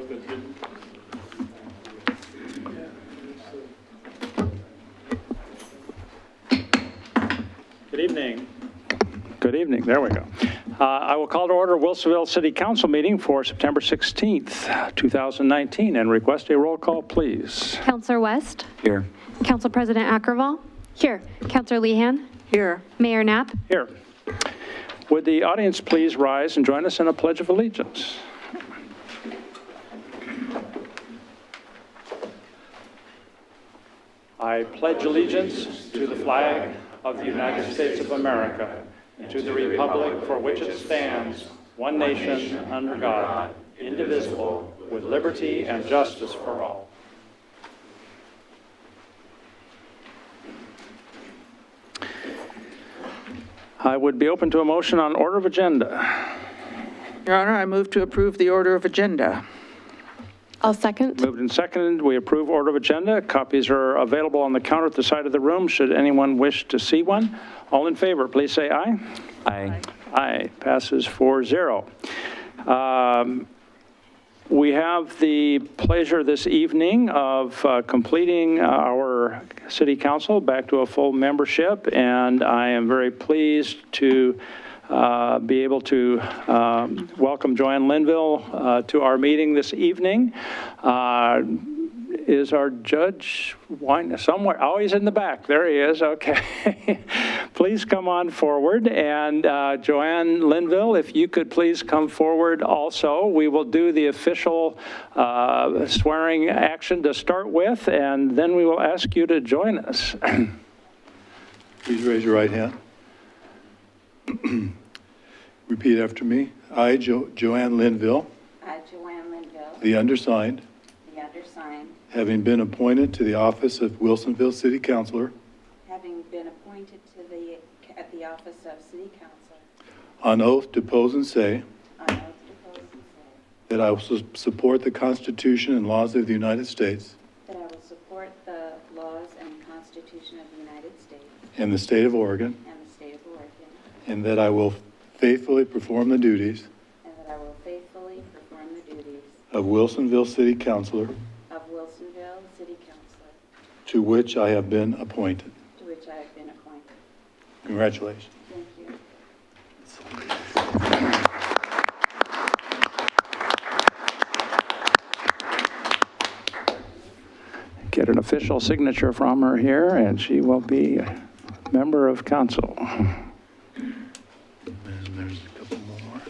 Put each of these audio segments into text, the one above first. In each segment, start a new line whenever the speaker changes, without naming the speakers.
Good evening. Good evening. There we go. I will call to order Wilsonville City Council meeting for September 16th, 2019, and request a roll call, please.
Councillor West.
Here.
Council President Ackerval. Here. Councillor Lehan.
Here.
Mayor Knapp.
Here. Would the audience please rise and join us in a Pledge of Allegiance? I pledge allegiance to the flag of the United States of America, and to the republic for which it stands, one nation, under God, indivisible, with liberty and justice for all. I would be open to a motion on order of agenda.
Your Honor, I move to approve the order of agenda.
I'll second.
Moved and seconded, we approve order of agenda. Copies are available on the counter at the side of the room, should anyone wish to see one. All in favor, please say aye.
Aye.
Aye, passes 4-0. We have the pleasure this evening of completing our city council back to a full membership, and I am very pleased to be able to welcome Joanne Linville to our meeting this evening. Is our judge somewhere? Oh, he's in the back. There he is. Okay. Please come on forward. And Joanne Linville, if you could please come forward also. We will do the official swearing action to start with, and then we will ask you to join us.
Please raise your right hand. Repeat after me. I, Joanne Linville,
I, Joanne Linville,
the undersigned, having been appointed to the office of Wilsonville City Councilor,
having been appointed to the office of City Councilor,
on oath depose and say
on oath depose and say
that I will support the Constitution and laws of the United States
that I will support the laws and Constitution of the United States
and the state of Oregon,
and the state of Oregon,
and that I will faithfully perform the duties
and that I will faithfully perform the duties
of Wilsonville City Councilor,
of Wilsonville City Councilor,
to which I have been appointed.
to which I have been appointed.
Congratulations.
Thank you.
Get an official signature from her here, and she will be a member of council.
And there's a couple more.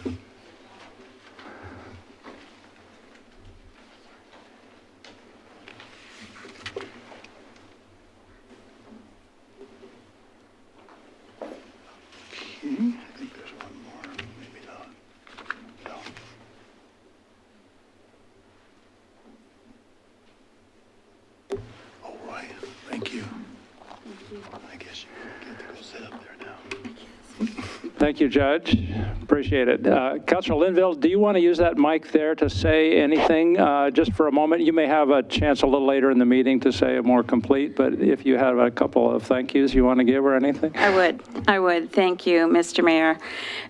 I think there's one more, maybe not. No. All right, thank you. I guess you get to go sit up there now.
Thank you, Judge. Appreciate it. Councilor Linville, do you want to use that mic there to say anything just for a moment? You may have a chance a little later in the meeting to say a more complete, but if you have a couple of thank yous you want to give or anything?
I would. Thank you, Mr. Mayor.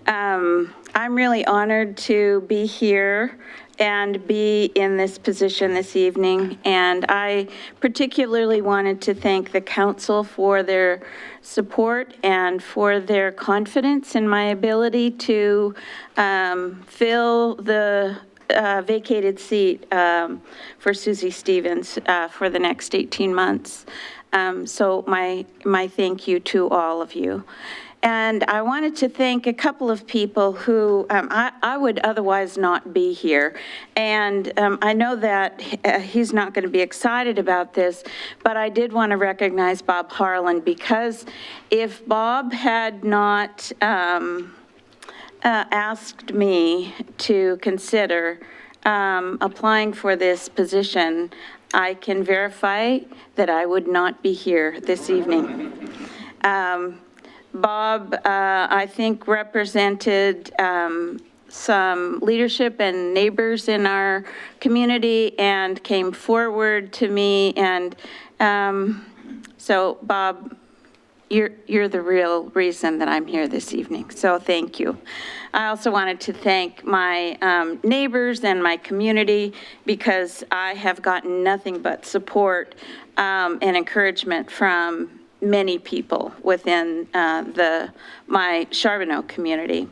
I'm really honored to be here and be in this position this evening. And I particularly wanted to thank the council for their support and for their confidence in my ability to fill the vacated seat for Susie Stevens for the next 18 months. So my thank you to all of you. And I wanted to thank a couple of people who I would otherwise not be here. And I know that he's not going to be excited about this, but I did want to recognize Bob Harlan, because if Bob had not asked me to consider applying for this position, I can verify that I would not be here this evening. Bob, I think, represented some leadership and neighbors in our community and came forward to me. And so, Bob, you're the real reason that I'm here this evening, so thank you. I also wanted to thank my neighbors and my community because I have gotten nothing but support and encouragement from many people within my Charbonneau community.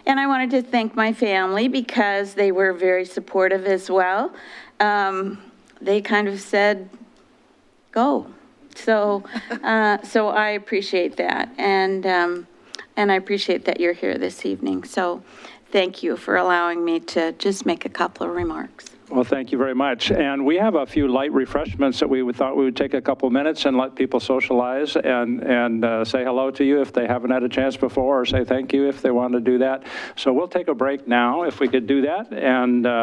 And I wanted to thank my family because they were very supportive as well. They kind of said, go. So I appreciate that, and I appreciate that you're here this evening. So thank you for allowing me to just make a couple of remarks.
Well, thank you very much. And we have a few light refreshments that thought we would take a couple minutes and let people socialize and say hello to you if they haven't had a chance before, or say thank you if they want to do that. So we'll take a break now if we could do that. And get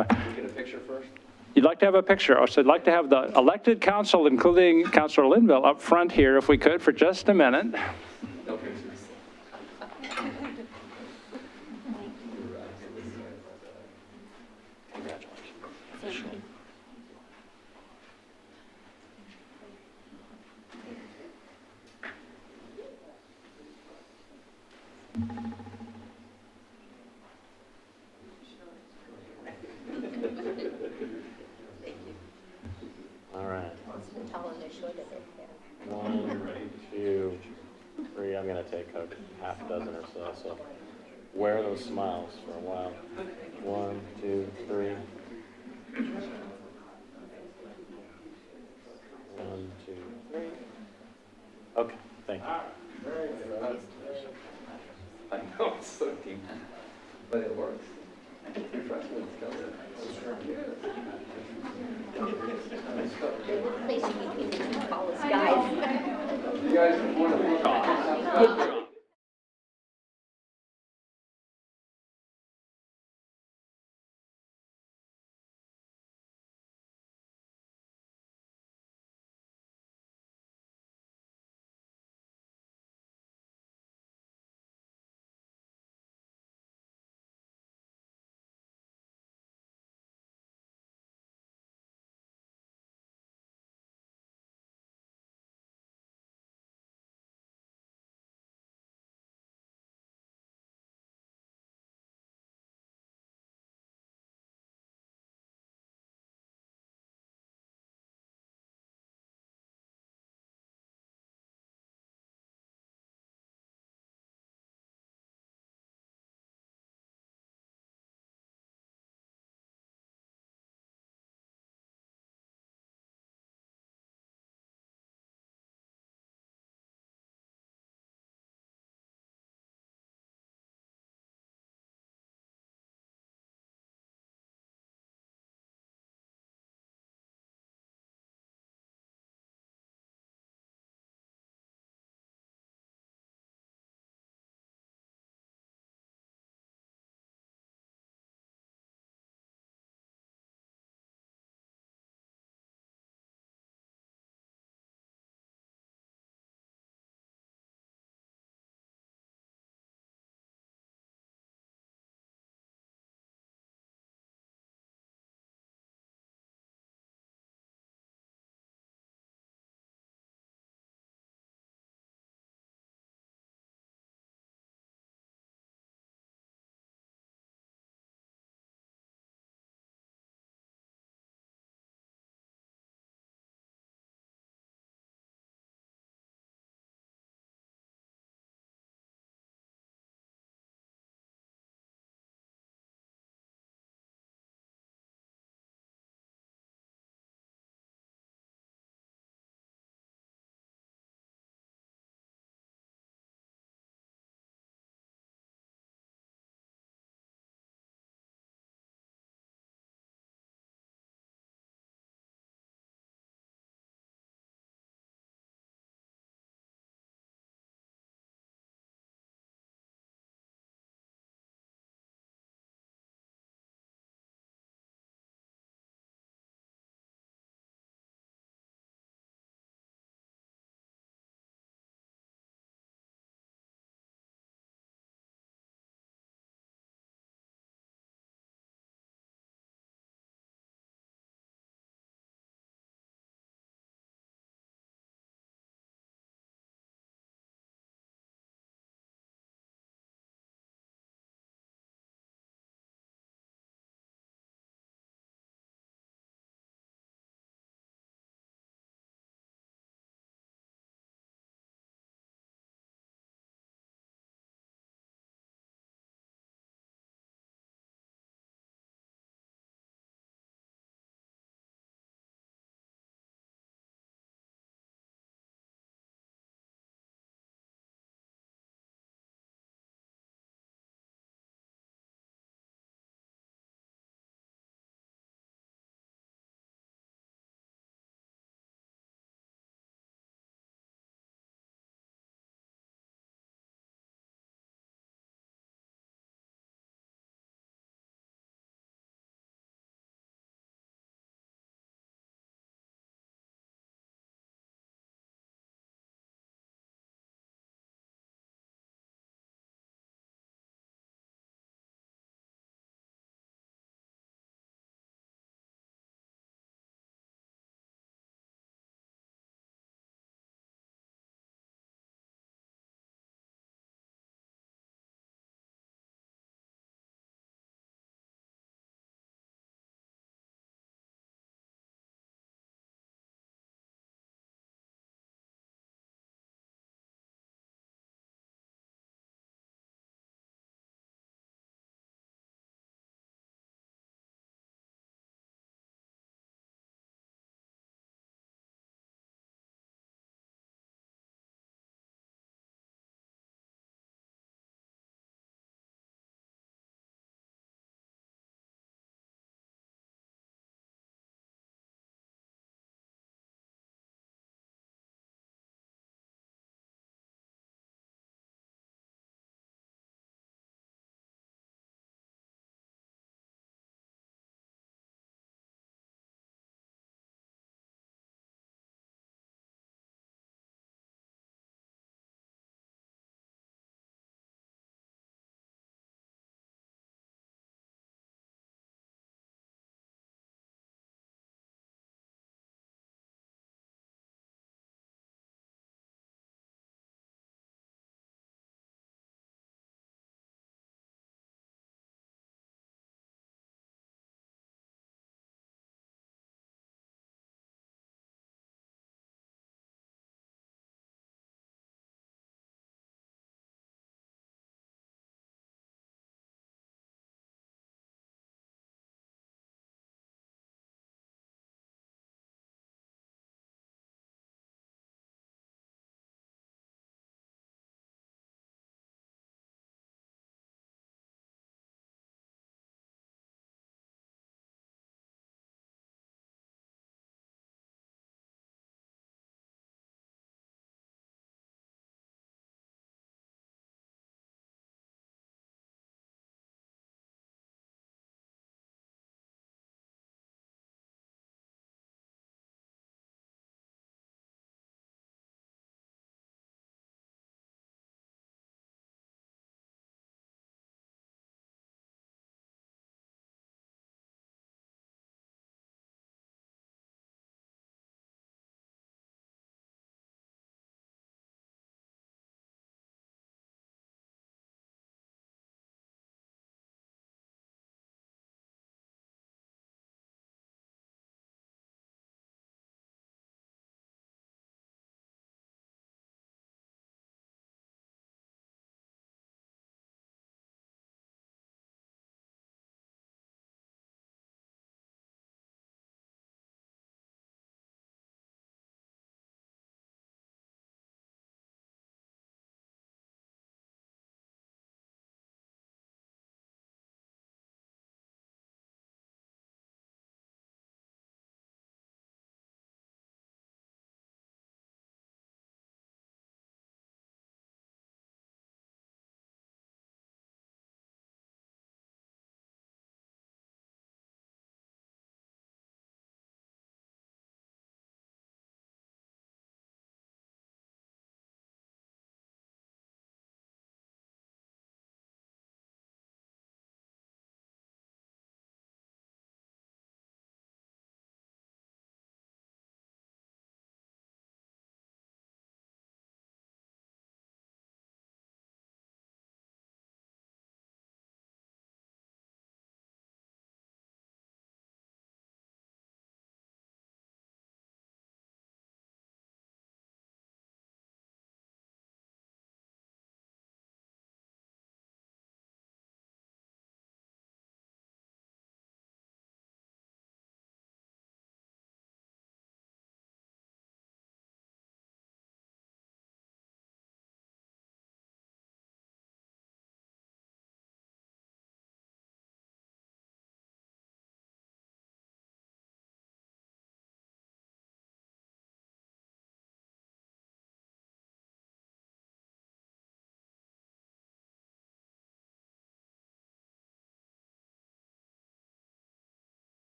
a picture first? You'd like to have a picture? Oh, so I'd like to have the elected council, including Councilor Linville, up front here if we could for just a minute.
All right. 1, 2, 3. I'm going to take a half dozen or so. So wear those smiles for a while. 1, 2, 3. 1, 2, 3. Okay, thank you.
I know, it's so deep, but it works. Refreshments come in. You guys are wonderful.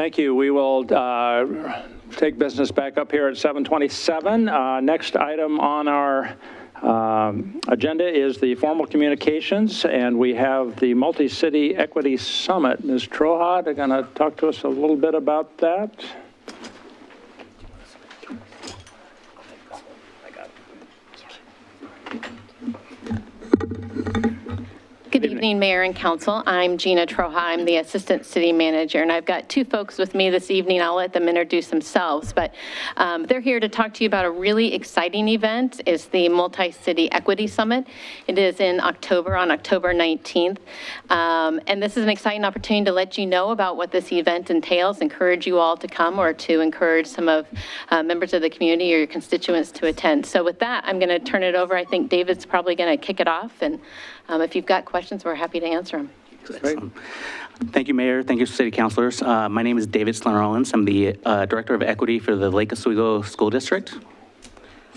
Thank you. We will take business back up here at 7:27. Next item on our agenda is the formal communications, and we have the Multi-City Equity Summit. Ms. Trohat are going to talk to us a little bit about that.
Good evening, Mayor and Council. I'm Gina Troja. I'm the Assistant City Manager, and I've got two folks with me this evening. I'll let them introduce themselves, but they're here to talk to you about a really exciting event. It's the Multi-City Equity Summit. It is in October, on October 19th, and this is an exciting opportunity to let you know about what this event entails, encourage you all to come, or to encourage some of members of the community or your constituents to attend. So with that, I'm going to turn it over. I think David's probably going to kick it off, and if you've got questions, we're happy to answer them.
Thank you, Mayor. Thank you, City Councilors. My name is David Sloan-Rollins. I'm the Director of Equity for the Lake Oswego School District.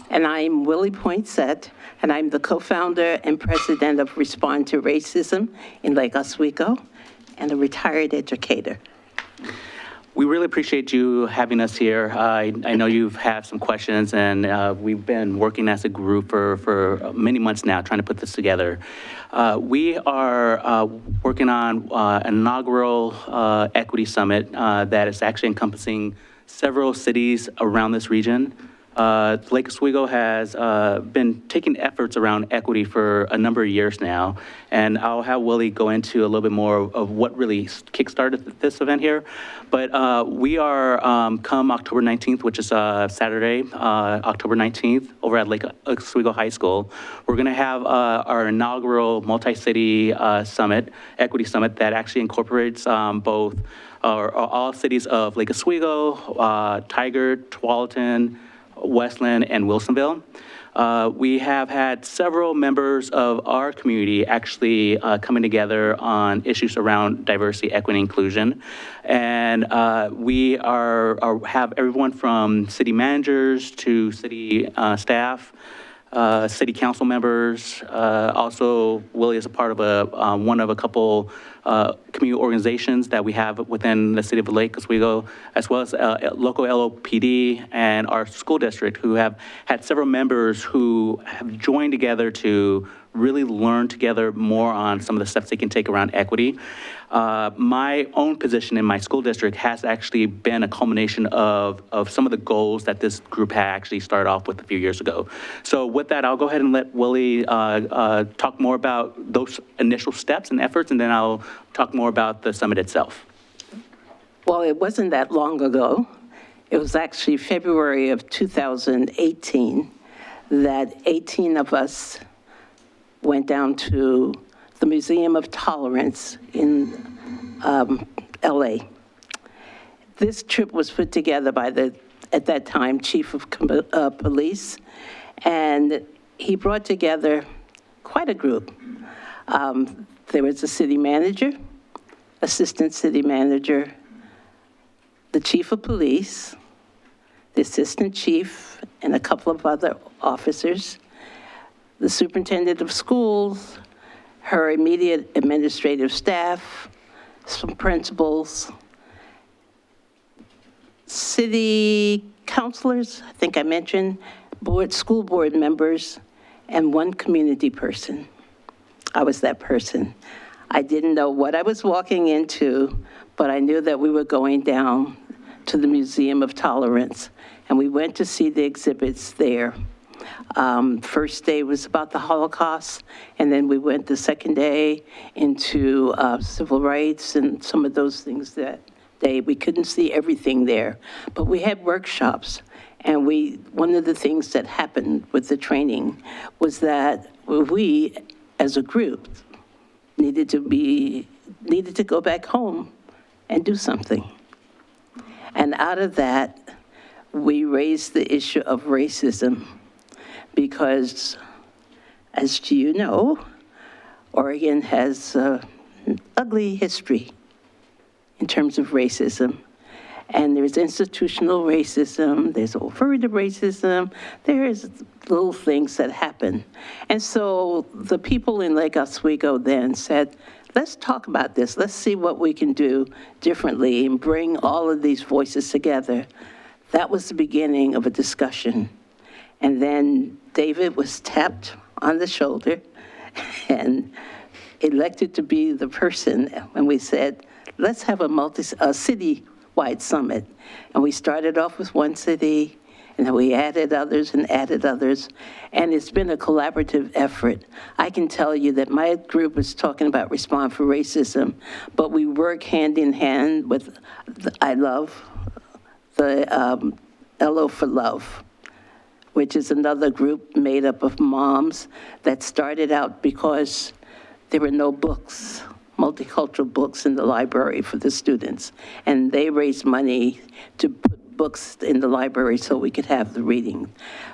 And I'm Willie Poinsett, and I'm the co-founder and president of Respond to Racism in Lake Oswego, and a retired educator.
We really appreciate you having us here. I know you've had some questions, and we've been working as a group for many months now trying to put this together. We are working on an inaugural equity summit that is actually encompassing several cities around this region. Lake Oswego has been taking efforts around equity for a number of years now, and I'll have Willie go into a little bit more of what really kickstarted this event here. But we are, come October 19th, which is Saturday, October 19th, over at Lake Oswego High School, we're gonna have our inaugural multi-city summit, equity summit, that actually incorporates both all cities of Lake Oswego, Tigard, Tualatin, Westland, and Wilsonville. We have had several members of our community actually coming together on issues around diversity, equity, and inclusion. And we have everyone from city managers to city staff, city council members. Also, Willie is a part of one of a couple community organizations that we have within the city of Lake Oswego, as well as local LOPD and our school district, who have had several members who have joined together to really learn together more on some of the steps they can take around equity. My own position in my school district has actually been a culmination of some of the goals that this group had actually started off with a few years ago. So with that, I'll go ahead and let Willie talk more about those initial steps and efforts, and then I'll talk more about the summit itself.
Well, it wasn't that long ago. It was actually February of 2018 that 18 of us went down to the Museum of Tolerance in LA. This trip was put together by at that time, Chief of Police, and he brought together quite a group. There was a city manager, assistant city manager, the chief of police, the assistant chief, and a couple of other officers, the superintendent of schools, her immediate administrative staff, some principals, city councilors, I think I mentioned, school board members, and one community person. I was that person. I didn't know what I was walking into, but I knew that we were going down to the Museum of Tolerance, and we went to see the exhibits there. First day was about the Holocaust, and then we went the second day into civil rights and some of those things that day. We couldn't see everything there, but we had workshops. And one of the things that happened with the training was that we, as a group, needed to go back home and do something. And out of that, we raised the issue of racism because, as you know, Oregon has an ugly history in terms of racism. And there's institutional racism, there's overt racism, there's little things that happen. And so the people in Lake Oswego then said, let's talk about this. Let's see what we can do differently and bring all of these voices together. That was the beginning of a discussion. And then David was tapped on the shoulder and elected to be the person when we said, let's have a city-wide summit. And we started off with one city, and then we added others and added others, and it's been a collaborative effort. I can tell you that my group is talking about Respond for Racism, but we work hand in hand with I Love, the LO for Love, which is another group made up of moms that started out because there were no books, multicultural books in the library for the students, and they raised money to put books in the library so we could have the reading.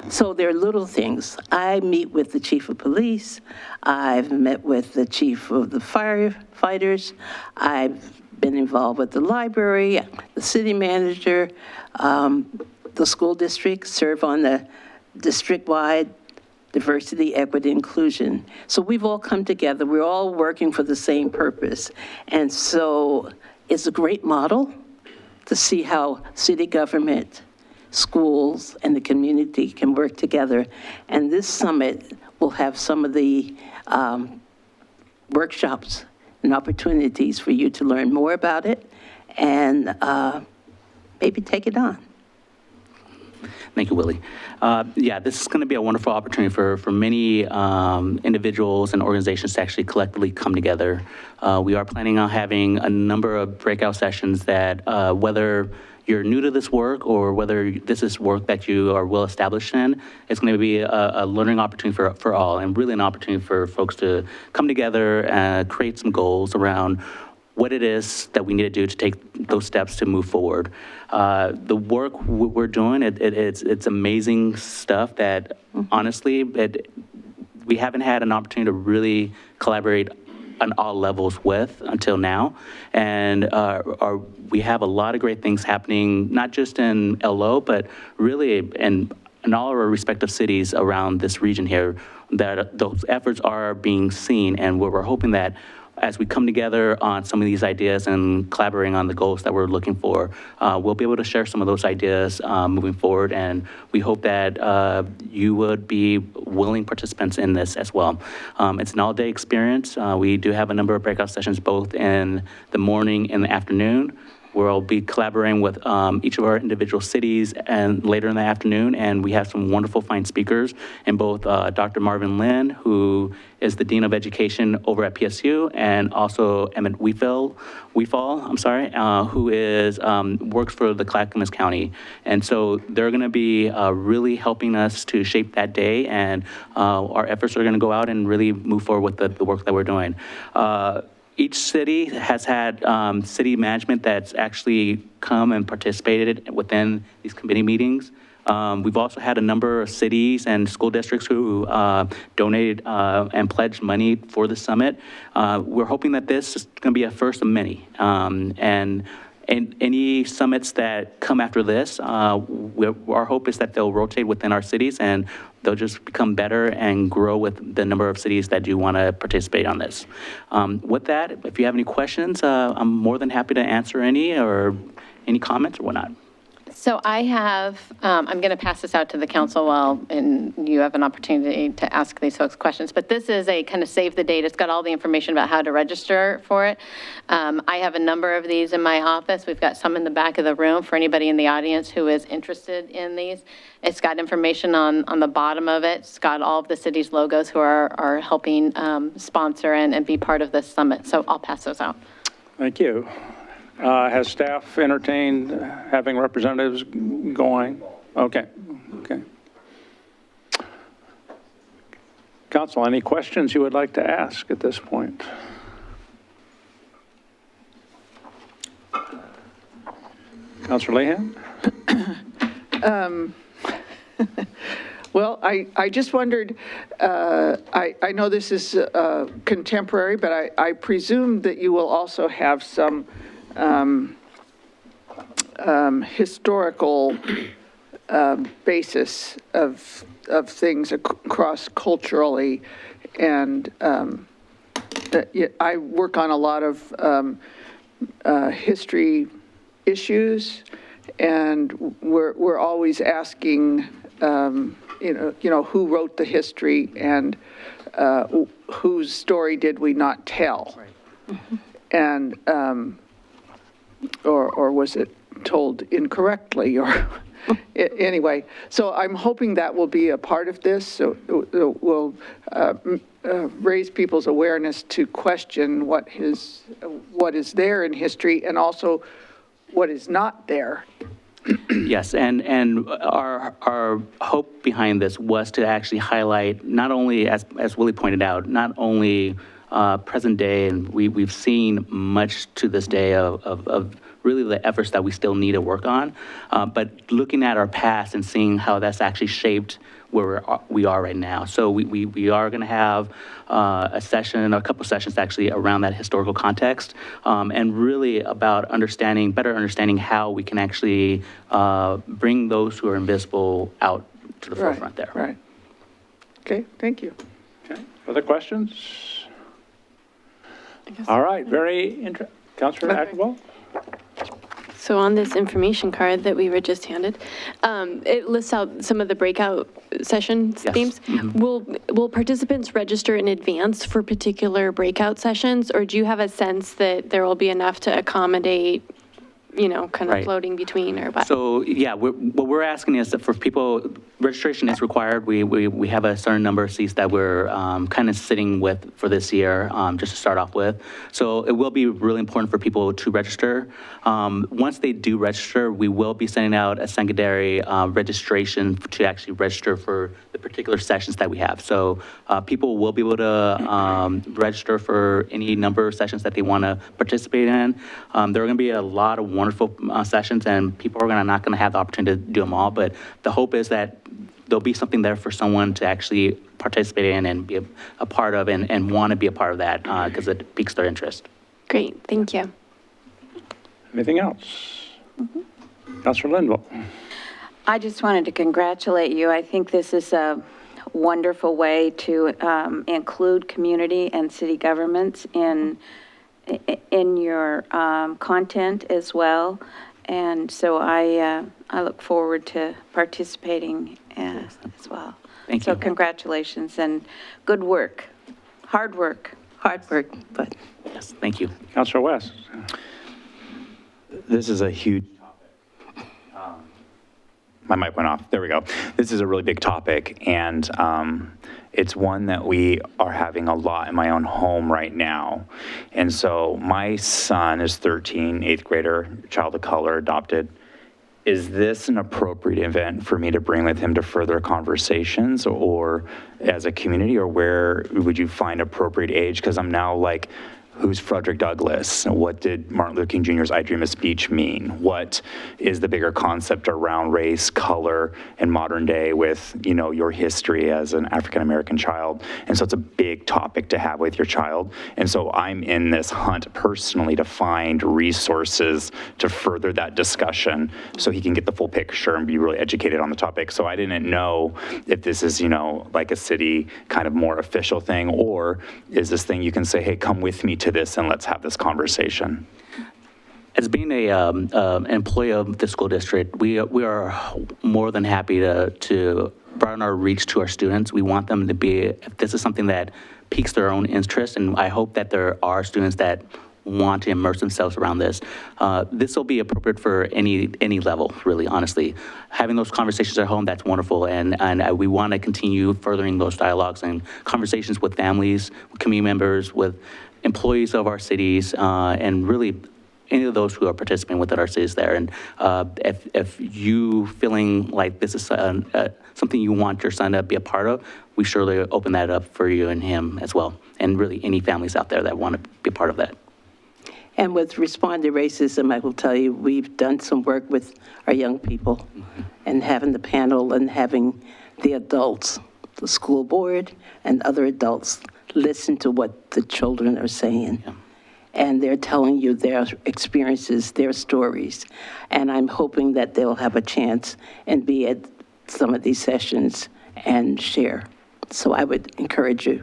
So there are little things. I meet with the chief of police. I've met with the chief of the firefighters. I've been involved with the library, the city manager, the school district, serve on the district-wide diversity, equity, inclusion. So we've all come together. We're all working for the same purpose. And so it's a great model to see how city government, schools, and the community can work together. And this summit will have some of the workshops and opportunities for you to learn more about it and maybe take it on.
Thank you, Willie. Yeah, this is going to be a wonderful opportunity for many individuals and organizations to actually collectively come together. We are planning on having a number of breakout sessions that whether you're new to this work or whether this is work that you are well established in, it's going to be a learning opportunity for all, and really an opportunity for folks to come together and create some goals around what it is that we need to do to take those steps to move forward. The work we're doing, it's amazing stuff that honestly, we haven't had an opportunity to really collaborate on all levels with until now. And we have a lot of great things happening, not just in LO, but really in all our respective cities around this region here, that those efforts are being seen, and we're hoping that as we come together on some of these ideas and collaborating on the goals that we're looking for, we'll be able to share some of those ideas moving forward. And we hope that you would be willing participants in this as well. It's an all-day experience. We do have a number of breakout sessions both in the morning and the afternoon. We'll be collaborating with each of our individual cities and later in the afternoon, and we have some wonderful fine speakers in both Dr. Marvin Lin, who is the Dean of Education over at PSU, and also Emmett Weefall, who is works for the Clackamas County. And so they're gonna be really helping us to shape that day, and our efforts are gonna go out and really move forward with the work that we're doing. Each city has had city management that's actually come and participated within these committee meetings. We've also had a number of cities and school districts who donated and pledged money for the summit. We're hoping that this is going to be a first of many. And any summits that come after this, our hope is that they'll rotate within our cities and they'll just become better and grow with the number of cities that do want to participate on this. With that, if you have any questions, I'm more than happy to answer any comments or whatnot.
So I have, I'm going to pass this out to the council and you have an opportunity to ask these folks questions, but this is a kind of save the date. It's got all the information about how to register for it. I have a number of these in my office. We've got some in the back of the room for anybody in the audience who is interested in these. It's got information on the bottom of it. It's got all of the city's logos who are helping sponsor and be part of this summit. So I'll pass those out.
Thank you. Has staff entertained having representatives going? Okay. Council, any questions you would like to ask at this point? Councilor Lehan?
Well, I just wondered, I know this is contemporary, but I presume that you will also have some historical basis of things across culturally and I work on a lot of history issues, and we're always asking, who wrote the history and whose story did we not tell? And, or was it told incorrectly, or, anyway. So I'm hoping that will be a part of this, so we'll raise people's awareness to question what is there in history, and also what is not there.
Yes, and our hope behind this was to actually highlight, not only, as Willie pointed out, not only present day, and we've seen much to this day of really the efforts that we still need to work on, but looking at our past and seeing how that's actually shaped where we are right now. So we are going to have a session, a couple sessions actually around that historical context, and really about better understanding how we can actually bring those who are invisible out to the forefront there.
Right. Okay, thank you.
Okay, other questions? All right, Councilor Ackerwell?
So on this information card that we were just handed, it lists out some of the breakout sessions
Yes.
themes. Will participants register in advance for particular breakout sessions, or do you have a sense that there will be enough to accommodate, kind of
Right.
floating between, or what?
So, yeah, what we're asking is that for people, registration is required. We have a certain number of seats that we're kind of sitting with for this year, just to start off with. So it will be really important for people to register. Once they do register, we will be sending out a secondary registration to actually register for the particular sessions that we have. So people will be able to register for any number of sessions that they want to participate in. There are going to be a lot of wonderful sessions, and people are not going to have the opportunity to do them all, but the hope is that there'll be something there for someone to actually participate in and be a part of, and want to be a part of that because it piques their interest.
Great, thank you.
Anything else? Councilor Linville?
I just wanted to congratulate you. I think this is a wonderful way to include community and city governments in your content as well. And so I look forward to participating as well.
Thank
So
you.
congratulations and good work, hard work.
Hard work, but
Yes, thank you.
Councilor West?
This is a huge topic. My mic went off. There we go. This is a really big topic, and it's one that we are having a lot in my own home right now. And so my son is 13, 8th grader, child of color, adopted. Is this an appropriate event for me to bring with him to further conversations, or as a community, or where would you find appropriate age? Because I'm now like, who's Frederick Douglass? What did Martin Luther King Jr.'s I Dream of Speech mean? What is the bigger concept around race, color, and modern day with, your history as an African-American child? And so it's a big topic to have with your child. And so I'm in this hunt personally to find resources to further that discussion so he can get the full picture and be really educated on the topic. So I didn't know if this is, like a city kind of more official thing, or is this thing you can say, hey, come with me to this and let's have this conversation.
As being an employee of the school district, we are more than happy to broaden our reach to our students. We want them to be, if this is something that piques their own interest, and I hope that there are students that want to immerse themselves around this. This will be appropriate for any level, really, honestly. Having those conversations at home, that's wonderful, and we want to continue furthering those dialogues and conversations with families, with community members, with employees of our cities, and really any of those who are participating within our cities there. And if you feeling like this is something you want your son to be a part of, we surely open that up for you and him as well, and really any families out there that want to be a part of that.
And with Respond to Racism, I will tell you, we've done some work with our young people and having the panel and having the adults, the school board and other adults, listen to what the children are saying.
Yeah.
And they're telling you their experiences, their stories. And I'm hoping that they'll have a chance and be at some of these sessions and share. So I would encourage you.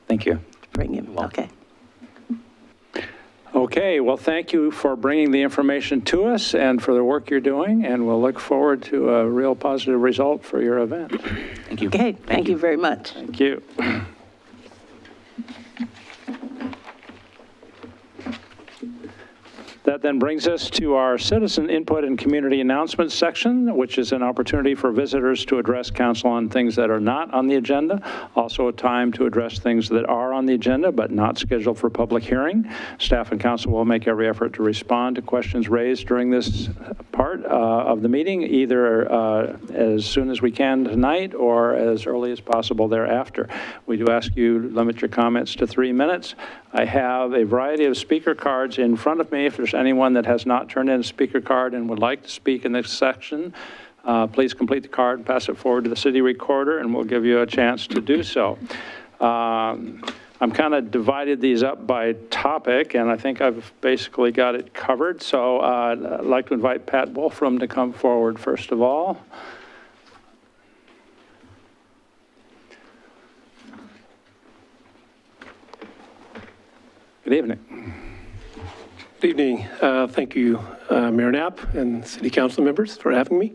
Thank you.
bring him. Okay.
Okay, well, thank you for bringing the information to us and for the work you're doing, and we'll look forward to a real positive result for your event.
Thank you.
Okay, thank you very much.
Thank you. That then brings us to our citizen input and community announcements section, which is an opportunity for visitors to address council on things that are not on the agenda. Also a time to address things that are on the agenda but not scheduled for public hearing. Staff and council will make every effort to respond to questions raised during this part of the meeting, either as soon as we can tonight or as early as possible thereafter. We do ask you to limit your comments to 3 minutes. I have a variety of speaker cards in front of me. If there's anyone that has not turned in a speaker card and would like to speak in this section, please complete the card and pass it forward to the city recorder, and we'll give you a chance to do so. I'm kind of divided these up by topic, and I think I've basically got it covered. So I'd like to invite Pat Wolfram to come forward first of all. Good evening.
Good evening. Thank you, Mayor Knapp and City Council members for having me.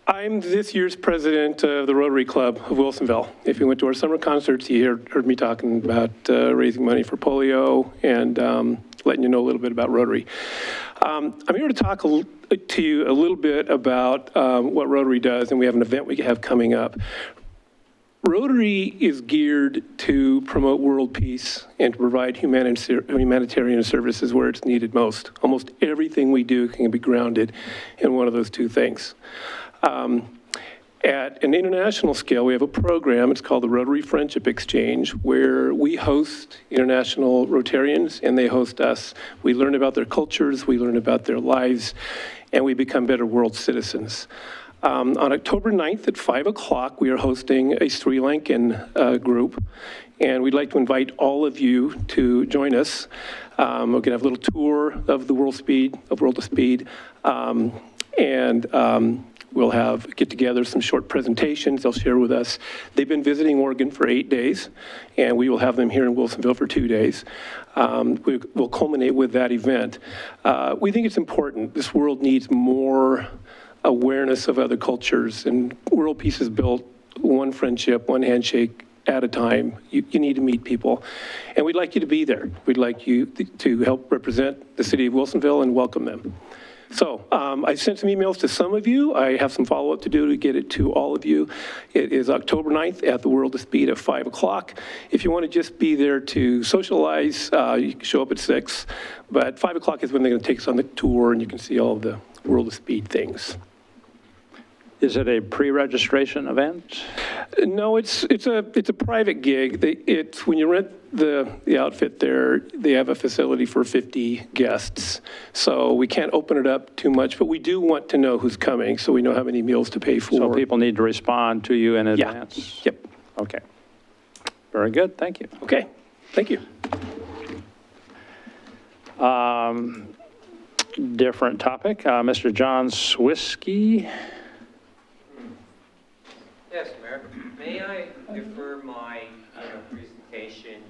I'm this year's president of the Rotary Club of Wilsonville. If you went to our summer concerts, you heard me talking about raising money for polio and letting you know a little bit about Rotary. I'm here to talk to you a little bit about what Rotary does, and we have an event we have coming up. Rotary is geared to promote world peace and to provide humanitarian services where it's needed most. Almost everything we do can be grounded in one of those two things. At an international scale, we have a program, it's called the Rotary Friendship Exchange, where we host international Rotarians and they host us. We learn about their cultures, we learn about their lives, and we become better world citizens. On October 9th at 5 o'clock, we are hosting a Sri Lankan group, and we'd like to invite all of you to join us. We're going to have a little tour of the World of Speed, and we'll have get together some short presentations they'll share with us. They've been visiting Oregon for 8 days, and we will have them here in Wilsonville for 2 days. We'll culminate with that event. We think it's important. This world needs more awareness of other cultures, and world peace is built one friendship, one handshake at a time. You need to meet people, and we'd like you to be there. We'd like you to help represent the city of Wilsonville and welcome them. So I sent some emails to some of you. I have some follow-up to do to get it to all of you. It is October 9th at the World of Speed at 5 o'clock. If you want to just be there to socialize, you can show up at 6, but 5 o'clock is when they're going to take us on the tour, and you can see all of the World of Speed things.
Is it a pre-registration event?
No, it's a private gig. It's when you rent the outfit there, they have a facility for 50 guests. So we can't open it up too much, but we do want to know who's coming so we know how many meals to pay for.
So people need to respond to you in advance?
Yeah. Yep.
Okay. Very good. Thank you.
Okay. Thank you.
Different topic. Mr. John Swiskey.
Yes, Mayor. May I defer my presentation?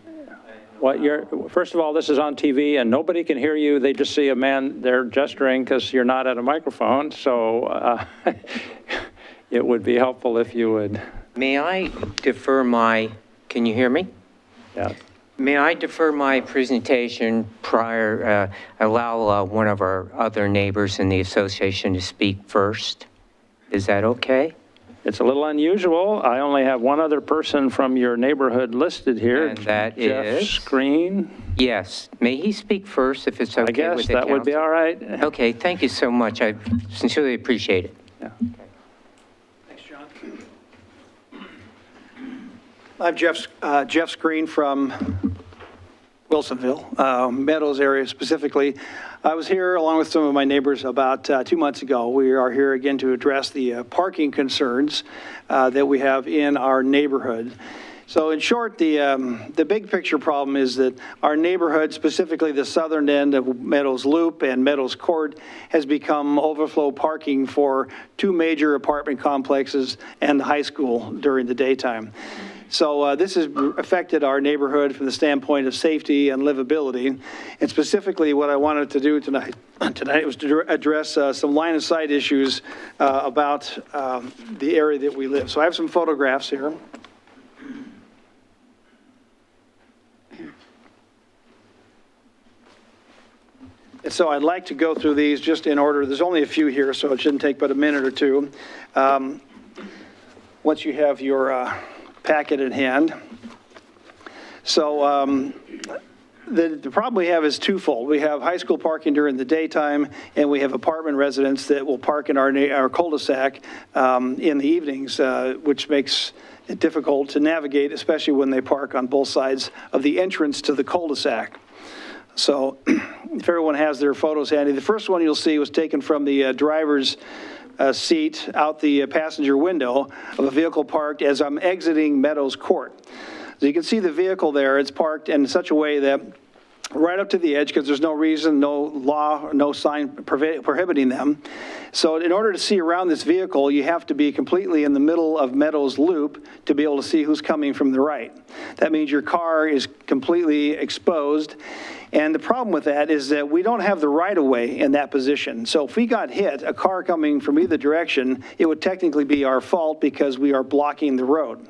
First of all, this is on TV and nobody can hear you. They just see a man there gesturing because you're not at a microphone. So it would be helpful if you would.
May I defer my, can you hear me?
Yeah.
May I defer my presentation allow one of our other neighbors in the association to speak first? Is that okay?
It's a little unusual. I only have one other person from your neighborhood listed here.
And that
Jeff
is?
Screen.
Yes. May he speak first if it's okay with the council?
I guess that would be all right.
Okay, thank you so much. I sincerely appreciate it.
Yeah.
Okay.
Thanks, John. I'm Jeff Screen from Wilsonville, Meadows area specifically. I was here along with some of my neighbors about 2 months ago. We are here again to address the parking concerns that we have in our neighborhood. So in short, the big picture problem is that our neighborhood, specifically the southern end of Meadows Loop and Meadows Court, has become overflow parking for 2 major apartment complexes and the high school during the daytime. So this has affected our neighborhood from the standpoint of safety and livability. And specifically, what I wanted to do tonight was to address some line of sight issues about the area that we live. So I have some photographs here. And so I'd like to go through these just in order. There's only a few here, so it shouldn't take but a minute or two. Once you have your packet in hand. So the problem we have is twofold. We have high school parking during the daytime, and we have apartment residents that will park in our cul-de-sac in the evenings, which makes it difficult to navigate, especially when they park on both sides of the entrance to the cul-de-sac. So if everyone has their photos handy, the first one you'll see was taken from the driver's seat out the passenger window of a vehicle parked as I'm exiting Meadows Court. So you can see the vehicle there. It's parked in such a way that right up to the edge, because there's no reason, no law, no sign prohibiting them. So in order to see around this vehicle, you have to be completely in the middle of Meadows Loop to be able to see who's coming from the right. That means your car is completely exposed. And the problem with that is that we don't have the right-of-way in that position. So if we got hit, a car coming from either direction, it would technically be our fault because we are blocking the road.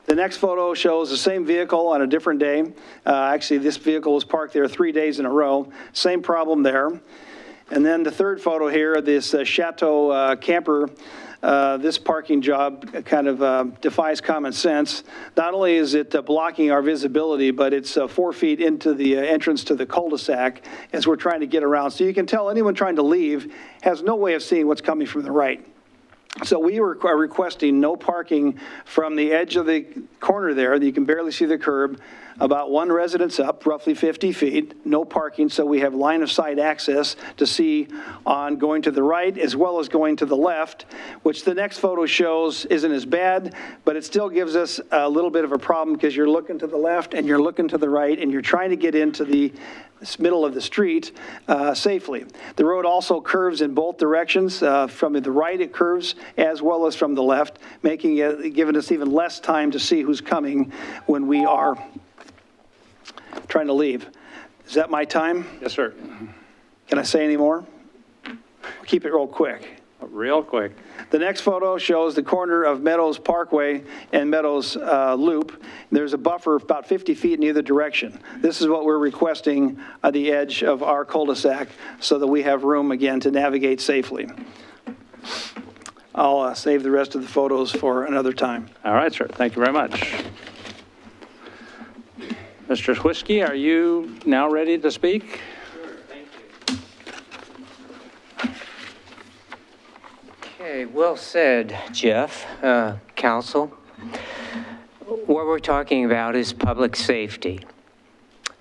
The next photo shows the same vehicle on a different day. Actually, this vehicle was parked there 3 days in a row. Same problem there. And then the third photo here, this Chateau camper, this parking job kind of defies common sense. Not only is it blocking our visibility, but it's 4 feet into the entrance to the cul-de-sac as we're trying to get around. So you can tell anyone trying to leave has no way of seeing what's coming from the right. So we were requesting no parking from the edge of the corner there. You can barely see the curb, about one residence up, roughly 50 feet, no parking, so we have line of sight access to see on going to the right as well as going to the left, which the next photo shows isn't as bad, but it still gives us a little bit of a problem because you're looking to the left and you're looking to the right and you're trying to get into the middle of the street safely. The road also curves in both directions. From the right it curves as well as from the left, making it, giving us even less time to see who's coming when we are trying to leave. Is that my time?
Yes, sir.
Can I say any more? Keep it real quick.
Real quick.
The next photo shows the corner of Meadows Parkway and Meadows Loop. There's a buffer of about 50 feet in either direction. This is what we're requesting at the edge of our cul-de-sac so that we have room again to navigate safely. I'll save the rest of the photos for another time.
All right, sir. Thank you very much. Mr. Whiskey, are you now ready to speak?
Sure, thank you. Okay, well said, Jeff, Council. What we're talking about is public safety.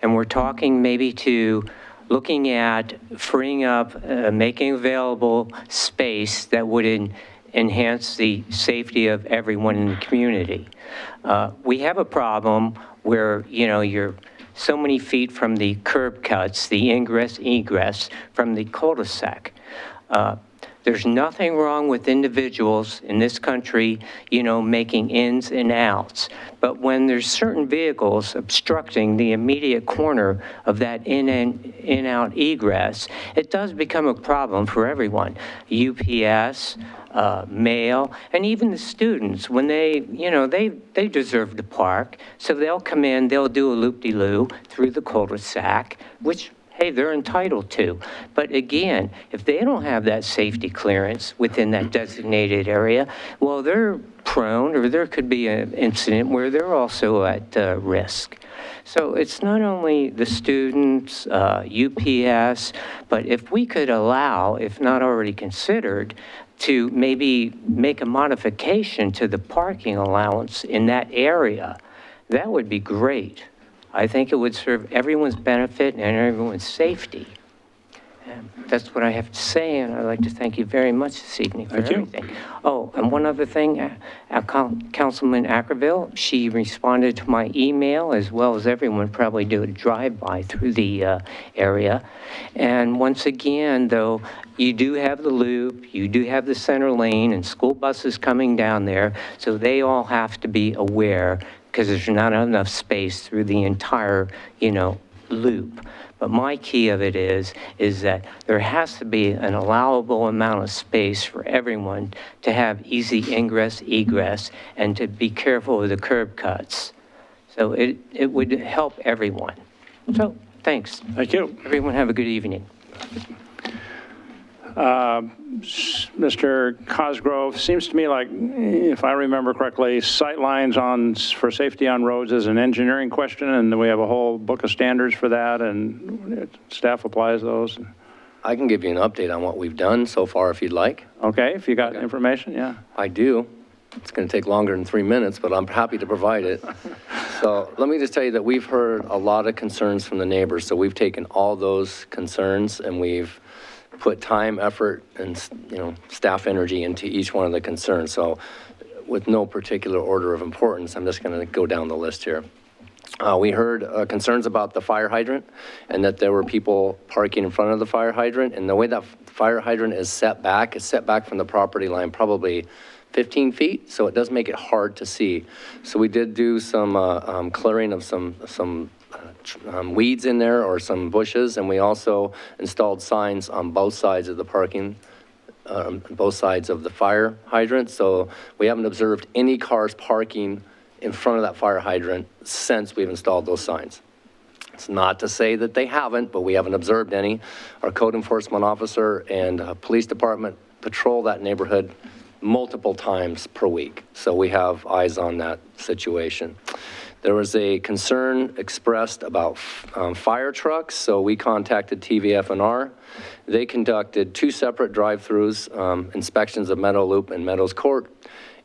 And we're talking maybe to looking at freeing up, making available space that would enhance the safety of everyone in the community. We have a problem where, you know, you're so many feet from the curb cuts, the ingress, egress from the cul-de-sac. There's nothing wrong with individuals in this country, you know, making ins and outs. But when there's certain vehicles obstructing the immediate corner of that in-out egress, it does become a problem for everyone. UPS, mail, and even the students, when they, you know, they deserve to park, so they'll come in, they'll do a loop-de-loo through the cul-de-sac, which, hey, they're entitled to. But again, if they don't have that safety clearance within that designated area, well, they're prone, or there could be an incident where they're also at risk. So it's not only the students, UPS, but if we could allow, if not already considered, to maybe make a modification to the parking allowance in that area, that would be great. I think it would serve everyone's benefit and everyone's safety. That's what I have to say, and I'd like to thank you very much this evening for
Thank you.
everything. Oh, and one other thing, Councilman Ackerville, she responded to my email, as well as everyone probably do a drive-by through the area. And once again, though, you do have the loop, you do have the center lane, and school buses coming down there, so they all have to be aware, because there's not enough space through the entire, loop. But my key of it is that there has to be an allowable amount of space for everyone to have easy ingress, egress, and to be careful with the curb cuts. So it would help everyone. So, thanks.
Thank you.
Everyone have a good evening.
Mr. Cosgrove, seems to me like, if I remember correctly, sight lines for safety on roads is an engineering question, and we have a whole book of standards for that, and staff applies those.
I can give you an update on what we've done so far if you'd like.
Okay, if you got information, yeah.
I do. It's going to take longer than 3 minutes, but I'm happy to provide it. So let me just tell you that we've heard a lot of concerns from the neighbors. So we've taken all those concerns and we've put time, effort, and staff energy into each one of the concerns. So with no particular order of importance, I'm just going to go down the list here. We heard concerns about the fire hydrant and that there were people parking in front of the fire hydrant. And the way that fire hydrant is set back, it's set back from the property line probably 15 feet, so it does make it hard to see. So we did do some clearing of some weeds in there or some bushes, and we also installed signs on both sides of the parking, both sides of the fire hydrant. So we haven't observed any cars parking in front of that fire hydrant since we've installed those signs. It's not to say that they haven't, but we haven't observed any. Our code enforcement officer and police department patrol that neighborhood multiple times per week. So we have eyes on that situation. There was a concern expressed about fire trucks, so we contacted TVF&R. They conducted 2 separate drive-throughs, inspections of Meadow Loop and Meadows Court,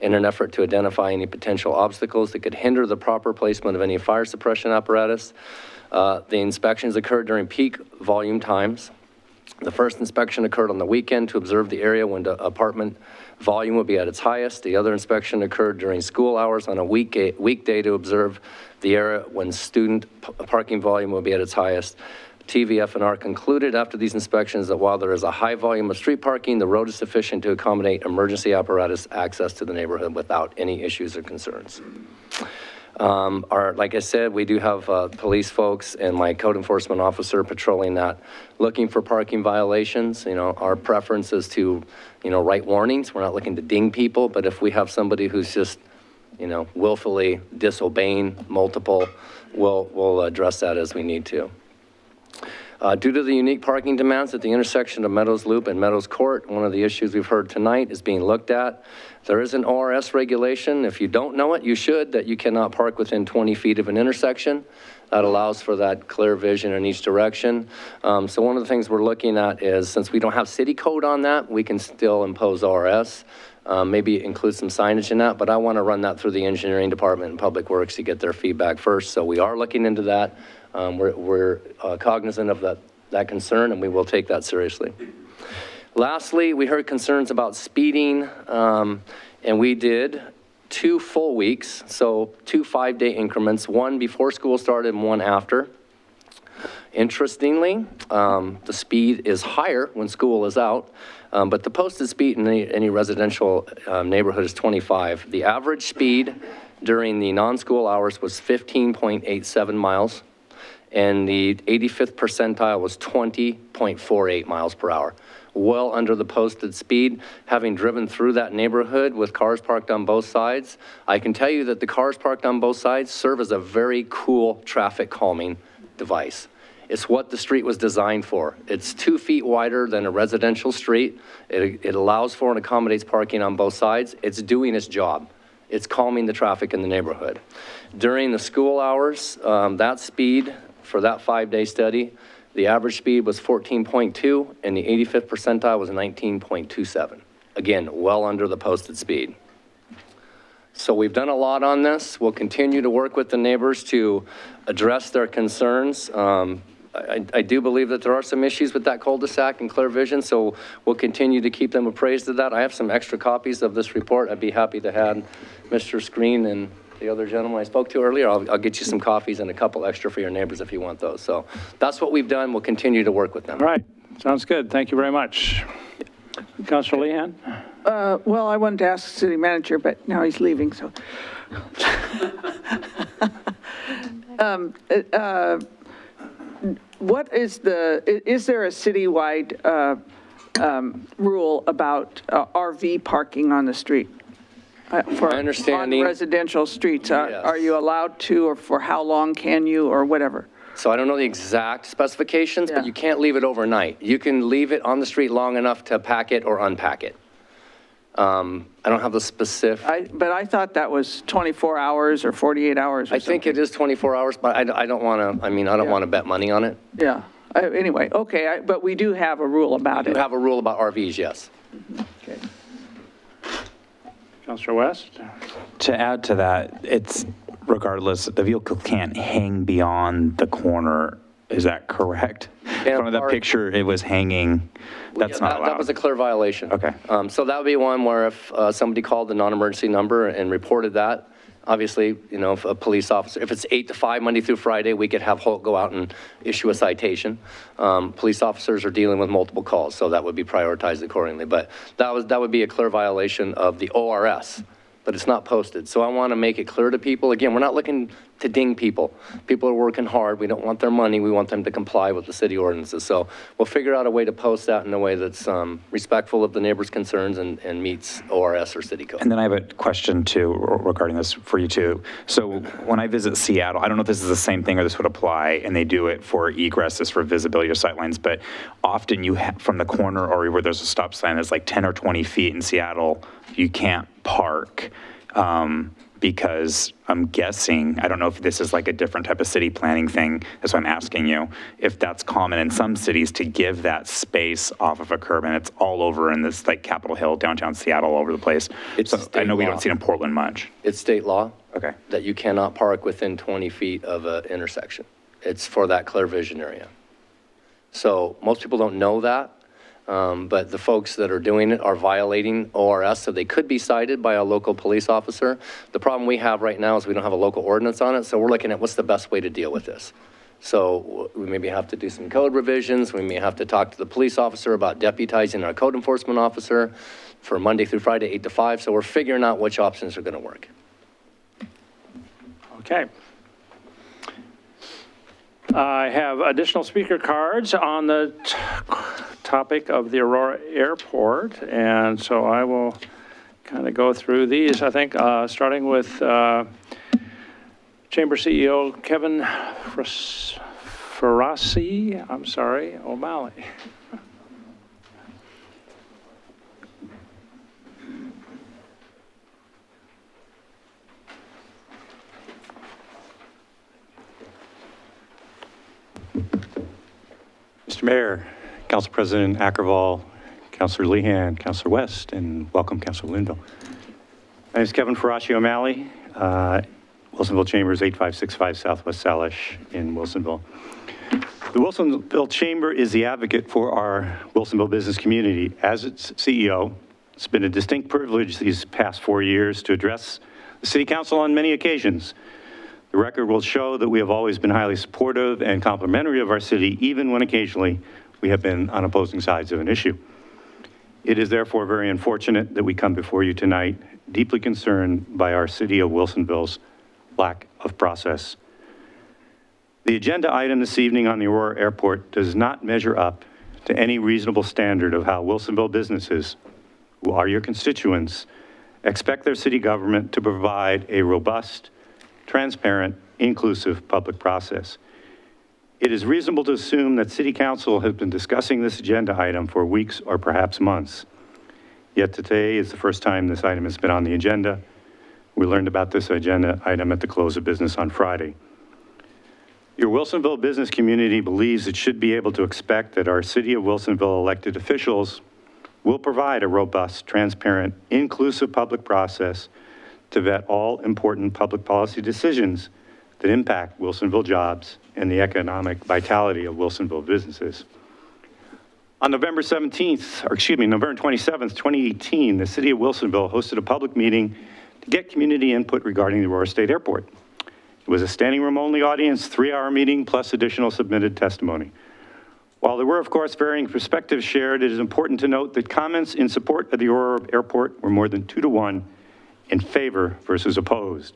in an effort to identify any potential obstacles that could hinder the proper placement of any fire suppression apparatus. The inspections occurred during peak volume times. The first inspection occurred on the weekend to observe the area when the apartment volume would be at its highest. The other inspection occurred during school hours on a weekday to observe the area when student parking volume would be at its highest. TVF&R concluded after these inspections that while there is a high volume of street parking, the road is sufficient to accommodate emergency apparatus access to the neighborhood without any issues or concerns. Like I said, we do have police folks and my code enforcement officer patrolling that, looking for parking violations. Our preference is to, write warnings. We're not looking to ding people, but if we have somebody who's just, willfully disobeying multiple, we'll address that as we need to. Due to the unique parking demands at the intersection of Meadows Loop and Meadows Court, one of the issues we've heard tonight is being looked at. There is an ORS regulation, if you don't know it, you should, that you cannot park within 20 feet of an intersection. That allows for that clear vision in each direction. So one of the things we're looking at is, since we don't have city code on that, we can still impose ORS. Maybe include some signage in that, but I want to run that through the engineering department and public works to get their feedback first. So we are looking into that. We're cognizant of that concern, and we will take that seriously. Lastly, we heard concerns about speeding, and we did 2 full weeks, so 2 5-day increments, one before school started and one after. Interestingly, the speed is higher when school is out, but the posted speed in any residential neighborhood is 25. The average speed during the non-school hours was 15.87 miles, and the 85th percentile was 20.48 miles per hour. Well under the posted speed. Having driven through that neighborhood with cars parked on both sides, I can tell you that the cars parked on both sides serve as a very cool traffic calming device. It's what the street was designed for. It's 2 feet wider than a residential street. It allows for and accommodates parking on both sides. It's doing its job. It's calming the traffic in the neighborhood. During the school hours, that speed for that 5-day study, the average speed was 14.2 and the 85th percentile was 19.27. Again, well under the posted speed. So we've done a lot on this. We'll continue to work with the neighbors to address their concerns. I do believe that there are some issues with that cul-de-sac and clear vision, so we'll continue to keep them appraised of that. I have some extra copies of this report. I'd be happy to hand Mr. Screen and the other gentleman I spoke to earlier. I'll get you some copies and a couple extra for your neighbors if you want those. So that's what we've done. We'll continue to work with them.
All right, sounds good. Thank you very much. Councilor Lehan?
Well, I wanted to ask the city manager, but now he's leaving, so. What is is there a citywide rule about RV parking on the street? For
My understanding-
on residential streets?
Yes.
Are you allowed to, or for how long can you, or whatever?
So I don't know the exact specifications, but
Yeah.
you can't leave it overnight. You can leave it on the street long enough to pack it or unpack it. I don't have the specific.
But I thought that was 24 hours or 48 hours or
I think it is 24 hours, but I don't want to, I don't want to bet money on it.
Yeah. Anyway, okay, but we do have a rule about
We
it.
have a rule about RVs, yes.
Okay.
Councilor West?
To add to that, it's regardless, the vehicle can't hang beyond the corner. Is that correct? In front of that picture, it was hanging. That's
Yeah,
not allowed.
That was a clear violation.
Okay.
So that would be one where if somebody called the non-emergency number and reported that, obviously, if a police officer, if it's 8 to 5, Monday through Friday, we could have Holt go out and issue a citation. Police officers are dealing with multiple calls, so that would be prioritized accordingly. But that would be a clear violation of the ORS, but it's not posted. So I want to make it clear to people. Again, we're not looking to ding people. People are working hard. We don't want their money. We want them to comply with the city ordinances. So we'll figure out a way to post that in a way that's respectful of the neighbors' concerns and meets ORS or city code.
And then I have a question too regarding this for you too. So when I visit Seattle, I don't know if this is the same thing or this would apply, and they do it for egresses for visibility of sightlines, but often you have from the corner or where there's a stop sign that's like 10 or 20 feet in Seattle, you can't park. Because I'm guessing, I don't know if this is like a different type of city planning thing, that's why I'm asking you, if that's common in some cities to give that space off of a curb, and it's all over in this like Capitol Hill, downtown Seattle, all over the place.
It's
I know we
state
don't see it in Portland much.
It's state law.
Okay.
That you cannot park within 20 feet of an intersection. It's for that clear vision area. So most people don't know that. But the folks that are doing it are violating ORS, so they could be cited by a local police officer. The problem we have right now is we don't have a local ordinance on it, so we're looking at what's the best way to deal with this. So we maybe have to do some code revisions. We may have to talk to the police officer about deputizing our code enforcement officer for Monday through Friday, 8 to 5. So we're figuring out which options are going to work.
Okay. I have additional speaker cards on the topic of the Aurora Airport, and so I will kind of go through these, I think, starting with Chamber CEO Kevin O'Malley.
Mr. Mayor, Council President Ackerval, Councilor Lehan, Councilor West, and welcome, Councilor Linville. My name is Kevin Faraci O'Malley, Wilsonville Chambers, 8565 Southwest Salish in Wilsonville. The Wilsonville Chamber is the advocate for our Wilsonville business community. As its CEO, it's been a distinct privilege these past 4 years to address the City Council on many occasions. The record will show that we have always been highly supportive and complimentary of our city, even when occasionally we have been on opposing sides of an issue. It is therefore very unfortunate that we come before you tonight, deeply concerned by our city of Wilsonville's lack of process. The agenda item this evening on the Aurora Airport does not measure up to any reasonable standard of how Wilsonville businesses, who are your constituents, expect their city government to provide a robust, transparent, inclusive public process. It is reasonable to assume that City Council has been discussing this agenda item for weeks or perhaps months. Yet today is the first time this item has been on the agenda. We learned about this agenda item at the close of business on Friday. Your Wilsonville business community believes it should be able to expect that our City of Wilsonville elected officials will provide a robust, transparent, inclusive public process to vet all important public policy decisions that impact Wilsonville jobs and the economic vitality of Wilsonville businesses. On November 27th, 2018, the city of Wilsonville hosted a public meeting to get community input regarding the Aurora State Airport. It was a standing room only audience, 3-hour meeting plus additional submitted testimony. While there were, of course, varying perspectives shared, it is important to note that comments in support of the Aurora Airport were more than 2-to-1 in favor versus opposed.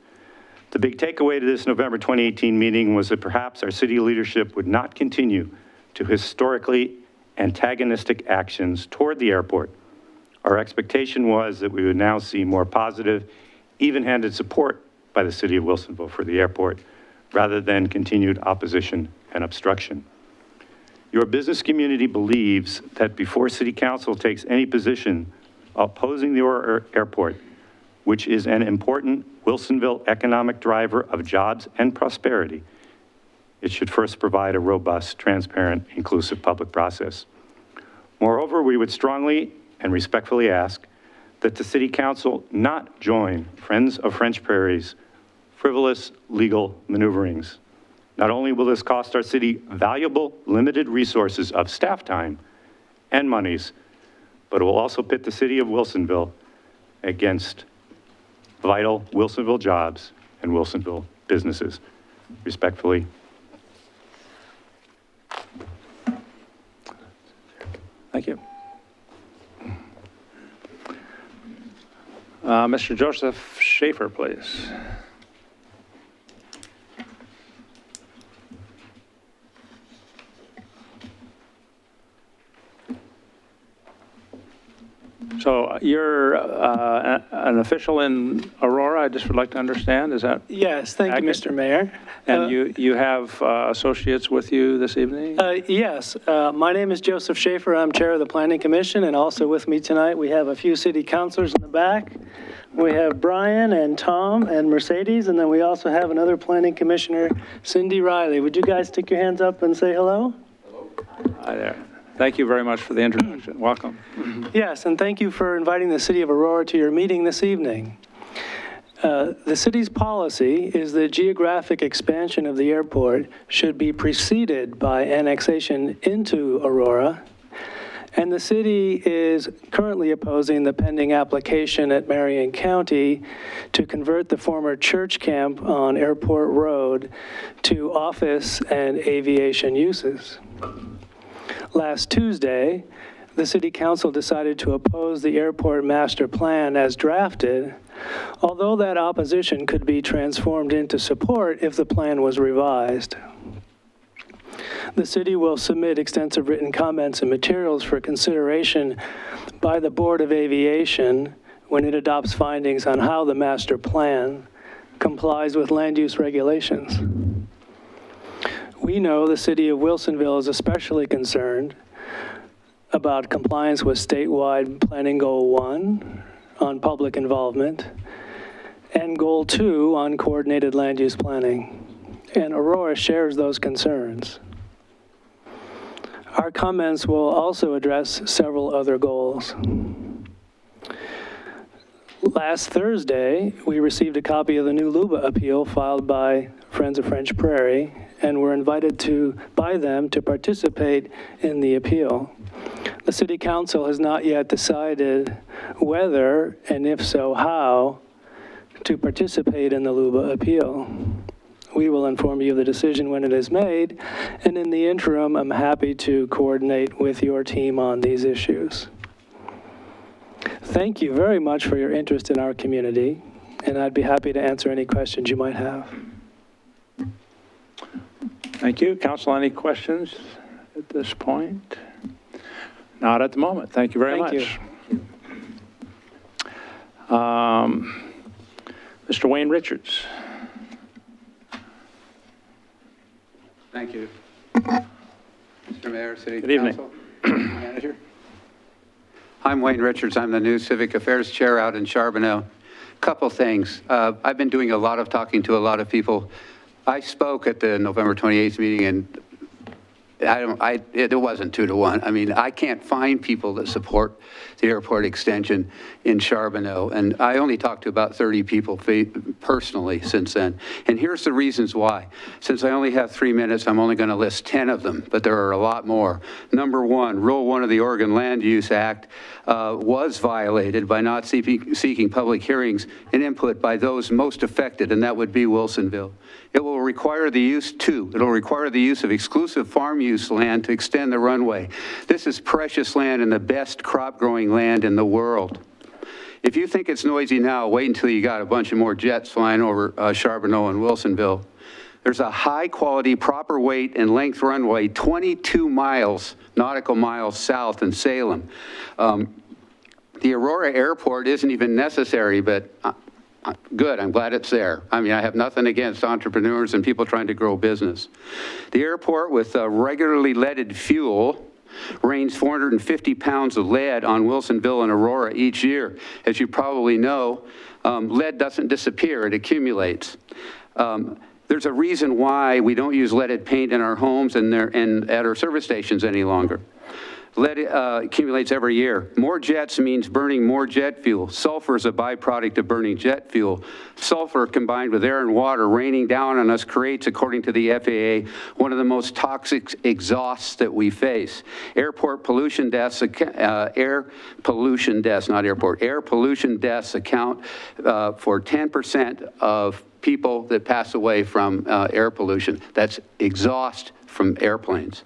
The big takeaway to this November 2018 meeting was that perhaps our city leadership would not continue to historically antagonistic actions toward the airport. Our expectation was that we would now see more positive, even-handed support by the city of Wilsonville for the airport, rather than continued opposition and obstruction. Your business community believes that before City Council takes any position opposing the Aurora Airport, which is an important Wilsonville economic driver of jobs and prosperity, it should first provide a robust, transparent, inclusive public process. Moreover, we would strongly and respectfully ask that the City Council not join Friends of French Prairie's frivolous legal maneuverings. Not only will this cost our city valuable, limited resources of staff time and monies, but it will also pit the city of Wilsonville against vital Wilsonville jobs and Wilsonville businesses. Respectfully.
Thank you. Mr. Joseph Schaefer, please. So you're an official in Aurora, I just would like to understand, is that?
Yes, thank you,
accurate?
Mr. Mayor.
And you have associates with you this evening?
Yes, my name is Joseph Schaefer. I'm Chair of the Planning Commission, and also with me tonight, we have a few city councilors in the back. We have Brian and Tom and Mercedes, and then we also have another Planning Commissioner, Cindy Riley. Would you guys stick your hands up and say hello?
Hi there. Thank you very much for the introduction. Welcome.
Yes, and thank you for inviting the city of Aurora to your meeting this evening. The city's policy is that geographic expansion of the airport should be preceded by annexation into Aurora, and the city is currently opposing the pending application at Marion County to convert the former church camp on Airport Road to office and aviation uses. Last Tuesday, the City Council decided to oppose the airport master plan as drafted, although that opposition could be transformed into support if the plan was revised. The city will submit extensive written comments and materials for consideration by the Board of Aviation when it adopts findings on how the master plan complies with land use regulations. We know the city of Wilsonville is especially concerned about compliance with statewide Planning Goal 1 on public involvement and Goal 2 on coordinated land use planning. And Aurora shares those concerns. Our comments will also address several other goals. Last Thursday, we received a copy of the new LUBA appeal filed by Friends of French Prairie, and were invited by them to participate in the appeal. The City Council has not yet decided whether, and if so, how, to participate in the LUBA appeal. We will inform you of the decision when it is made, and in the interim, I'm happy to coordinate with your team on these issues. Thank you very much for your interest in our community, and I'd be happy to answer any questions you might have.
Thank you. Council, any questions at this point? Not at the moment. Thank you very much.
Thank
Mr. Wayne Richards.
Thank you. Mr. Mayor, City
Good evening.
Council, Manager. I'm Wayne Richards. I'm the new Civic Affairs Chair out in Charbonneau. Couple things. I've been doing a lot of talking to a lot of people. I spoke at the November 28th meeting, and it wasn't 2-1. I mean, I can't find people that support the airport extension in Charbonneau, and I only talked to about 30 people personally since then. And here's the reasons why. Since I only have 3 minutes, I'm only going to list 10 of them, but there are a lot more. Number one, Rule 1 of the Oregon Land Use Act was violated by not seeking public hearings and input by those most affected, and that would be Wilsonville. It will require the use of exclusive farm use land to extend the runway. This is precious land and the best crop growing land in the world. If you think it's noisy now, wait until you got a bunch of more jets flying over Charbonneau and Wilsonville. There's a high quality, proper weight and length runway 22 miles, nautical miles south in Salem. The Aurora Airport isn't even necessary, but good, I'm glad it's there. I mean, I have nothing against entrepreneurs and people trying to grow business. The airport with regularly leaded fuel rains 450 pounds of lead on Wilsonville and Aurora each year. As you probably know, lead doesn't disappear, it accumulates. There's a reason why we don't use leaded paint in our homes and at our service stations any longer. Lead accumulates every year. More jets means burning more jet fuel. Sulfur is a byproduct of burning jet fuel. Sulfur combined with air and water raining down on us creates, according to the FAA, one of the most toxic exhausts that we face. Airport pollution deaths, air pollution deaths account for 10% of people that pass away from air pollution. That's exhaust from airplanes.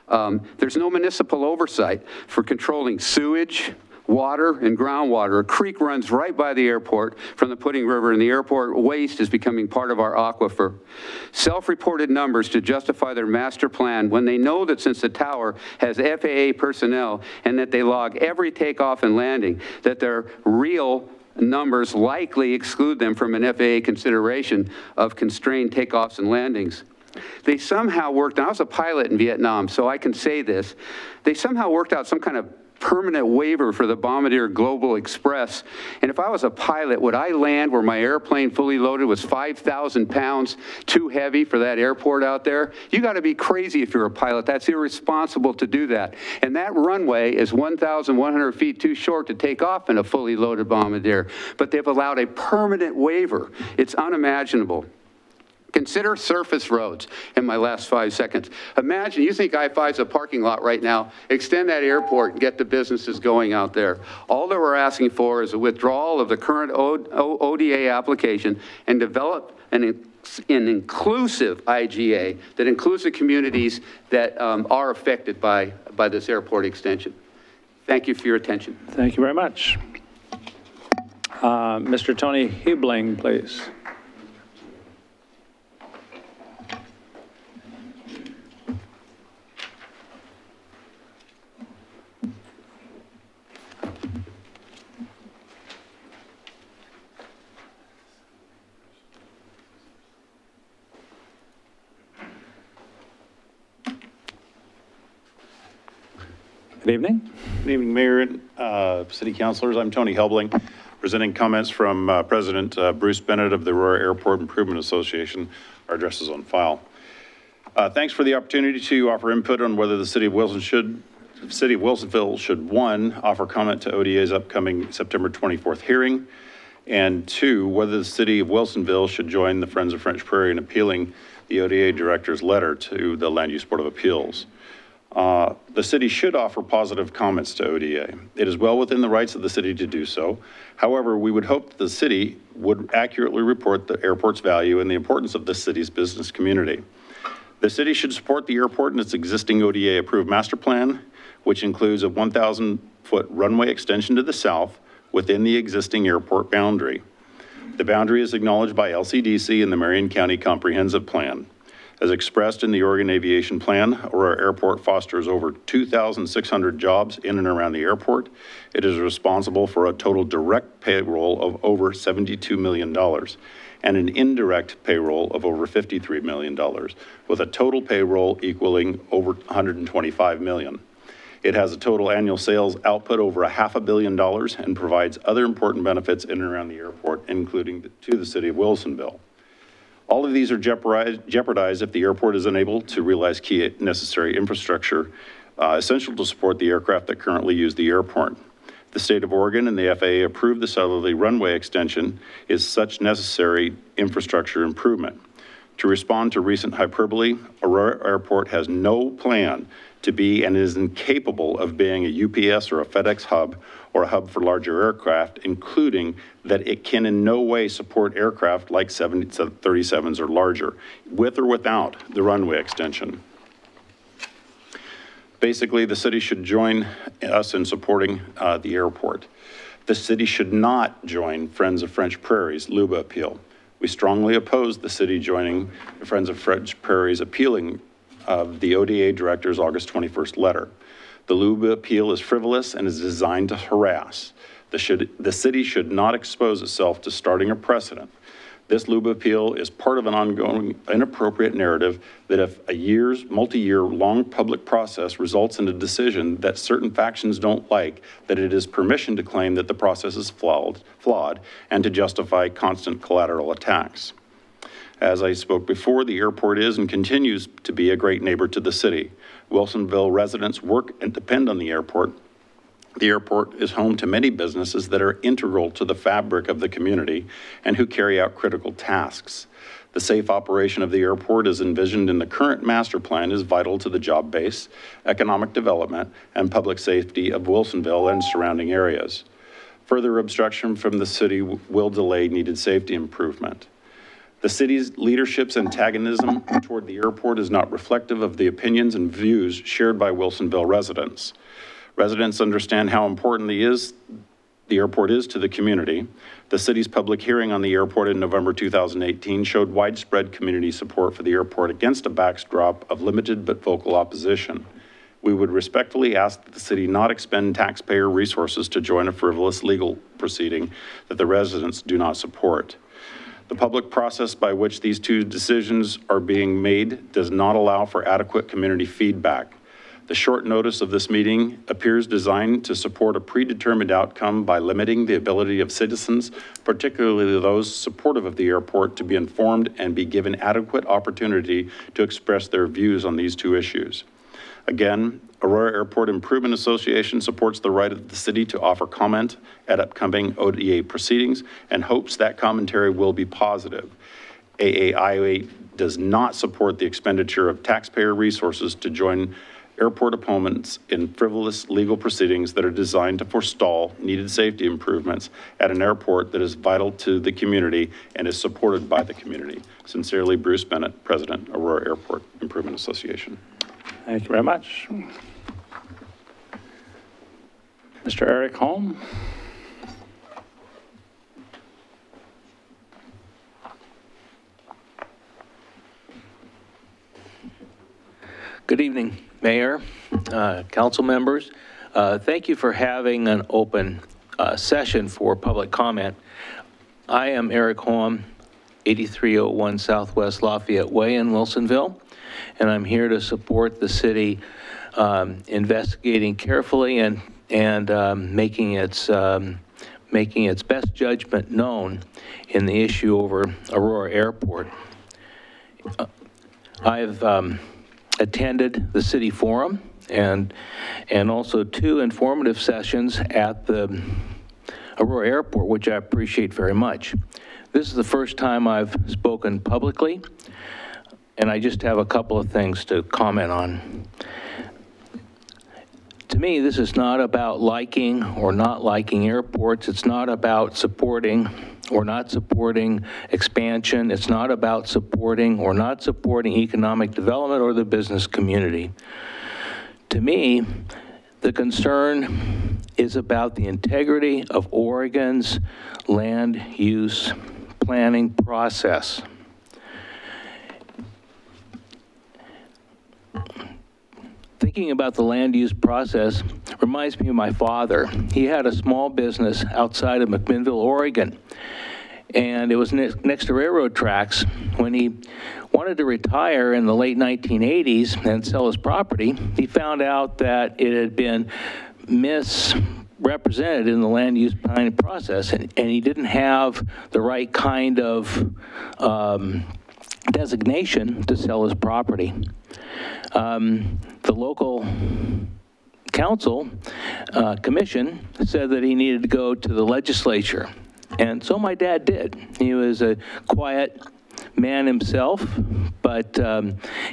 There's no municipal oversight for controlling sewage, water, and groundwater. A creek runs right by the airport from the Pudding River, and the airport waste is becoming part of our aquifer. Self-reported numbers to justify their master plan when they know that since the tower has FAA personnel and that they log every takeoff and landing, that their real numbers likely exclude them from an FAA consideration of constrained takeoffs and landings. They somehow worked, and I was a pilot in Vietnam, so I can say this, they somehow worked out some kind of permanent waiver for the Bombardier Global Express. And if I was a pilot, would I land where my airplane fully loaded was 5,000 pounds too heavy for that airport out there? You got to be crazy if you're a pilot. That's irresponsible to do that. And that runway is 1,100 feet too short to take off in a fully loaded Bombardier. But they've allowed a permanent waiver. It's unimaginable. Consider surface roads in my last 5 seconds. Imagine you think I-5 is a parking lot right now. Extend that airport and get the businesses going out there. All that we're asking for is a withdrawal of the current ODA application and develop an inclusive IGA that includes the communities that are affected by this airport extension. Thank you for your attention.
Thank you very much. Mr. Tony Hebling, please. Good evening.
Good evening, Mayor and City Councilors. I'm Tony Helbling, presenting comments from President Bruce Bennett of the Aurora Airport Improvement Association. Our address is on file. Thanks for the opportunity to offer input on whether the City of Wilsonville should, 1, offer comment to ODA's upcoming September 24th hearing, and 2, whether the City of Wilsonville should join the Friends of French Prairie in appealing the ODA Director's letter to the Land Use Board of Appeals. The city should offer positive comments to ODA. It is well within the rights of the city to do so. However, we would hope that the city would accurately report the airport's value and the importance of the city's business community. The city should support the airport in its existing ODA approved master plan, which includes a 1,000-foot runway extension to the south within the existing airport boundary. The boundary is acknowledged by LCDC in the Marion County Comprehensive Plan. As expressed in the Oregon Aviation Plan, Aurora Airport fosters over 2,600 jobs in and around the airport. It is responsible for a total direct payroll of over $72 million and an indirect payroll of over $53 million, with a total payroll equaling over $125 million. It has a total annual sales output over $500 million and provides other important benefits in and around the airport, including to the City of Wilsonville. All of these are jeopardized if the airport is unable to realize key necessary infrastructure essential to support the aircraft that currently use the airport. The state of Oregon and the FAA approved the southerly runway extension is such necessary infrastructure improvement. To respond to recent hyperbole, Aurora Airport has no plan to be and is incapable of being a UPS or a FedEx hub or a hub for larger aircraft, including that it can in no way support aircraft like 737s or larger, with or without the runway extension. Basically, the city should join us in supporting the airport. The city should not join Friends of French Prairie's LUBA appeal. We strongly oppose the city joining the Friends of French Prairie's appealing of the ODA director's August 21st letter. The LUBA appeal is frivolous and is designed to harass. The city should not expose itself to starting a precedent. This LUBA appeal is part of an ongoing inappropriate narrative that if a multi-year long public process results in a decision that certain factions don't like, that it is permission to claim that the process is flawed and to justify constant collateral attacks. As I spoke before, the airport is and continues to be a great neighbor to the city. Wilsonville residents work and depend on the airport. The airport is home to many businesses that are integral to the fabric of the community and who carry out critical tasks. The safe operation of the airport as envisioned in the current master plan is vital to the job base, economic development, and public safety of Wilsonville and surrounding areas. Further obstruction from the city will delay needed safety improvement. The city's leadership's antagonism toward the airport is not reflective of the opinions and views shared by Wilsonville residents. Residents understand how important the airport is to the community. The city's public hearing on the airport in November 2018 showed widespread community support for the airport against a backdrop of limited but vocal opposition. We would respectfully ask that the city not expend taxpayer resources to join a frivolous legal proceeding that the residents do not support. The public process by which these two decisions are being made does not allow for adequate community feedback. The short notice of this meeting appears designed to support a predetermined outcome by limiting the ability of citizens, particularly those supportive of the airport, to be informed and be given adequate opportunity to express their views on these two issues. Again, Aurora Airport Improvement Association supports the right of the city to offer comment at upcoming ODA proceedings and hopes that commentary will be positive. AAIA does not support the expenditure of taxpayer resources to join airport opponents in frivolous legal proceedings that are designed to forestall needed safety improvements at an airport that is vital to the community and is supported by the community. Sincerely, Bruce Bennett, President, Aurora Airport Improvement Association.
Thank you very much. Mr. Eric Holm.
Good evening, Mayor, council members. Thank you for having an open session for public comment. I am Eric Holm, 8301 Southwest Lafayette Way in Wilsonville, and I'm here to support the city investigating carefully and making its best judgment known in the issue over Aurora Airport. I've attended the city forum and also 2 informative sessions at the Aurora Airport, which I appreciate very much. This is the first time I've spoken publicly, and I just have a couple of things to comment on. To me, this is not about liking or not liking airports. It's not about supporting or not supporting expansion. It's not about supporting or not supporting economic development or the business community. To me, the concern is about the integrity of Oregon's land use planning process. Thinking about the land use process reminds me of my father. He had a small business outside of McMinnville, Oregon, and it was next to railroad tracks. When he wanted to retire in the late 1980s and sell his property, he found out that it had been misrepresented in the land use planning process, and he didn't have the right kind of designation to sell his property. The local council commission said that he needed to go to the legislature. And so my dad did. He was a quiet man himself, but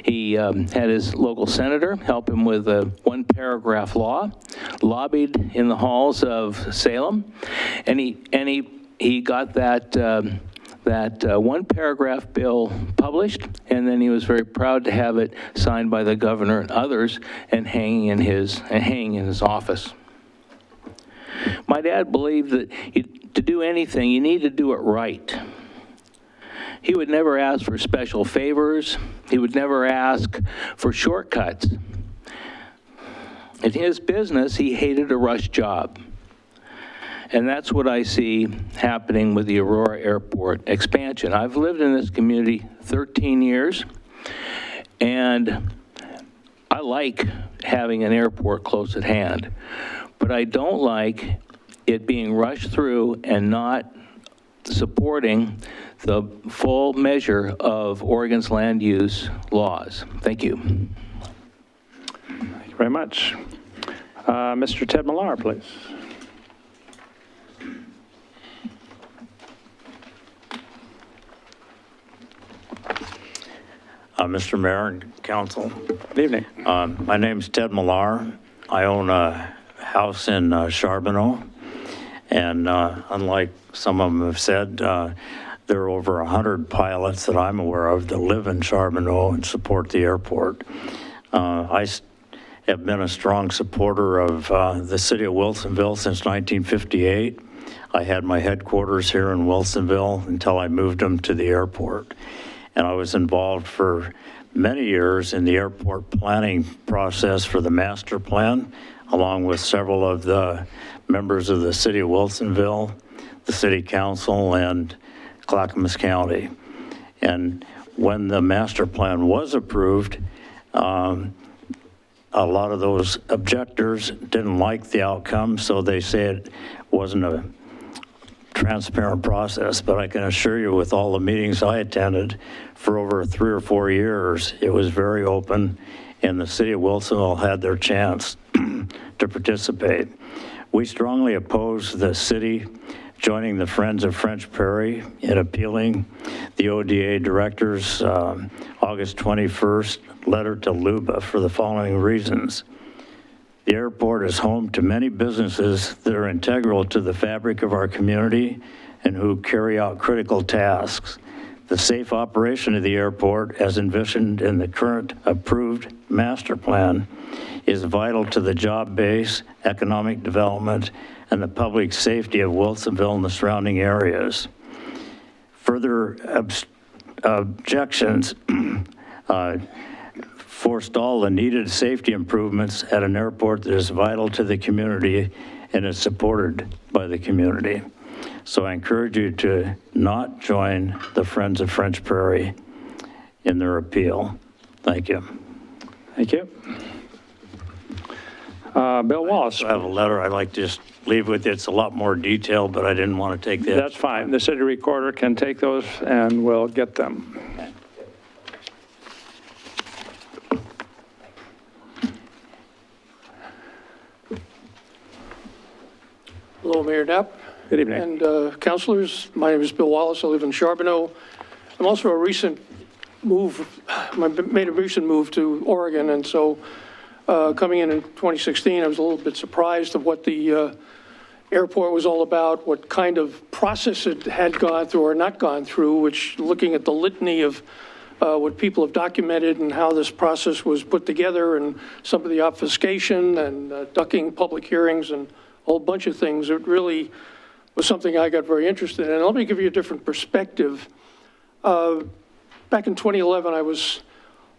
he had his local senator help him with a one-paragraph law, lobbied in the halls of Salem, and he got that one-paragraph bill published, and then he was very proud to have it signed by the governor and others and hanging in his office. My dad believed that to do anything, you need to do it right. He would never ask for special favors. He would never ask for shortcuts. In his business, he hated a rush job. And that's what I see happening with the Aurora Airport expansion. I've lived in this community 13 years, and I like having an airport close at hand, but I don't like it being rushed through and not supporting the full measure of Oregon's land use laws. Thank you.
Thank you very much. Mr. Ted Millar, please.
Mr. Mayor and Council.
Good evening.
My name's Ted Millar. I own a house in Charbonneau, and unlike some of them have said, there are over 100 pilots that I'm aware of that live in Charbonneau and support the airport. I have been a strong supporter of the city of Wilsonville since 1958. I had my headquarters here in Wilsonville until I moved them to the airport. And I was involved for many years in the airport planning process for the master plan, along with several of the members of the city of Wilsonville, the city council, and Clackamas County. And when the master plan was approved, a lot of those objectors didn't like the outcome, so they said it wasn't a transparent process. But I can assure you, with all the meetings I attended for over 3 or 4 years, it was very open, and the city of Wilsonville had their chance to participate. We strongly oppose the city joining the Friends of French Prairie in appealing the ODA director's August 21st letter to LUBA for the following reasons. The airport is home to many businesses that are integral to the fabric of our community and who carry out critical tasks. The safe operation of the airport, as envisioned in the current approved master plan, is vital to the job base, economic development, and the public safety of Wilsonville and the surrounding areas. Further objections forestall the needed safety improvements at an airport that is vital to the community and is supported by the community. So I encourage you to not join the Friends of French Prairie in their appeal. Thank you.
Thank you. Bill Wallace.
I have a letter I'd like to just leave with you. It's a lot more detailed, but I didn't want to take that.
That's fine. The city recorder can take those and we'll get them.
Hello, Mayor Knapp.
Good evening.
And councilors, my name is Bill Wallace. I live in Charbonneau. I'm also a recent move, I made a recent move to Oregon, and so coming in 2016, I was a little bit surprised of what the airport was all about, what kind of process it had gone through or not gone through, which looking at the litany of what people have documented and how this process was put together and some of the obfuscation and ducking public hearings and a whole bunch of things, it really was something I got very interested in. And let me give you a different perspective. Back in 2011, I was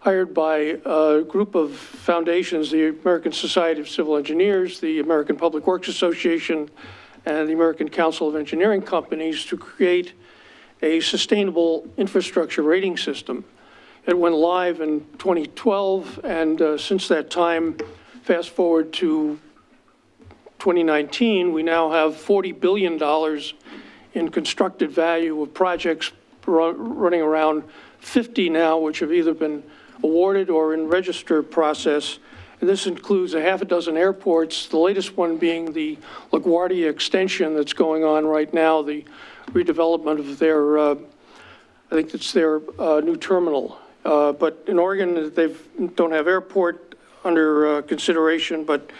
hired by a group of foundations, the American Society of Civil Engineers, the American Public Works Association, and the American Council of Engineering Companies to create a sustainable infrastructure rating system. It went live in 2012, and since that time, fast forward to 2019, we now have $40 billion in constructed value of projects running around 50 now which have either been awarded or in register process. And this includes a half a dozen airports, the latest one being the LaGuardia extension that's going on right now, the redevelopment of their, I think it's their new terminal. But in Oregon, they don't have airport under consideration, but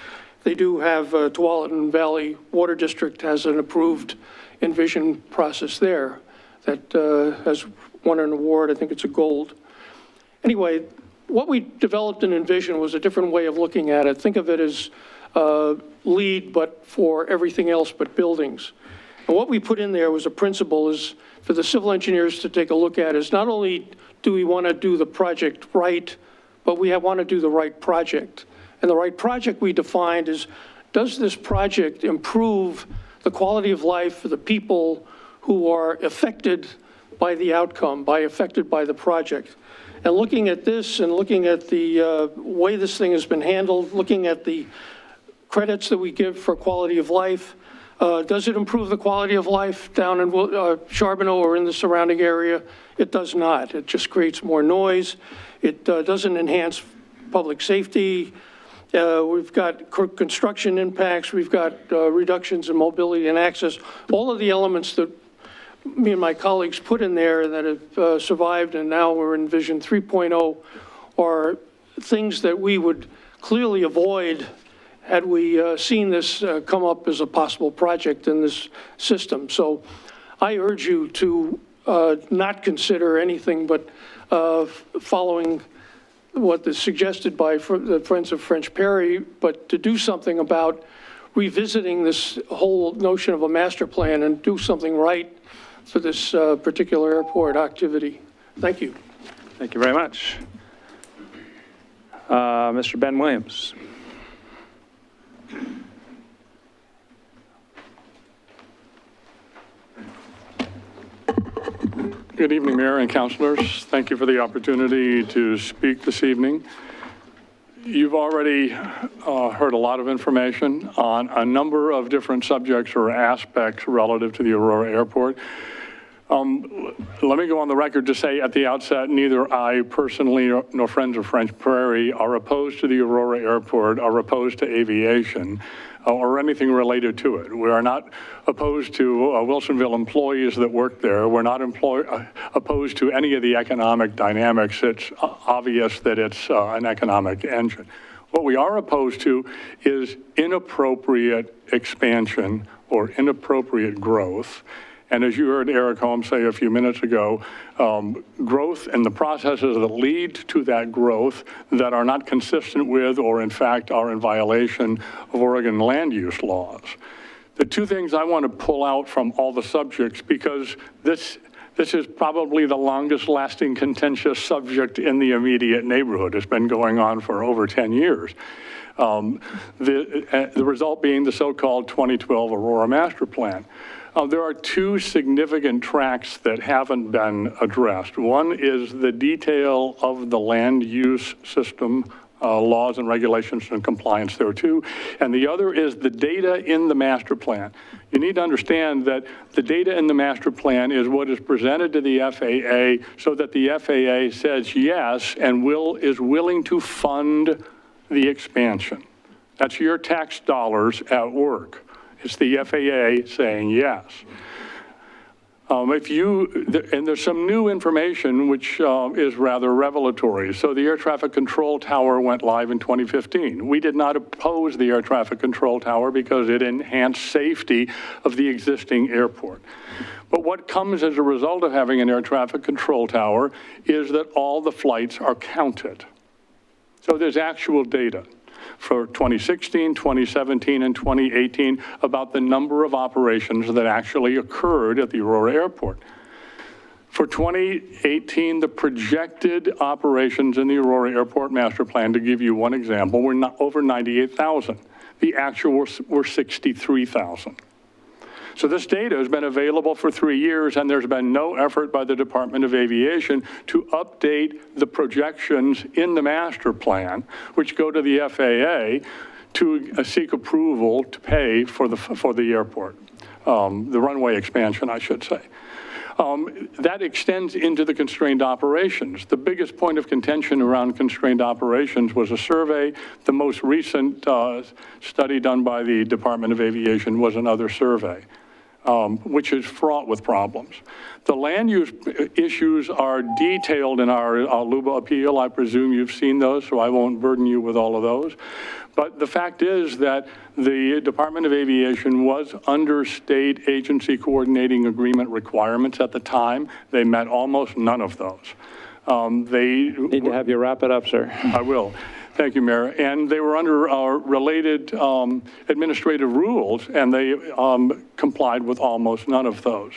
they do have Tualatin Valley Water District has an approved envision process there that has won an award. I think it's a gold. Anyway, what we developed in Envision was a different way of looking at it. Think of it as LEED, but for everything else but buildings. And what we put in there was a principle is for the civil engineers to take a look at is not only do we want to do the project right, but we want to do the right project. And the right project we defined is, does this project improve the quality of life for the people who are affected by the outcome, affected by the project? And looking at this and looking at the way this thing has been handled, looking at the credits that we give for quality of life, does it improve the quality of life down in Charbonneau or in the surrounding area? It does not. It just creates more noise. It doesn't enhance public safety. We've got construction impacts. We've got reductions in mobility and access. All of the elements that me and my colleagues put in there that have survived, and now we're in Vision 3.0, are things that we would clearly avoid had we seen this come up as a possible project in this system. So I urge you to not consider anything but following what is suggested by the Friends of French Perry, but to do something about revisiting this whole notion of a master plan and do something right for this particular airport activity. Thank you.
Thank you very much. Mr. Ben Williams.
Good evening, Mayor and councilors. Thank you for the opportunity to speak this evening. You've already heard a lot of information on a number of different subjects or aspects relative to the Aurora Airport. Let me go on the record to say at the outset, neither I personally nor Friends of French Prairie are opposed to the Aurora Airport, are opposed to aviation, or anything related to it. We are not opposed to Wilsonville employees that work there. We're not opposed to any of the economic dynamics. It's obvious that it's an economic engine. What we are opposed to is inappropriate expansion or inappropriate growth. And as you heard Eric Holmes say a few minutes ago, growth and the processes that lead to that growth that are not consistent with or in fact are in violation of Oregon land use laws. The two things I want to pull out from all the subjects, because this is probably the longest lasting contentious subject in the immediate neighborhood. It's been going on for over 10 years. The result being the so-called 2012 Aurora Master Plan. There are two significant tracks that haven't been addressed. One is the detail of the land use system, laws and regulations and compliance there too. And the other is the data in the master plan. You need to understand that the data in the master plan is what is presented to the FAA so that the FAA says yes and is willing to fund the expansion. That's your tax dollars at work. It's the FAA saying yes. And there's some new information which is rather revelatory. So the air traffic control tower went live in 2015. We did not oppose the air traffic control tower because it enhanced safety of the existing airport. But what comes as a result of having an air traffic control tower is that all the flights are counted. So there's actual data for 2016, 2017, and 2018 about the number of operations that actually occurred at the Aurora Airport. For 2018, the projected operations in the Aurora Airport Master Plan, to give you one example, were over 98,000. The actual were 63,000. So this data has been available for 3 years, and there's been no effort by the Department of Aviation to update the projections in the master plan, which go to the FAA to seek approval to pay for the airport, the runway expansion, I should say. That extends into the constrained operations. The biggest point of contention around constrained operations was a survey. The most recent study done by the Department of Aviation was another survey, which is fraught with problems. The land use issues are detailed in our LUBA appeal. I presume you've seen those, so I won't burden you with all of those. But the fact is that the Department of Aviation was under state agency coordinating agreement requirements at the time. They met almost none of those. They
need to have you wrap it up, sir.
I will. Thank you, Mayor. And they were under related administrative rules, and they complied with almost none of those.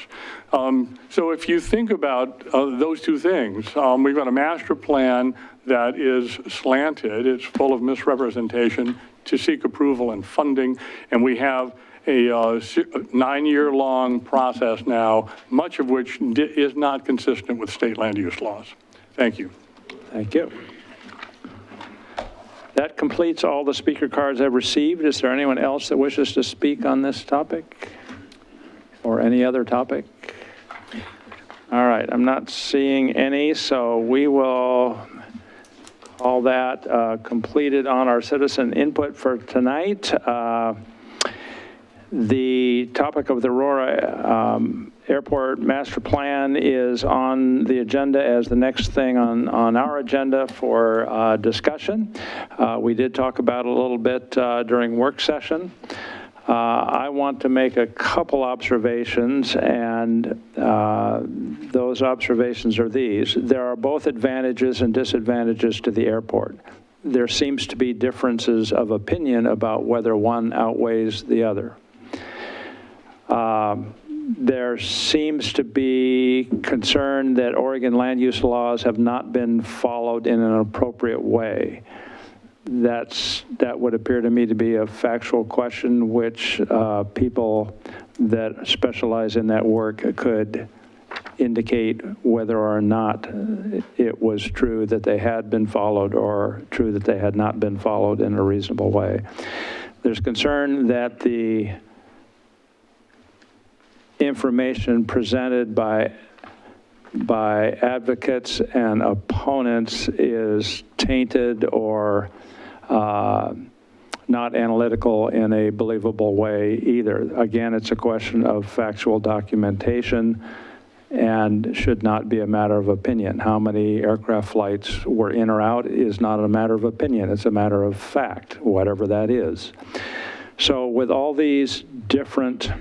So if you think about those two things, we've got a master plan that is slanted, it's full of misrepresentation to seek approval and funding, and we have a 9-year-long process now, much of which is not consistent with state land use laws. Thank you.
Thank you. That completes all the speaker cards I've received. Is there anyone else that wishes to speak on this topic or any other topic? All right, I'm not seeing any, so we will call that completed on our citizen input for tonight. The topic of the Aurora Airport Master Plan is on the agenda as the next thing on our agenda for discussion. We did talk about it a little bit during work session. I want to make a couple observations, and those observations are these. There are both advantages and disadvantages to the airport. There seems to be differences of opinion about whether one outweighs the other. There seems to be concern that Oregon land use laws have not been followed in an appropriate way. That would appear to me to be a factual question, which people that specialize in that work could indicate whether or not it was true that they had been followed or true that they had not been followed in a reasonable way. There's concern that the information presented by advocates and opponents is tainted or not analytical in a believable way either. Again, it's a question of factual documentation and should not be a matter of opinion. How many aircraft flights were in or out is not a matter of opinion. It's a matter of fact, whatever that is. So with all these different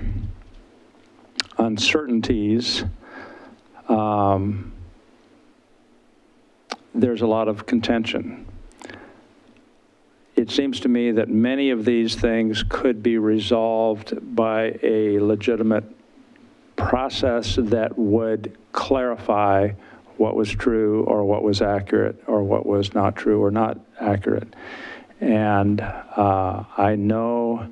uncertainties, there's a lot of contention. It seems to me that many of these things could be resolved by a legitimate process that would clarify what was true or what was accurate or what was not true or not accurate. And I know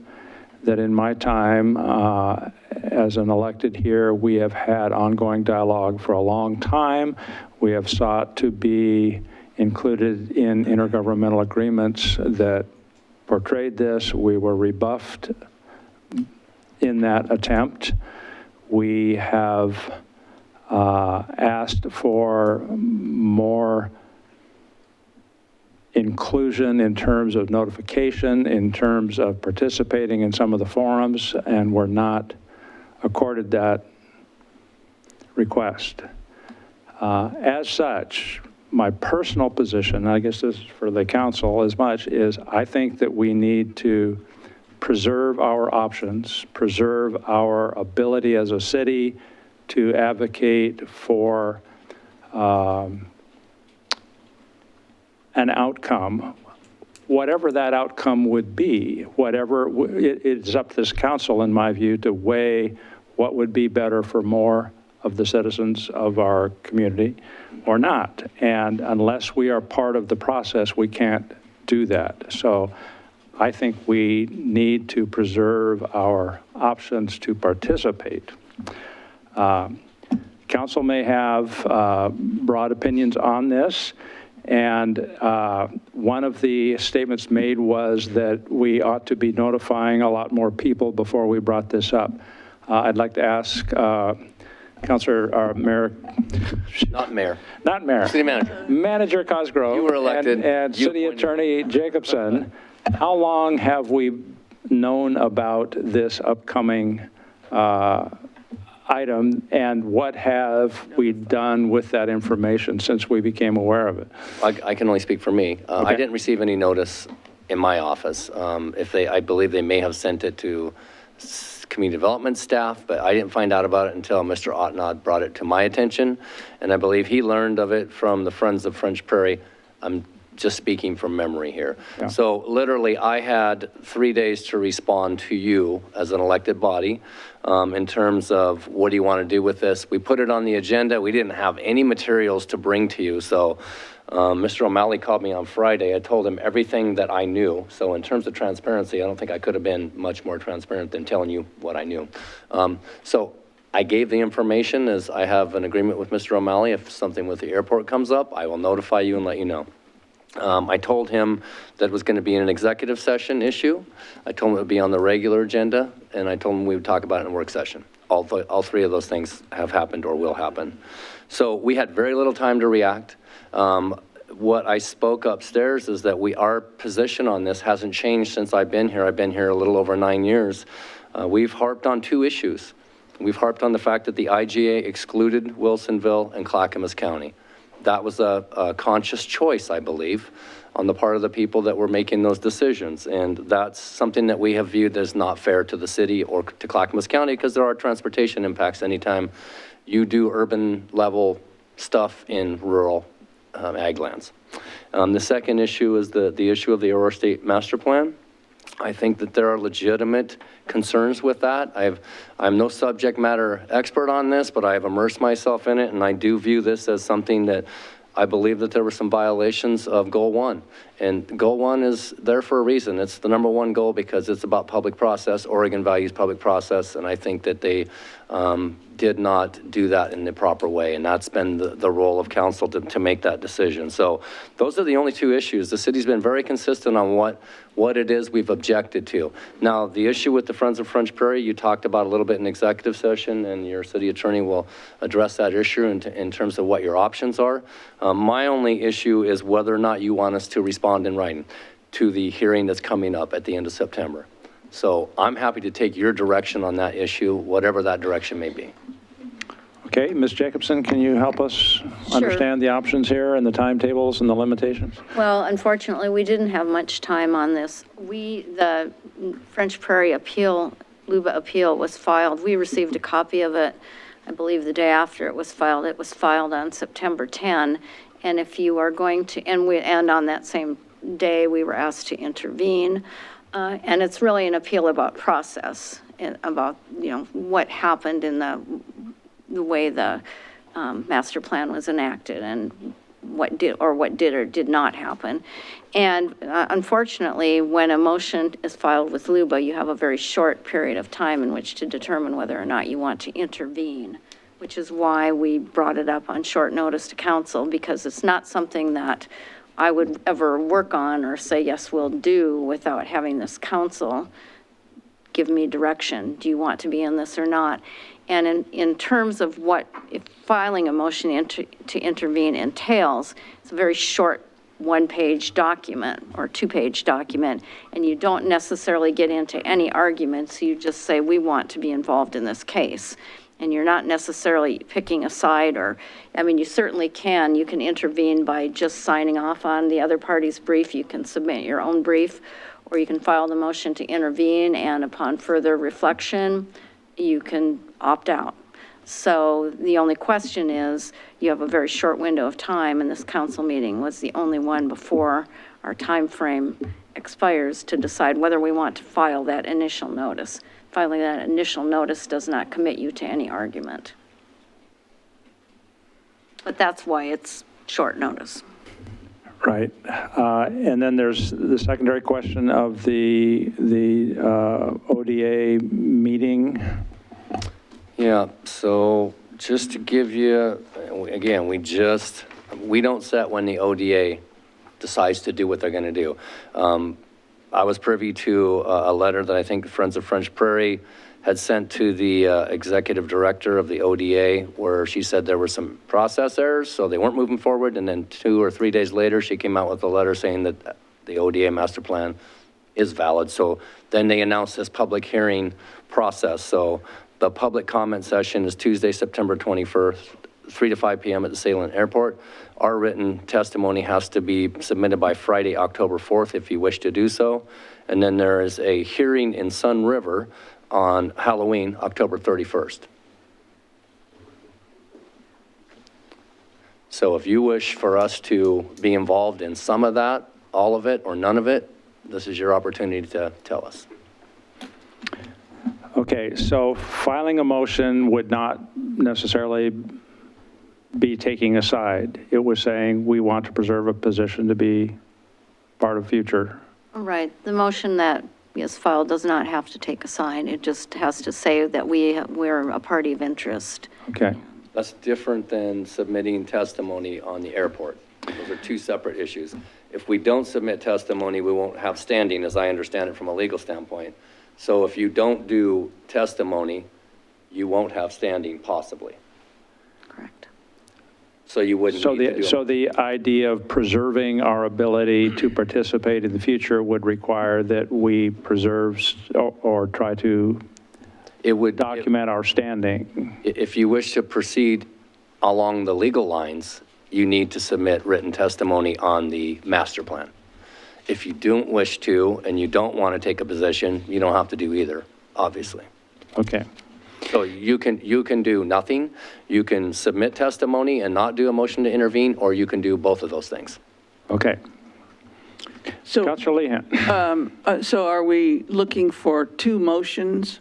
that in my time as an elected here, we have had ongoing dialogue for a long time. We have sought to be included in intergovernmental agreements that portrayed this. We were rebuffed in that attempt. We have asked for more inclusion in terms of notification, in terms of participating in some of the forums, and were not accorded that request. As such, my personal position, and I guess this is for the council as much, is I think that we need to preserve our options, preserve our ability as a city to advocate for an outcome, whatever that outcome would be, whatever, it's up to this council, in my view, to weigh what would be better for more of the citizens of our community or not. And unless we are part of the process, we can't do that. So I think we need to preserve our options to participate. Council may have broad opinions on this. And one of the statements made was that we ought to be notifying a lot more people before we brought this up. I'd like to ask Mayor,
Not mayor.
not Mayor.
City manager.
Manager Cosgrove.
You were elected.
And
You
City
appointed.
Attorney Jacobson, how long have we known about this upcoming item, and what have we done with that information since we became aware of it?
I can only speak for me. I didn't receive any notice in my office. I believe they may have sent it to community development staff, but I didn't find out about it until Mr. Ottenod brought it to my attention. And I believe he learned of it from the Friends of French Prairie. I'm just speaking from memory here.
Yeah.
So literally, I had 3 days to respond to you as an elected body in terms of what do you want to do with this? We put it on the agenda. We didn't have any materials to bring to you. So Mr. O'Malley called me on Friday. I told him everything that I knew. So in terms of transparency, I don't think I could have been much more transparent than telling you what I knew. So I gave the information, as I have an agreement with Mr. O'Malley. If something with the airport comes up, I will notify you and let you know. I told him that it was going to be an executive session issue. I told him it would be on the regular agenda, and I told him we would talk about it in a work session. All three of those things have happened or will happen. So we had very little time to react. What I spoke upstairs is that our position on this hasn't changed since I've been here. I've been here a little over 9 years. We've harped on two issues. We've harped on the fact that the IGA excluded Wilsonville and Clackamas County. That was a conscious choice, I believe, on the part of the people that were making those decisions. And that's something that we have viewed as not fair to the city or to Clackamas County, because there are transportation impacts anytime you do urban level stuff in rural ag lands. The second issue is the issue of the Aurora State Master Plan. I think that there are legitimate concerns with that. I'm no subject matter expert on this, but I have immersed myself in it, and I do view this as something that I believe that there were some violations of Goal 1. And Goal 1 is there for a reason. It's the #1 goal because it's about public process. Oregon values public process, and I think that they did not do that in the proper way, and that's been the role of council to make that decision. So those are the only two issues. The city's been very consistent on what it is we've objected to. Now, the issue with the Friends of French Prairie, you talked about a little bit in executive session, and your city attorney will address that issue in terms of what your options are. My only issue is whether or not you want us to respond in writing to the hearing that's coming up at the end of September. So I'm happy to take your direction on that issue, whatever that direction may be.
Okay, Ms. Jacobson, can you help us understand the options here and the timetables and the limitations?
Well, unfortunately, we didn't have much time on this. The French Prairie appeal, LUBA appeal was filed. We received a copy of it, I believe the day after it was filed. It was filed on September 10. And if you are going to, and on that same day, we were asked to intervene. And it's really an appeal about process, about, what happened in the way the master plan was enacted and what did or did not happen. And unfortunately, when a motion is filed with LUBA, you have a very short period of time in which to determine whether or not you want to intervene, which is why we brought it up on short notice to council, because it's not something that I would ever work on or say, yes, we'll do without having this council give me direction. Do you want to be in this or not? And in terms of what if filing a motion to intervene entails, it's a very short one-page document or two-page document, and you don't necessarily get into any arguments. You just say, we want to be involved in this case. And you're not necessarily picking a side you certainly can. You can intervene by just signing off on the other party's brief. You can submit your own brief, or you can file the motion to intervene, and upon further reflection, you can opt out. So the only question is, you have a very short window of time, and this council meeting was the only one before our time frame expires to decide whether we want to file that initial notice. Filing that initial notice does not commit you to any argument. But that's why it's short notice.
Right. And then there's the secondary question of the ODA meeting.
Yeah, so just to give you, again, we don't set when the ODA decides to do what they're going to do. I was privy to a letter that I think Friends of French Prairie had sent to the executive director of the ODA, where she said there were some process errors, so they weren't moving forward. And then 2 or 3 days later, she came out with a letter saying that the ODA master plan is valid. So then they announced this public hearing process. So the public comment session is Tuesday, September 21st, 3 to 5 p.m. at the Salem Airport. Our written testimony has to be submitted by Friday, October 4th, if you wish to do so. And then there is a hearing in Sun River on Halloween, October 31st. So if you wish for us to be involved in some of that, all of it, or none of it, this is your opportunity to tell us.
Okay, so filing a motion would not necessarily be taking a side. It was saying we want to preserve a position to be part of future.
Right. The motion that is filed does not have to take a side. It just has to say that we're a party of interest.
Okay.
That's different than submitting testimony on the airport. Those are two separate issues. If we don't submit testimony, we won't have standing, as I understand it from a legal standpoint. So if you don't do testimony, you won't have standing, possibly.
Correct.
So you wouldn't
So
need to do
so the idea of preserving our ability to participate in the future would require that we preserve or try to document our standing.
If you wish to proceed along the legal lines, you need to submit written testimony on the master plan. If you don't wish to, and you don't want to take a position, you don't have to do either, obviously.
Okay.
So you can do nothing. You can submit testimony and not do a motion to intervene, or you can do both of those things.
Okay.
So,
Councilor Lehan.
So are we looking for 2 motions,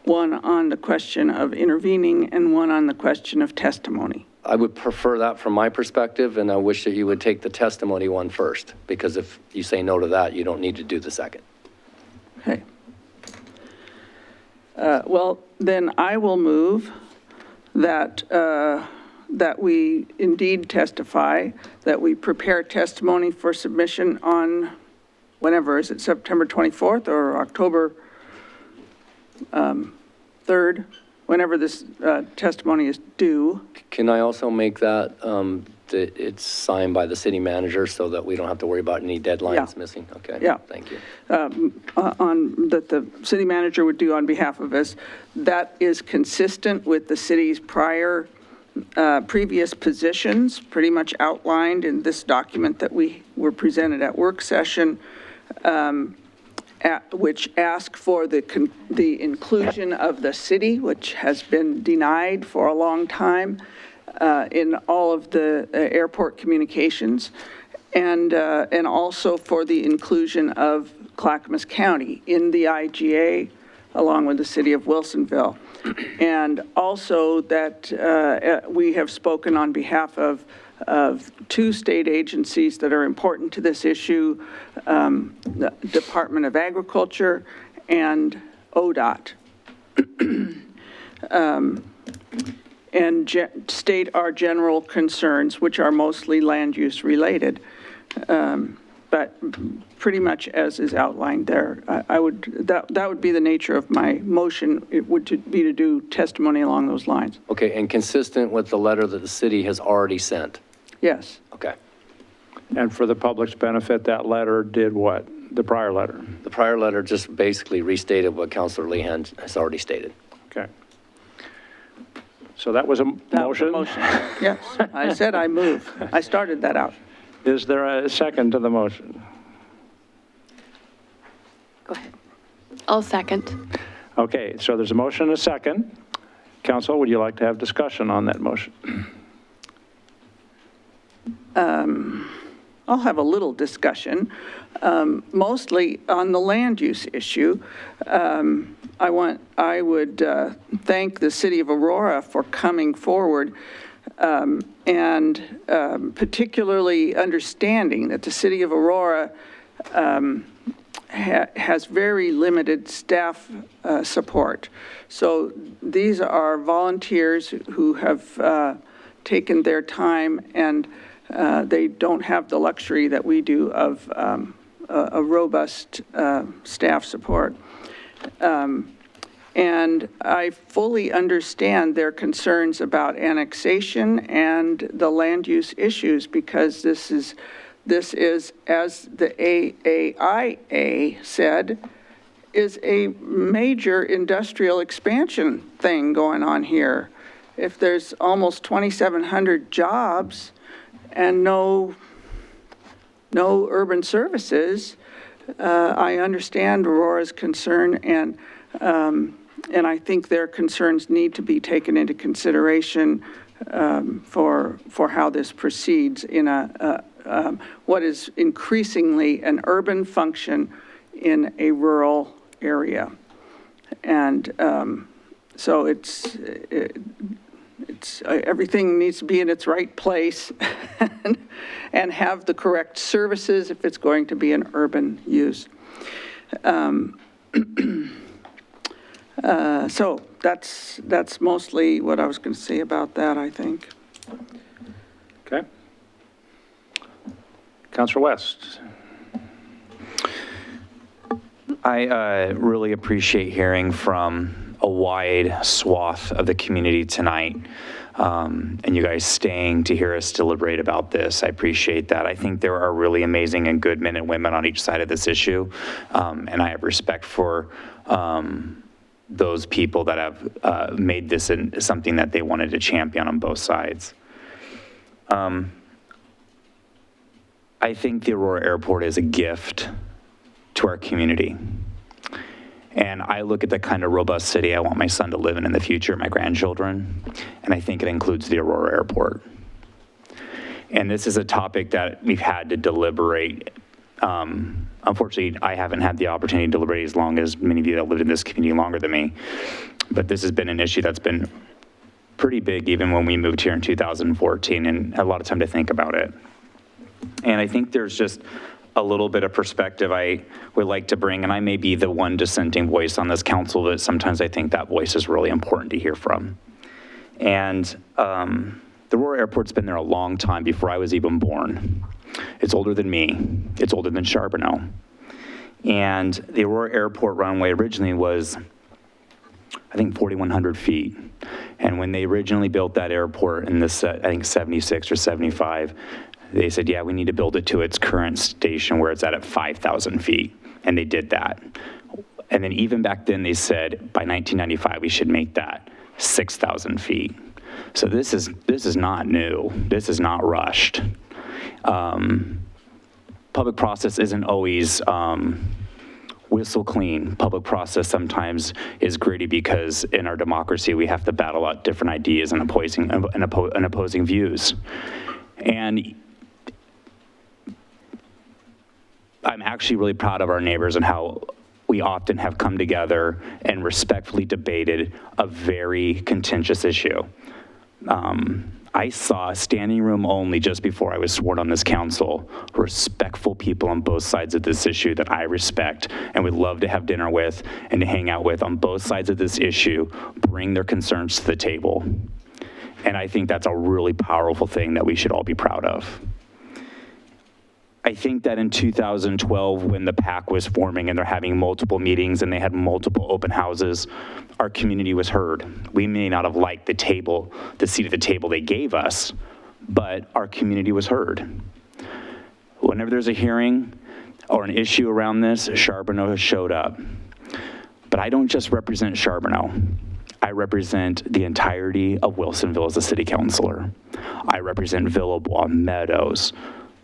one on the question of intervening and one on the question of testimony?
I would prefer that from my perspective, and I wish that you would take the testimony one first, because if you say no to that, you don't need to do the second.
Okay. Well, then I will move that, that we indeed testify, that we prepare testimony for submission on, whenever, is it September 24th or October 3rd? Whenever this testimony is due.
Can I also make that, that it's signed by the city manager so that we don't have to worry about any deadlines missing? Okay.
Yeah.
Thank you.
On that the city manager would do on behalf of us. That is consistent with the city's previous positions, pretty much outlined in this document that we were presented at work session, which ask for the inclusion of the city, which has been denied for a long time in all of the airport communications, and also for the inclusion of Clackamas County in the IGA, along with the city of Wilsonville. And also that we have spoken on behalf of 2 state agencies that are important to this issue, the Department of Agriculture and ODOT. And state our general concerns, which are mostly land use related. But pretty much as is outlined there, that would be the nature of my motion. It would be to do testimony along those lines.
Okay, and consistent with the letter that the city has already sent?
Yes.
Okay.
And for the public's benefit, that letter did what? The prior letter?
The prior letter just basically restated what Councilor Lehan has already stated.
Okay. So that was a motion?
Yes, I said I move. I started that out.
Is there a second to the motion?
Go ahead. I'll second.
Okay, so there's a motion and a second. Council, would you like to have discussion on that motion?
I'll have a little discussion, mostly on the land use issue. I would thank the city of Aurora for coming forward and particularly understanding that the city of Aurora has very limited staff support. So these are volunteers who have taken their time, and they don't have the luxury that we do of a robust staff support. And I fully understand their concerns about annexation and the land use issues, because this is, as the AAIA said, is a major industrial expansion thing going on here. If there's almost 2,700 jobs and no urban services, I understand Aurora's concern, and I think their concerns need to be taken into consideration for how this proceeds in what is increasingly an urban function in a rural area. And so it's everything needs to be in its right place and have the correct services if it's going to be an urban use. So that's mostly what I was going to say about that, I think.
Okay. Councilor West.
I really appreciate hearing from a wide swath of the community tonight, and you guys staying to hear us deliberate about this. I appreciate that. I think there are really amazing and good men and women on each side of this issue, and I have respect for those people that have made this something that they wanted to champion on both sides. I think the Aurora Airport is a gift to our community. And I look at the kind of robust city I want my son to live in the future, my grandchildren, and I think it includes the Aurora Airport. And this is a topic that we've had to deliberate. Unfortunately, I haven't had the opportunity to deliberate as long as many of you that lived in this community longer than me. But this has been an issue that's been pretty big even when we moved here in 2014, and had a lot of time to think about it. And I think there's just a little bit of perspective I would like to bring, and I may be the one dissenting voice on this council, but sometimes I think that voice is really important to hear from. And the Aurora Airport's been there a long time, before I was even born. It's older than me. It's older than Charbonneau. And the Aurora Airport runway originally was, I think, 4,100 feet. And when they originally built that airport in this, I think 76 or 75, they said, yeah, we need to build it to its current station where it's at 5,000 feet. And they did that. And then even back then they said, by 1995, we should make that 6,000 feet. So this is not new. This is not rushed. Public process isn't always whistle clean. Public process sometimes is gritty, because in our democracy, we have to battle out different ideas and opposing views. And I'm actually really proud of our neighbors and how we often have come together and respectfully debated a very contentious issue. I saw standing room only just before I was sworn on this council, respectful people on both sides of this issue that I respect and would love to have dinner with and to hang out with on both sides of this issue, bring their concerns to the table. And I think that's a really powerful thing that we should all be proud of. I think that in 2012, when the PAC was forming and they're having multiple meetings and they had multiple open houses, our community was heard. We may not have liked the seat at the table they gave us, but our community was heard. Whenever there's a hearing or an issue around this, Charbonneau has showed up. But I don't just represent Charbonneau. I represent the entirety of Wilsonville as a city councilor. I represent Villebois, Meadows.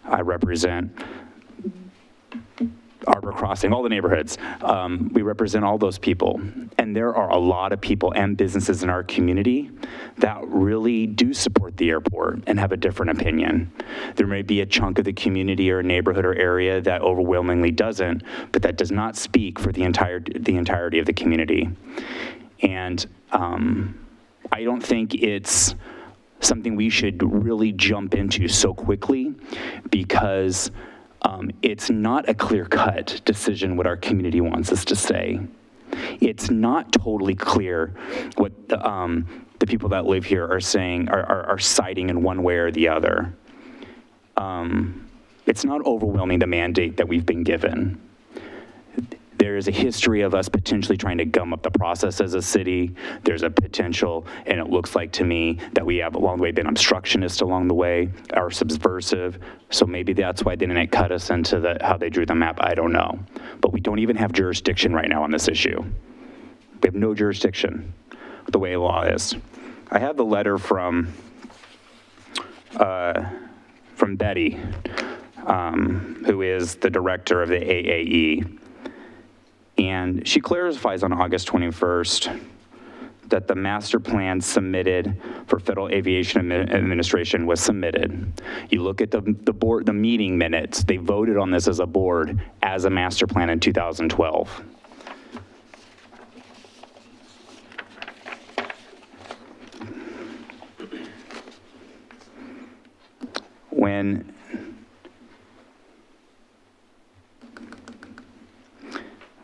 I represent Arbor Crossing, all the neighborhoods. We represent all those people. And there are a lot of people and businesses in our community that really do support the airport and have a different opinion. There may be a chunk of the community or neighborhood or area that overwhelmingly doesn't, but that does not speak for the entirety of the community. And I don't think it's something we should really jump into so quickly, because it's not a clear-cut decision what our community wants us to say. It's not totally clear what the people that live here are saying, are citing in one way or the other. it's not overwhelming, the mandate that we've been given. There is a history of us potentially trying to gum up the process as a city. There's a potential, and it looks like to me that we have along the way been obstructionist along the way, or subversive. So maybe that's why they didn't cut us into how they drew the map. I don't know. But we don't even have jurisdiction right now on this issue. We have no jurisdiction the way law is. I have the letter from Betty, who is the director of the AAE. And she clarifies on August 21st that the master plan submitted for Federal Aviation Administration was submitted. You look at the board, the meeting minutes, they voted on this as a board as a master plan in 2012.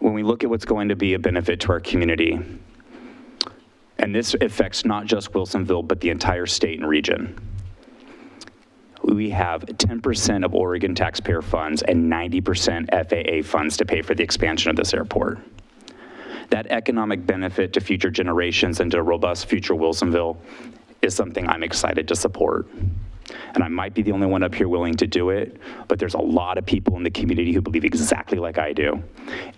When we look at what's going to be a benefit to our community, and this affects not just Wilsonville, but the entire state and region. We have 10% of Oregon taxpayer funds and 90% FAA funds to pay for the expansion of this airport. That economic benefit to future generations and to a robust future Wilsonville is something I'm excited to support. And I might be the only one up here willing to do it, but there's a lot of people in the community who believe exactly like I do.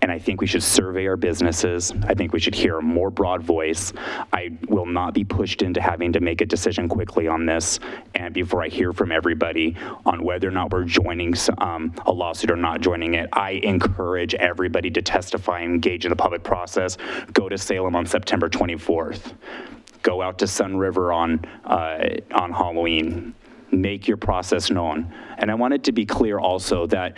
And I think we should survey our businesses. I think we should hear a more broad voice. I will not be pushed into having to make a decision quickly on this, and before I hear from everybody on whether or not we're joining a lawsuit or not joining it. I encourage everybody to testify and engage in the public process. Go to Salem on September 24th. Go out to Sun River on Halloween. Make your process known. And I want it to be clear also that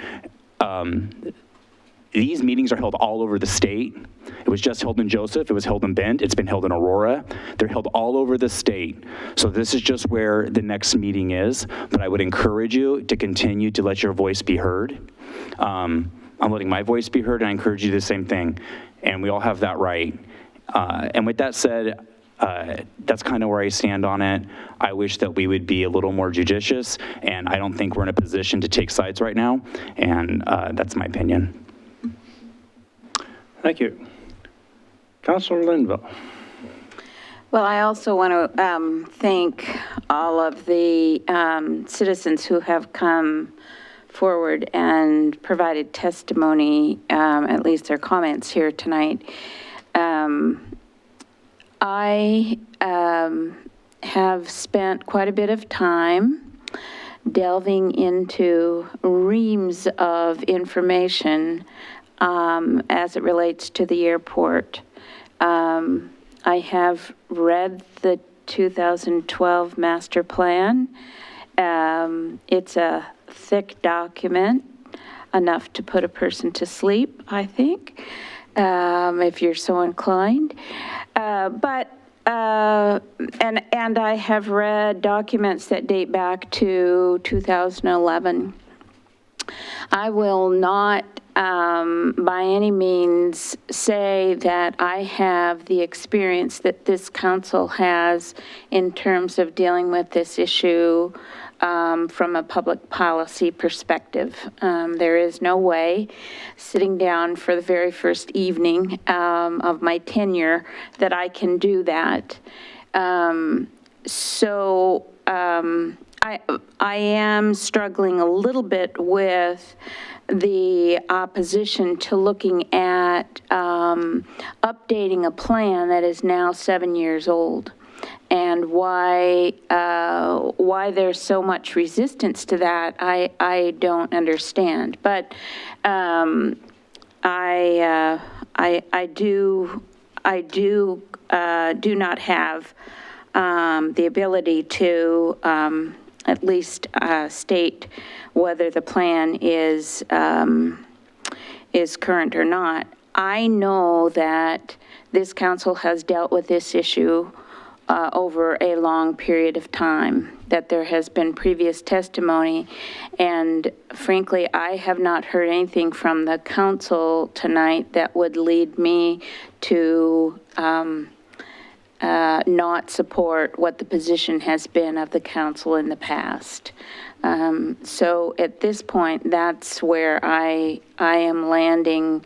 these meetings are held all over the state. It was just held in Joseph, it was held in Bend, it's been held in Aurora. They're held all over the state. So this is just where the next meeting is, but I would encourage you to continue to let your voice be heard. I'm letting my voice be heard, and I encourage you to do the same thing. And we all have that right. And with that said, that's kind of where I stand on it. I wish that we would be a little more judicious, and I don't think we're in a position to take sides right now, and that's my opinion.
Thank you. Councilor Linville.
Well, I also want to thank all of the citizens who have come forward and provided testimony, at least their comments here tonight. I have spent quite a bit of time delving into reams of information as it relates to the airport. I have read the 2012 master plan. It's a thick document, enough to put a person to sleep, I think, if you're so inclined. And I have read documents that date back to 2011. I will not by any means say that I have the experience that this council has in terms of dealing with this issue from a public policy perspective. There is no way, sitting down for the very first evening of my tenure, that I can do that. I am struggling a little bit with the opposition to looking at updating a plan that is now 7 years old, and why there's so much resistance to that, I don't understand. But I do not have the ability to at least state whether the plan is current or not. I know that this council has dealt with this issue over a long period of time, that there has been previous testimony, and frankly, I have not heard anything from the council tonight that would lead me to not support what the position has been of the council in the past. So at this point, that's where I am landing,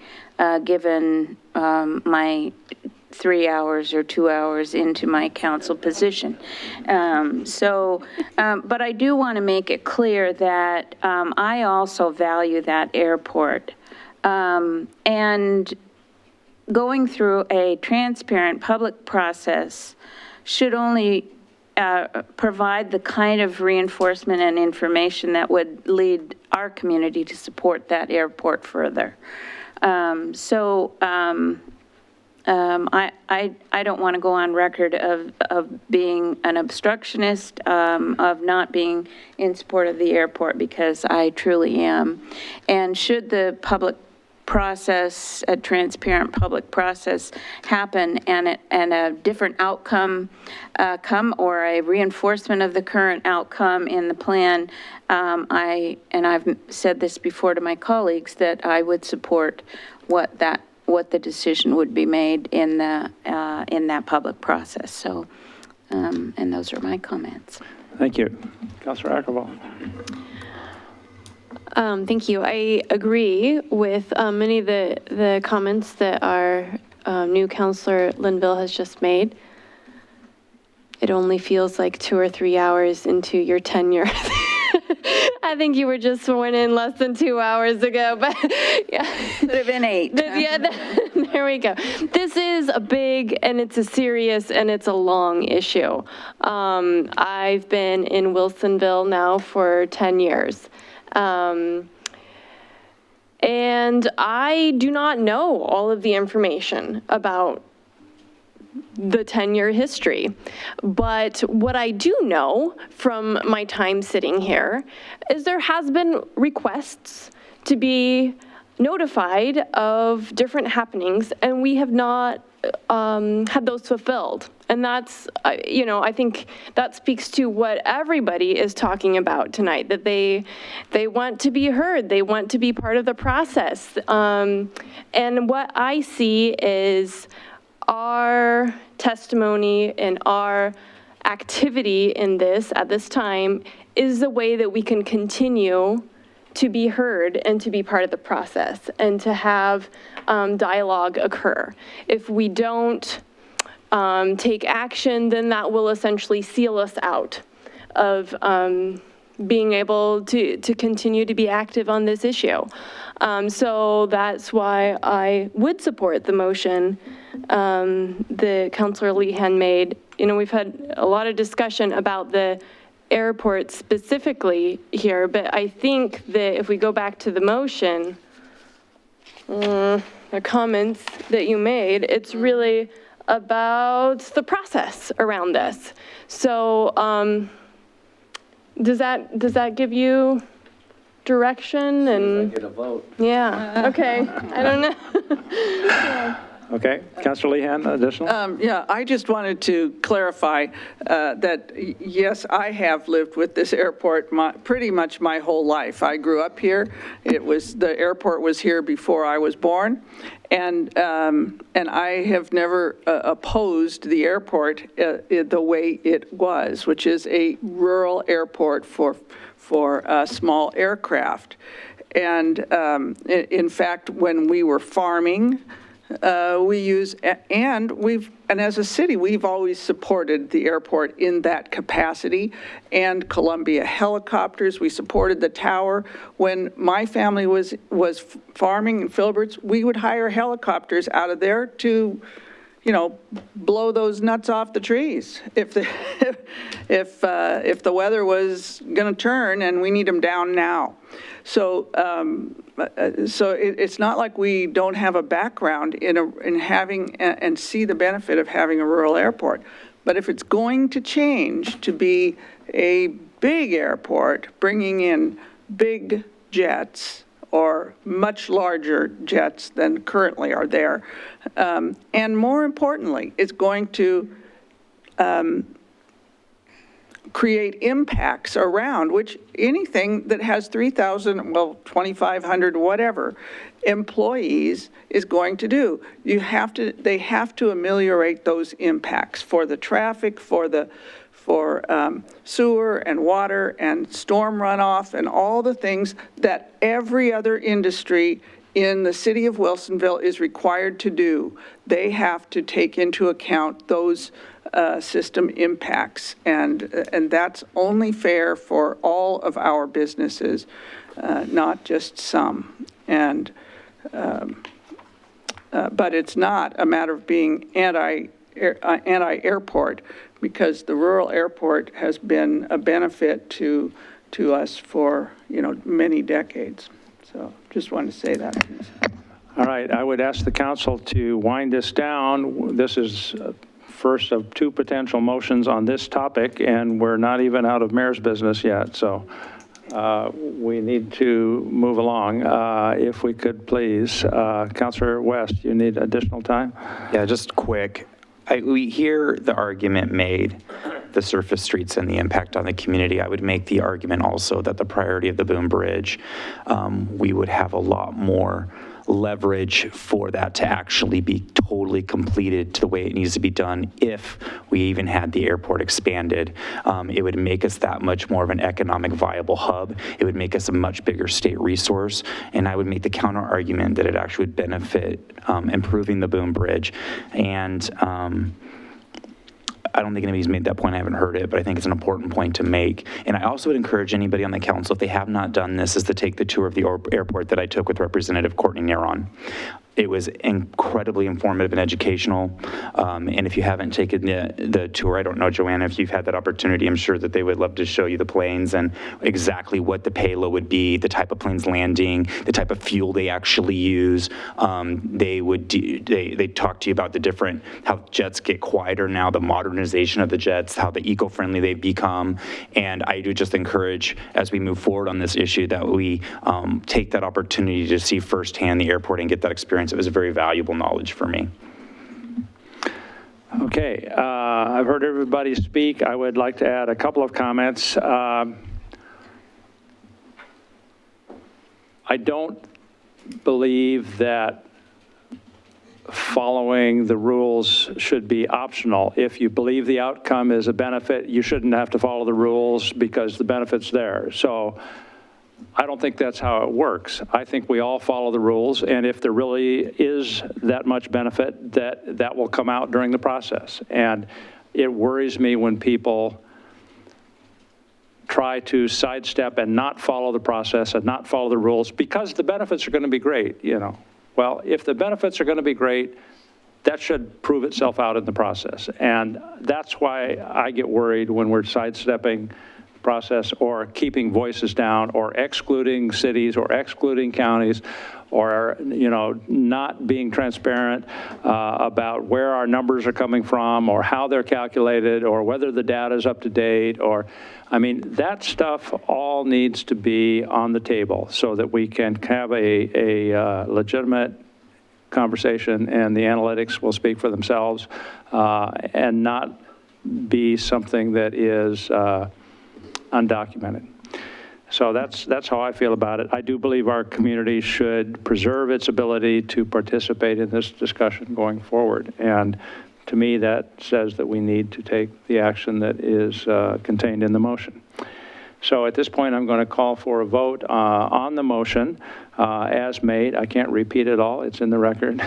given my 3 hours or 2 hours into my council position. But I do want to make it clear that I also value that airport. And going through a transparent public process should only provide the kind of reinforcement and information that would lead our community to support that airport further. I don't want to go on record of being an obstructionist, of not being in support of the airport, because I truly am. And should the public process, a transparent public process happen and a different outcome come, or a reinforcement of the current outcome in the plan, I've said this before to my colleagues, that I would support what the decision would be made in that public process. So, and those are my comments.
Thank you. Councilor Akkerval.
Thank you. I agree with many of the comments that our new Councilor Linville has just made. It only feels like 2 or 3 hours into your tenure. I think you were just sworn in less than 2 hours ago, but yeah.
Could have been 8.
There we go. This is a big, and it's a serious, and it's a long issue. I've been in Wilsonville now for 10 years. And I do not know all of the information about the 10-year history. But what I do know from my time sitting here is there has been requests to be notified of different happenings, and we have not had those fulfilled. And that's, I think that speaks to what everybody is talking about tonight, that they want to be heard, they want to be part of the process. And what I see is our testimony and our activity in this at this time is the way that we can continue to be heard and to be part of the process and to have dialogue occur. If we don't take action, then that will essentially seal us out of being able to continue to be active on this issue. So that's why I would support the motion that Councilor Lehan made. We've had a lot of discussion about the airport specifically here, but I think that if we go back to the motion, the comments that you made, it's really about the process around this. So does that give you direction? And
get a vote.
Yeah, okay, I don't know.
Okay, Councilor Lehan, additional?
Yeah, I just wanted to clarify that, yes, I have lived with this airport pretty much my whole life. I grew up here. The airport was here before I was born. And I have never opposed the airport the way it was, which is a rural airport for small aircraft. And in fact, when we were farming, and as a city, we've always supported the airport in that capacity, and Columbia Helicopters, we supported the tower. When my family was farming in Filberts, we would hire helicopters out of there to, blow those nuts off the trees if the weather was going to turn and we need them down now. So it's not like we don't have a background in having and see the benefit of having a rural airport. But if it's going to change to be a big airport, bringing in big jets or much larger jets than currently are there, and more importantly, it's going to create impacts around, which anything that has 3,000, well, 2,500, whatever, employees is going to do. They have to ameliorate those impacts for the traffic, for sewer and water and storm runoff and all the things that every other industry in the city of Wilsonville is required to do. They have to take into account those system impacts, and that's only fair for all of our businesses, not just some. And but it's not a matter of being anti-airport, because the rural airport has been a benefit to us for many decades. So just wanted to say that.
All right, I would ask the council to wind this down. This is first of two potential motions on this topic, and we're not even out of mayor's business yet, so we need to move along. If we could please, Councilor West, you need additional time?
Yeah, just quick. We hear the argument made, the surface streets and the impact on the community. I would make the argument also that the priority of the Boom Bridge, we would have a lot more leverage for that to actually be totally completed to the way it needs to be done if we even had the airport expanded. It would make us that much more of an economic viable hub. It would make us a much bigger state resource. And I would make the counter argument that it actually would benefit improving the Boom Bridge. And I don't think anybody's made that point. I haven't heard it, but I think it's an important point to make. And I also would encourage anybody on the council, if they have not done this, is to take the tour of the airport that I took with Representative Courtney Neron. It was incredibly informative and educational. And if you haven't taken the tour, I don't know, Joanna, if you've had that opportunity, I'm sure that they would love to show you the planes and exactly what the payload would be, the type of planes landing, the type of fuel they actually use. They talk to you about the different, how jets get quieter now, the modernization of the jets, how the eco-friendly they've become. And I do just encourage, as we move forward on this issue, that we take that opportunity to see firsthand the airport and get that experience. It was a very valuable knowledge for me.
Okay, I've heard everybody speak. I would like to add a couple of comments. I don't believe that following the rules should be optional. If you believe the outcome is a benefit, you shouldn't have to follow the rules because the benefit's there. So I don't think that's how it works. I think we all follow the rules, and if there really is that much benefit, that will come out during the process. And it worries me when people try to sidestep and not follow the process and not follow the rules because the benefits are going to be great, Well, if the benefits are going to be great, that should prove itself out in the process. And that's why I get worried when we're sidestepping process or keeping voices down or excluding cities or excluding counties or, not being transparent about where our numbers are coming from or how they're calculated or whether the data is up to date that stuff all needs to be on the table so that we can have a legitimate conversation and the analytics will speak for themselves and not be something that is undocumented. So that's how I feel about it. I do believe our community should preserve its ability to participate in this discussion going forward. And to me, that says that we need to take the action that is contained in the motion. So at this point, I'm going to call for a vote on the motion as made. I can't repeat it all. It's in the record.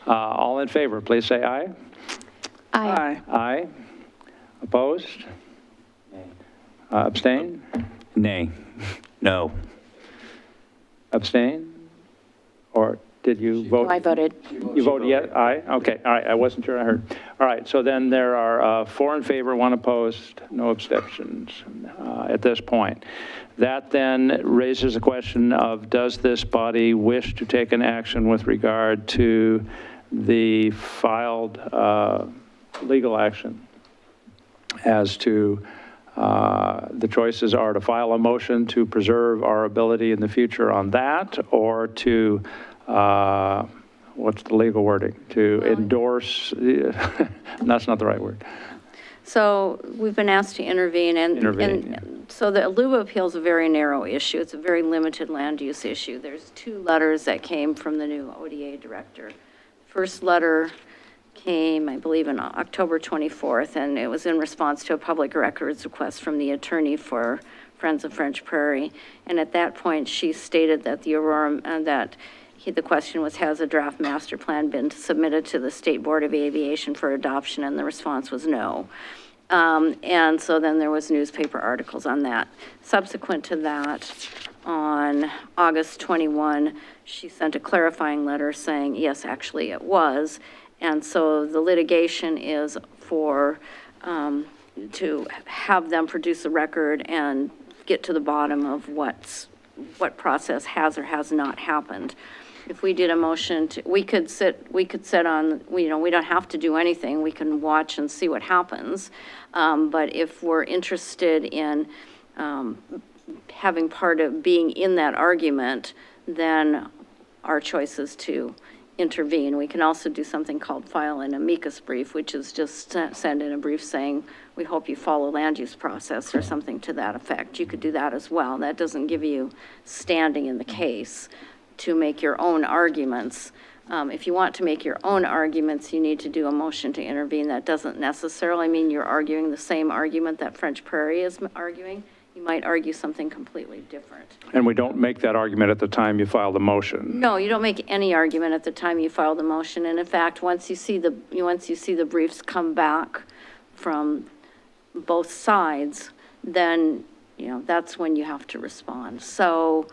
All in favor, please say aye.
Aye.
Aye. Opposed? Abstain?
Nay. No.
Abstain? Or did you vote?
I voted.
You voted yes? Aye? Okay, all right, I wasn't sure I heard. All right, so then there are 4 in favor, 1 opposed, no abstentions at this point. That then raises the question of, does this body wish to take an action with regard to the filed legal action as to the choices are to file a motion to preserve our ability in the future on that, or to, what's the legal wording? To endorse, that's not the right word.
So we've been asked to intervene, and so the Aluba appeal is a very narrow issue. It's a very limited land use issue. There's 2 letters that came from the new ODA director. First letter came, I believe, on October 24th, and it was in response to a public records request from the attorney for Friends of French Prairie. And at that point, she stated that the Aurora, the question was, has a draft master plan been submitted to the State Board of Aviation for adoption? And the response was no. And so then there was newspaper articles on that. Subsequent to that, on August 21, she sent a clarifying letter saying, yes, actually it was. And so the litigation is for, to have them produce a record and get to the bottom of what process has or has not happened. If we did a motion to, we could sit on, we don't have to do anything. We can watch and see what happens. But if we're interested in having part of being in that argument, then our choice is to intervene. We can also do something called file an amicus brief, which is just send in a brief saying, we hope you follow land use process or something to that effect. You could do that as well. That doesn't give you standing in the case to make your own arguments. If you want to make your own arguments, you need to do a motion to intervene. That doesn't necessarily mean you're arguing the same argument that French Prairie is arguing. You might argue something completely different.
And we don't make that argument at the time you file the motion.
No, you don't make any argument at the time you file the motion. And in fact, once you see the briefs come back from both sides, then, that's when you have to respond. So,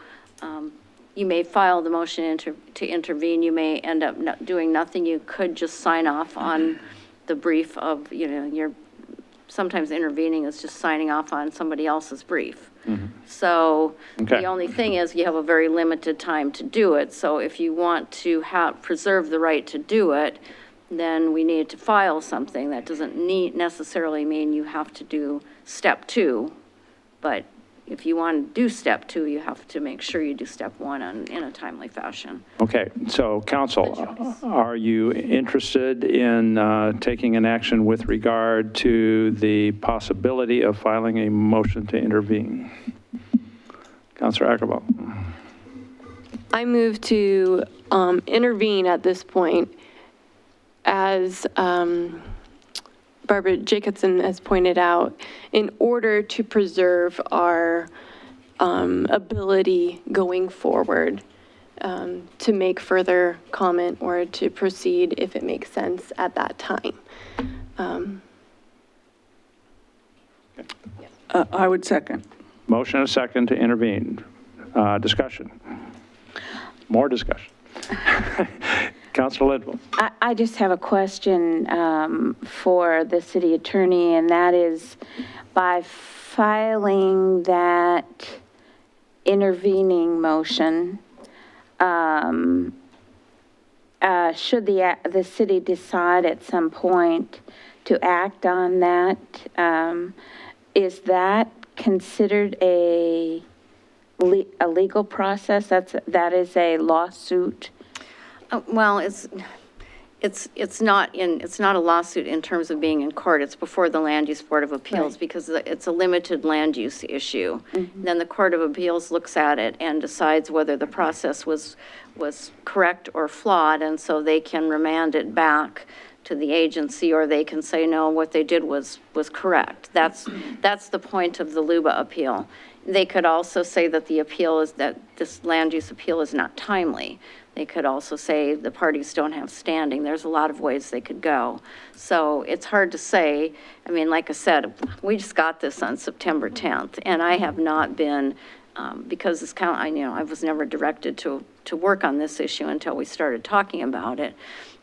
you may file the motion to intervene. You may end up doing nothing. You could just sign off on the brief of, sometimes intervening is just signing off on somebody else's brief.
Mm-hmm.
So
Okay.
the only thing is you have a very limited time to do it. So if you want to preserve the right to do it, then we need to file something. That doesn't necessarily mean you have to do step 2, but if you want to do step 2, you have to make sure you do step 1 in a timely fashion.
Okay, so council, are you interested in taking an action with regard to the possibility of filing a motion to intervene? Councilor Ackervall.
I move to intervene at this point, as Barbara Jacobson has pointed out, in order to preserve our ability going forward to make further comment or to proceed if it makes sense at that time.
I would second.
Motion and a second to intervene. Discussion. More discussion. Councilor Linville.
I just have a question for the city attorney, and that is, by filing that intervening motion, should the city decide at some point to act on that, is that considered a legal process? That is a lawsuit?
Well, it's not a lawsuit in terms of being in court. It's before the Land Use Board of Appeals, because it's a limited land use issue.
Mm-hmm.
Then the Court of Appeals looks at it and decides whether the process was correct or flawed, and so they can remand it back to the agency, or they can say, no, what they did was correct. That's the point of the LUBA appeal. They could also say that this land use appeal is not timely. They could also say the parties don't have standing. There's a lot of ways they could go. So it's hard to say. I mean, like I said, we just got this on September 10th, and I have not been, because I was never directed to work on this issue until we started talking about it.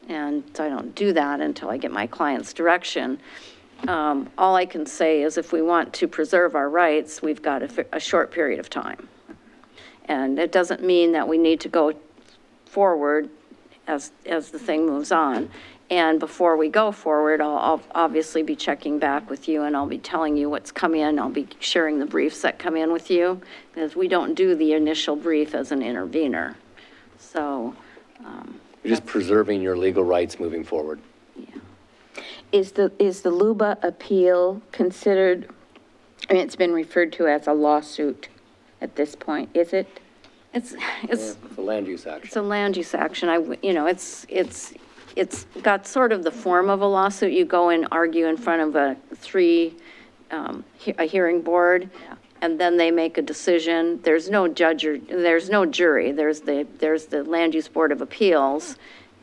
And so I don't do that until I get my client's direction. All I can say is if we want to preserve our rights, we've got a short period of time. And it doesn't mean that we need to go forward as the thing moves on. And before we go forward, I'll obviously be checking back with you, and I'll be telling you what's come in. I'll be sharing the briefs that come in with you, because we don't do the initial brief as an intervener. So
You're just preserving your legal rights moving forward.
is the Luba appeal considered, I mean, it's been referred to as a lawsuit at this point, is it?
It's
It's a land use action.
It's a land use action. It's got sort of the form of a lawsuit. You go and argue in front of a hearing board, and then they make a decision. There's no judge or, there's no jury. There's the Land Use Board of Appeals,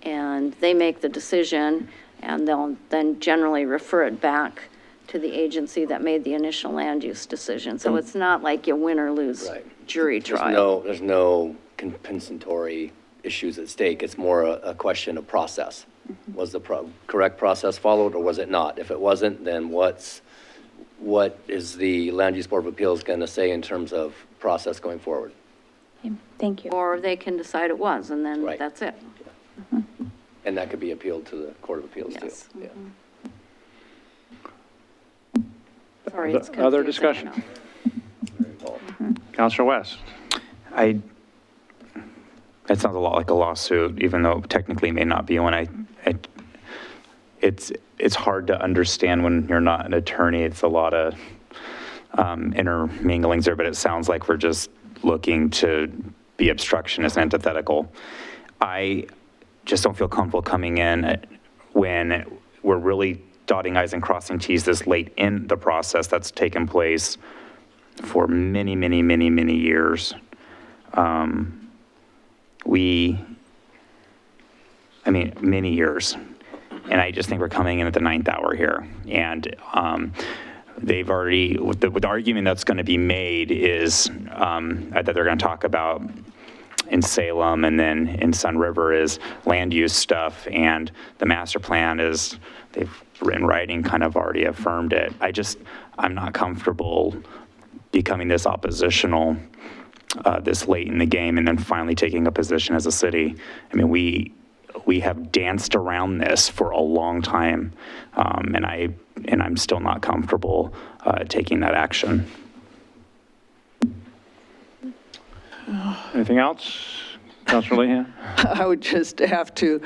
and they make the decision, and they'll then generally refer it back to the agency that made the initial land use decision. So it's not like you win or lose jury trial.
There's no compensatory issues at stake. It's more a question of process. Was the correct process followed, or was it not? If it wasn't, then what is the Land Use Board of Appeals going to say in terms of process going forward?
Thank you.
Or they can decide it was, and then that's it.
And that could be appealed to the Court of Appeals too. Yeah.
Sorry, it's
Other
confusing,
discussion? Councilor West.
That sounds a lot like a lawsuit, even though technically may not be one. It's hard to understand when you're not an attorney. It's a lot of interminglings there, but it sounds like we're just looking to be obstructionist and antithetical. I just don't feel comfortable coming in when we're really dotting I's and crossing T's this late in the process that's taken place for many, many, many, many years. Many years. And I just think we're coming in at the 9th hour here. And they've already, the argument that's going to be made is that they're going to talk about in Salem and then in Sun River is land use stuff. And the master plan is, they've in writing kind of already affirmed it. I'm not comfortable becoming this oppositional this late in the game and then finally taking a position as a city. I mean, we have danced around this for a long time, and I'm still not comfortable taking that action.
Anything else? Councilor Lehan?
I would just have to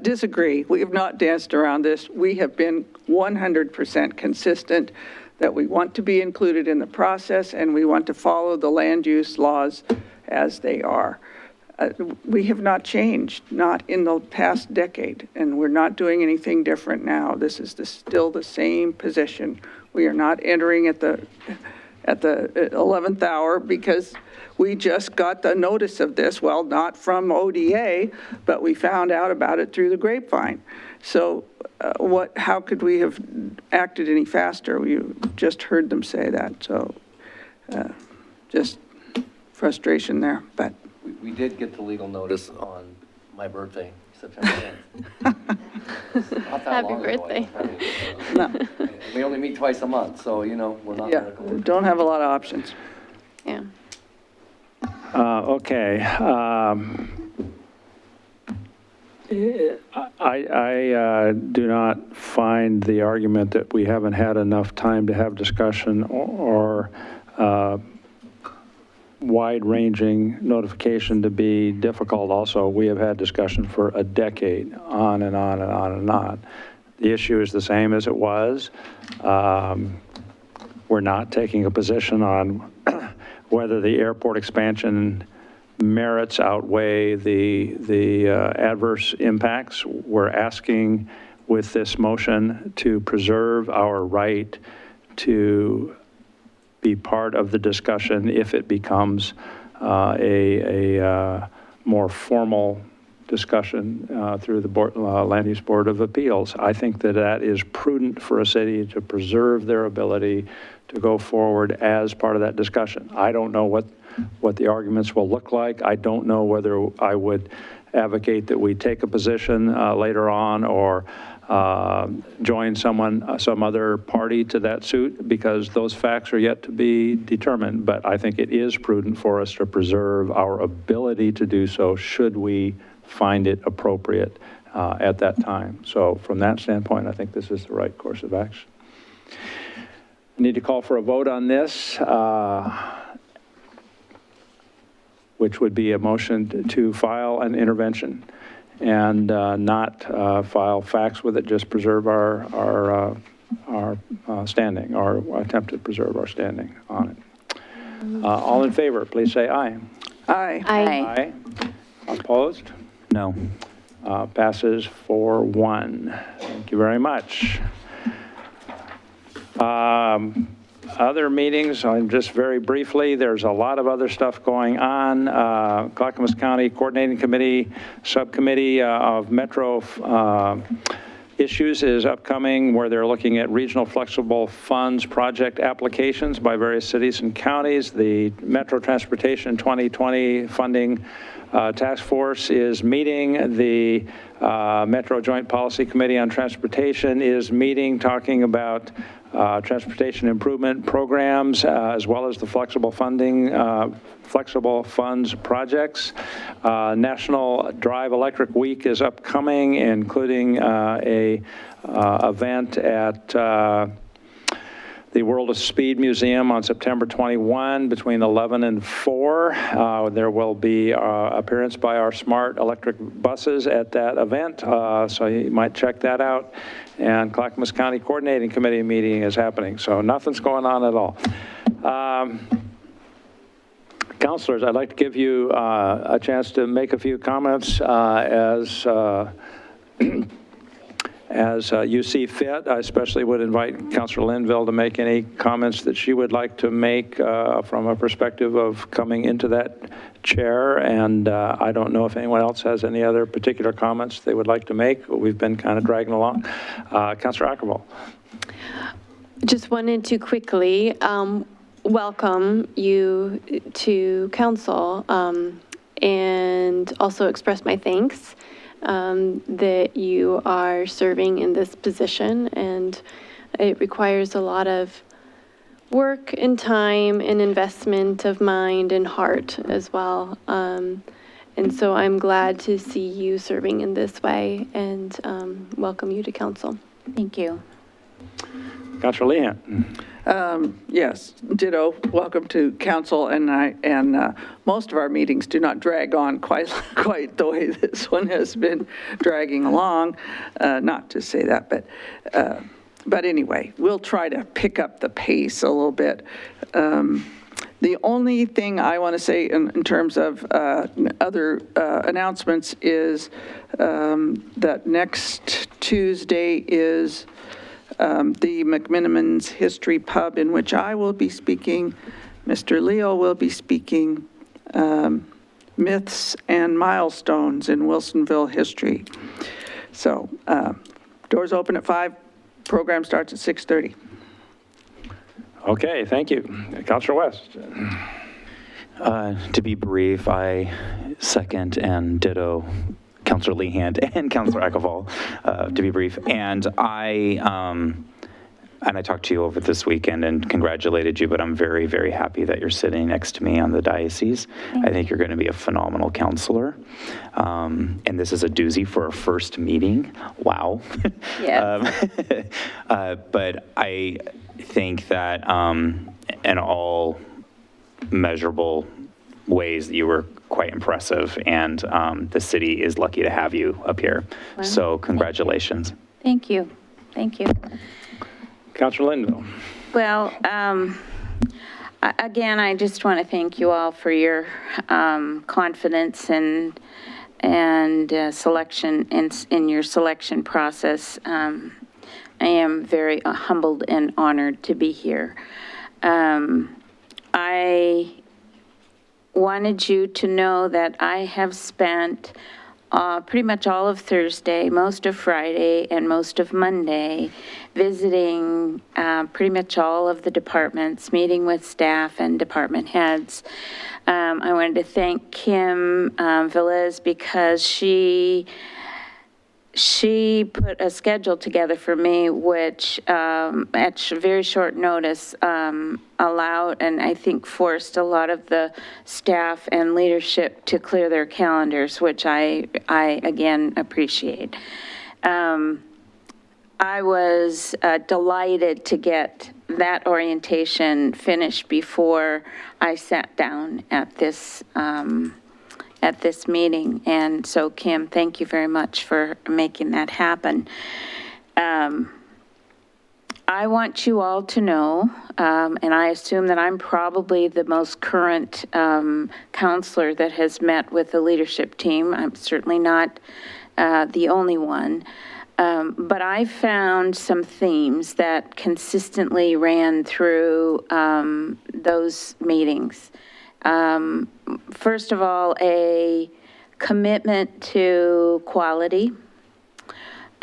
disagree. We have not danced around this. We have been 100% consistent that we want to be included in the process and we want to follow the land use laws as they are. We have not changed, not in the past decade, and we're not doing anything different now. This is still the same position. We are not entering at the 11th hour because we just got the notice of this, well, not from ODA, but we found out about it through the grapevine. So how could we have acted any faster? We just heard them say that, so just frustration there, but.
We did get the legal notice on my birthday, September 10th.
Happy birthday.
No.
We only meet twice a month, so, we're not.
Yeah, we don't have a lot of options.
Yeah.
Okay. I do not find the argument that we haven't had enough time to have discussion or wide-ranging notification to be difficult. Also, we have had discussion for a decade, on and on and on and on. The issue is the same as it was. We're not taking a position on whether the airport expansion merits outweigh the adverse impacts. We're asking with this motion to preserve our right to be part of the discussion if it becomes a more formal discussion through the Land Use Board of Appeals. I think that is prudent for a city to preserve their ability to go forward as part of that discussion. I don't know what the arguments will look like. I don't know whether I would advocate that we take a position later on or join some other party to that suit, because those facts are yet to be determined. But I think it is prudent for us to preserve our ability to do so should we find it appropriate at that time. So from that standpoint, I think this is the right course of action. I need to call for a vote on this, which would be a motion to file an intervention. and not file facts with it, just preserve our standing, or attempt to preserve our standing on it. All in favor, please say aye.
Aye.
Aye. Opposed?
No.
Passes 4-1. Thank you very much. Other meetings, just very briefly, there's a lot of other stuff going on. Clackamas County Coordinating Committee, Subcommittee of Metro Issues is upcoming, where they're looking at regional flexible funds project applications by various cities and counties. The Metro Transportation 2020 funding task force is meeting. The Metro Joint Policy Committee on Transportation is meeting, talking about transportation improvement programs, as well as the flexible funding, flexible funds projects. National Drive Electric Week is upcoming, including a event at the World of Speed Museum on September 21 between 11 and 4. There will be appearance by our smart electric buses at that event, so you might check that out. And Clackamas County Coordinating Committee meeting is happening, so nothing's going on at all. Councilors, I'd like to give you a chance to make a few comments as you see fit. I especially would invite Councilor Linville to make any comments that she would like to make from a perspective of coming into that chair. And I don't know if anyone else has any other particular comments they would like to make. We've been kind of dragging along. Councilor Ackervall.
Just wanted to quickly welcome you to council and also express my thanks that you are serving in this position, and it requires a lot of work and time and investment of mind and heart as well. And so I'm glad to see you serving in this way, and welcome you to council.
Thank you.
Councilor Lehan.
Yes, ditto. Welcome to council, and most of our meetings do not drag on quite the way this one has been dragging along. Not to say that, but anyway, we'll try to pick up the pace a little bit. The only thing I want to say in terms of other announcements is that next Tuesday is the McMinimans History Pub, in which I will be speaking. Mr. Leo will be speaking, Myths and Milestones in Wilsonville History. So doors open at 5, program starts at 6:30.
Okay, thank you. Councilor West.
To be brief, I second and ditto Councilor Lehan and Councilor Ackervall, to be brief. And I talked to you over this weekend and congratulated you, but I'm very, very happy that you're sitting next to me on the diocese. I think you're going to be a phenomenal counselor. And this is a doozy for a first meeting. Wow.
Yeah.
But I think that in all measurable ways, you were quite impressive, and the city is lucky to have you up here.
Wow.
So congratulations.
Thank you. Thank you.
Councilor Linville.
Well, again, I just want to thank you all for your confidence and selection in your selection process. I am very humbled and honored to be here. I wanted you to know that I have spent pretty much all of Thursday, most of Friday, and most of Monday visiting pretty much all of the departments, meeting with staff and department heads. I wanted to thank Kim Velez because she put a schedule together for me, which at very short notice allowed and I think forced a lot of the staff and leadership to clear their calendars, which I again appreciate. I was delighted to get that orientation finished before I sat down at this at this meeting. And so, Kim, thank you very much for making that happen. I want you all to know, and I assume that I'm probably the most current counselor that has met with the leadership team. I'm certainly not the only one. But I found some themes that consistently ran through those meetings. First of all, a commitment to quality,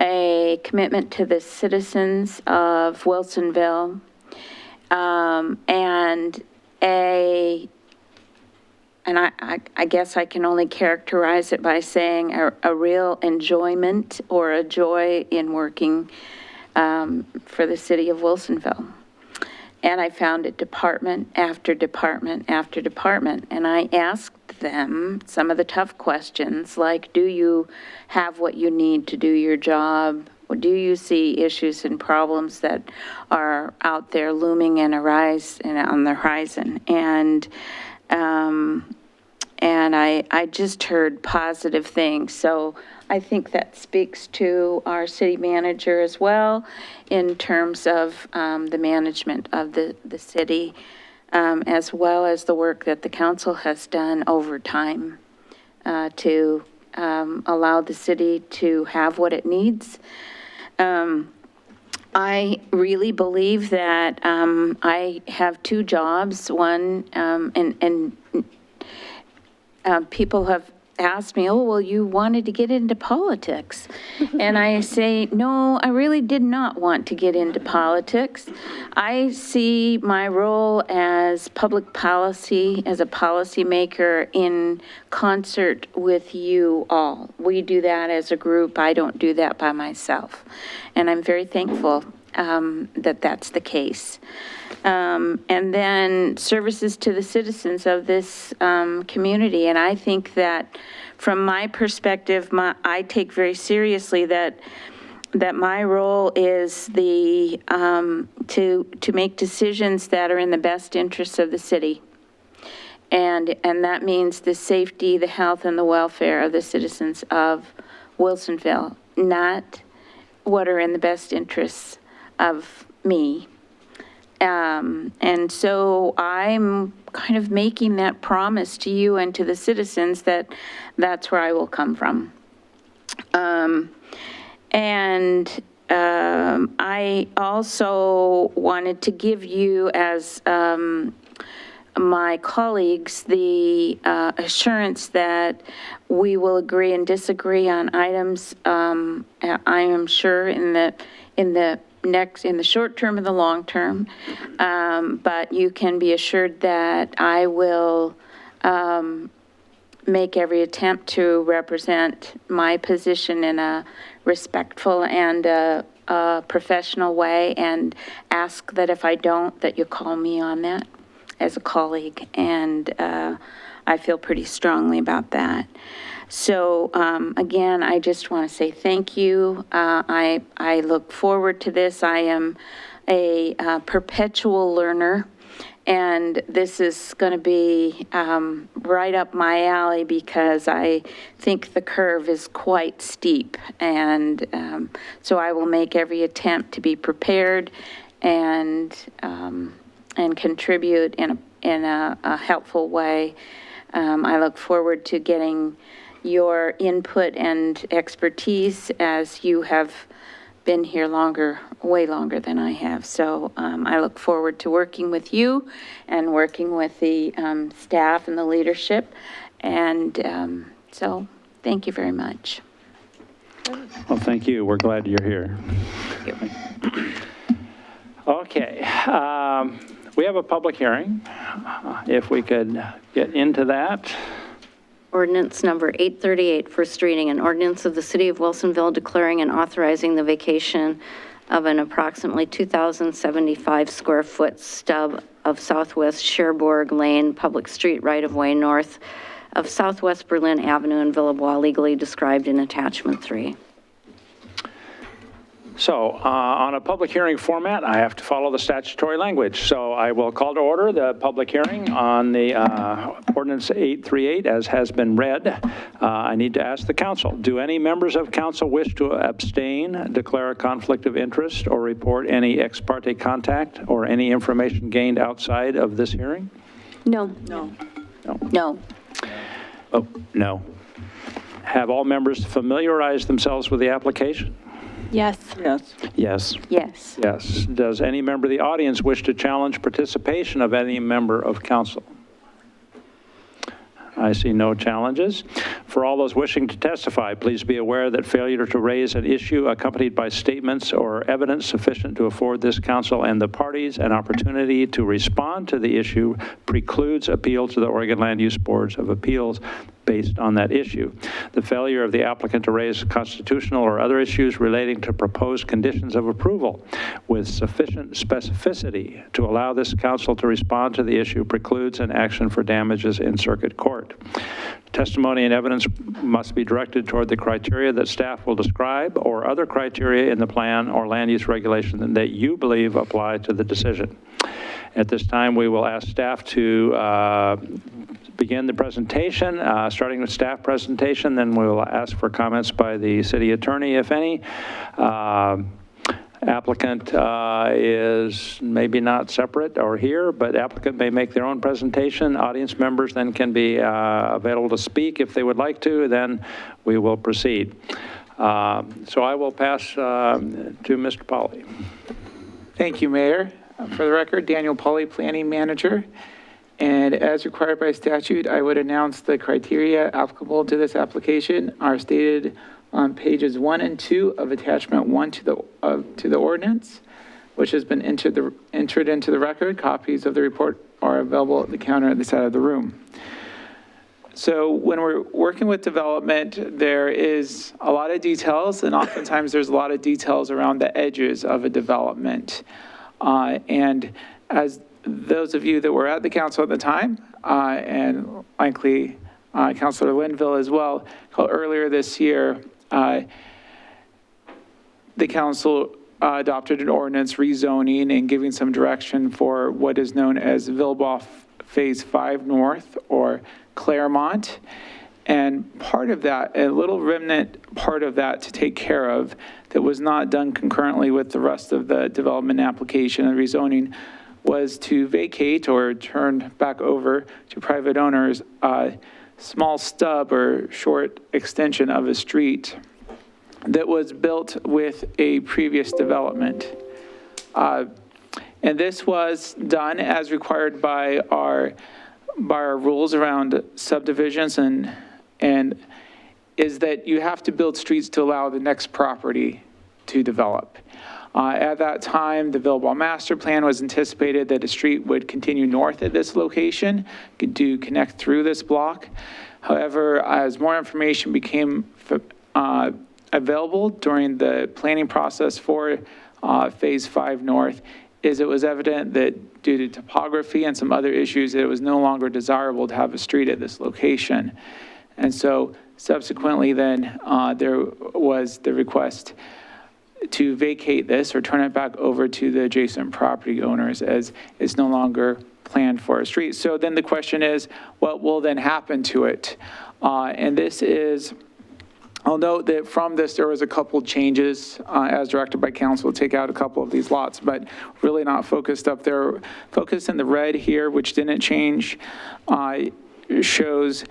a commitment to the citizens of Wilsonville, and I guess I can only characterize it by saying a real enjoyment or a joy in working for the city of Wilsonville. And I found it department after department after department. And I asked them some of the tough questions, like, do you have what you need to do your job? Or do you see issues and problems that are out there looming and on the horizon? And I just heard positive things. So I think that speaks to our city manager as well in terms of the management of the city, as well as the work that the council has done over time to allow the city to have what it needs. I really believe that I have two jobs. One, people have asked me, oh, well, you wanted to get into politics. And I say, no, I really did not want to get into politics. I see my role as public policy, as a policymaker in concert with you all. We do that as a group. I don't do that by myself. And I'm very thankful that that's the case. And then services to the citizens of this community. And I think that from my perspective, I take very seriously that my role is to make decisions that are in the best interests of the city. And that means the safety, the health, and the welfare of the citizens of Wilsonville, not what are in the best interests of me. And so I'm kind of making that promise to you and to the citizens that that's where I will come from. I also wanted to give you, as my colleagues, the assurance that we will agree and disagree on items, I am sure in the short term and the long term, but you can be assured that I will make every attempt to represent my position in a respectful and a professional way, and ask that if I don't, that you call me on that as a colleague, and I feel pretty strongly about that. So again, I just want to say thank you. I look forward to this. I am a perpetual learner, and this is going to be right up my alley because I think the curve is quite steep. And so I will make every attempt to be prepared and contribute in a helpful way. I look forward to getting your input and expertise, as you have been here way longer than I have. So I look forward to working with you and working with the staff and the leadership. And so thank you very much.
Well, thank you. We're glad you're here.
Thank you.
Okay. We have a public hearing. If we could get into that.
Ordinance number 838, first reading, an ordinance of the City of Wilsonville declaring and authorizing the vacation of an approximately 2,075 square foot stub of Southwest Cherbourg Lane public street right-of-way north of Southwest Berlin Avenue in Villebois, legally described in attachment 3.
So on a public hearing format, I have to follow the statutory language. So I will call to order the public hearing on the ordinance 838 as has been read. I need to ask the council, do any members of council wish to abstain, declare a conflict of interest, or report any ex parte contact or any information gained outside of this hearing?
No.
No.
No.
Oh, no. Have all members familiarized themselves with the application?
Yes.
Yes.
Yes.
Yes.
Yes. Does any member of the audience wish to challenge participation of any member of council? I see no challenges. For all those wishing to testify, please be aware that failure to raise an issue accompanied by statements or evidence sufficient to afford this council and the parties an opportunity to respond to the issue precludes appeal to the Oregon Land Use Boards of Appeals based on that issue. The failure of the applicant to raise constitutional or other issues relating to proposed conditions of approval with sufficient specificity to allow this council to respond to the issue precludes an action for damages in circuit court. Testimony and evidence must be directed toward the criteria that staff will describe or other criteria in the plan or land use regulation that you believe apply to the decision. At this time, we will ask staff to begin the presentation, starting with staff presentation, then we will ask for comments by the city attorney, if any. Applicant is maybe not separate or here, but applicant may make their own presentation. Audience members then can be available to speak if they would like to, then we will proceed. So I will pass to Mr. Polly.
Thank you, Mayor. For the record, Daniel Polly, Planning Manager. And as required by statute, I would announce the criteria applicable to this application are stated on pages 1 and 2 of attachment 1 to the ordinance, which has been entered into the record. Copies of the report are available at the counter at the side of the room. So when we're working with development, there is a lot of details, and oftentimes there's a lot of details around the edges of a development. And as those of you that were at the council at the time, and likely Councilor Linville as well, earlier this year, the council adopted an ordinance rezoning and giving some direction for what is known as Vilboff Phase 5 North, or Claremont. And part of that, a little remnant part of that to take care of that was not done concurrently with the rest of the development application and rezoning, was to vacate or turn back over to private owners a small stub or short extension of a street that was built with a previous development. And this was done as required by our rules around subdivisions, and is that you have to build streets to allow the next property to develop. At that time, the Vilboff Master Plan was anticipated that a street would continue north at this location to connect through this block. However, as more information became available during the planning process for Phase 5 North, it was evident that due to topography and some other issues, that it was no longer desirable to have a street at this location. And so subsequently then, there was the request to vacate this or turn it back over to the adjacent property owners, as it's no longer planned for a street. So then the question is, what will then happen to it? And this is, I'll note that from this, there was a couple changes as directed by council to take out a couple of these lots, but really not focused up there. Focused in the red here, which didn't change, shows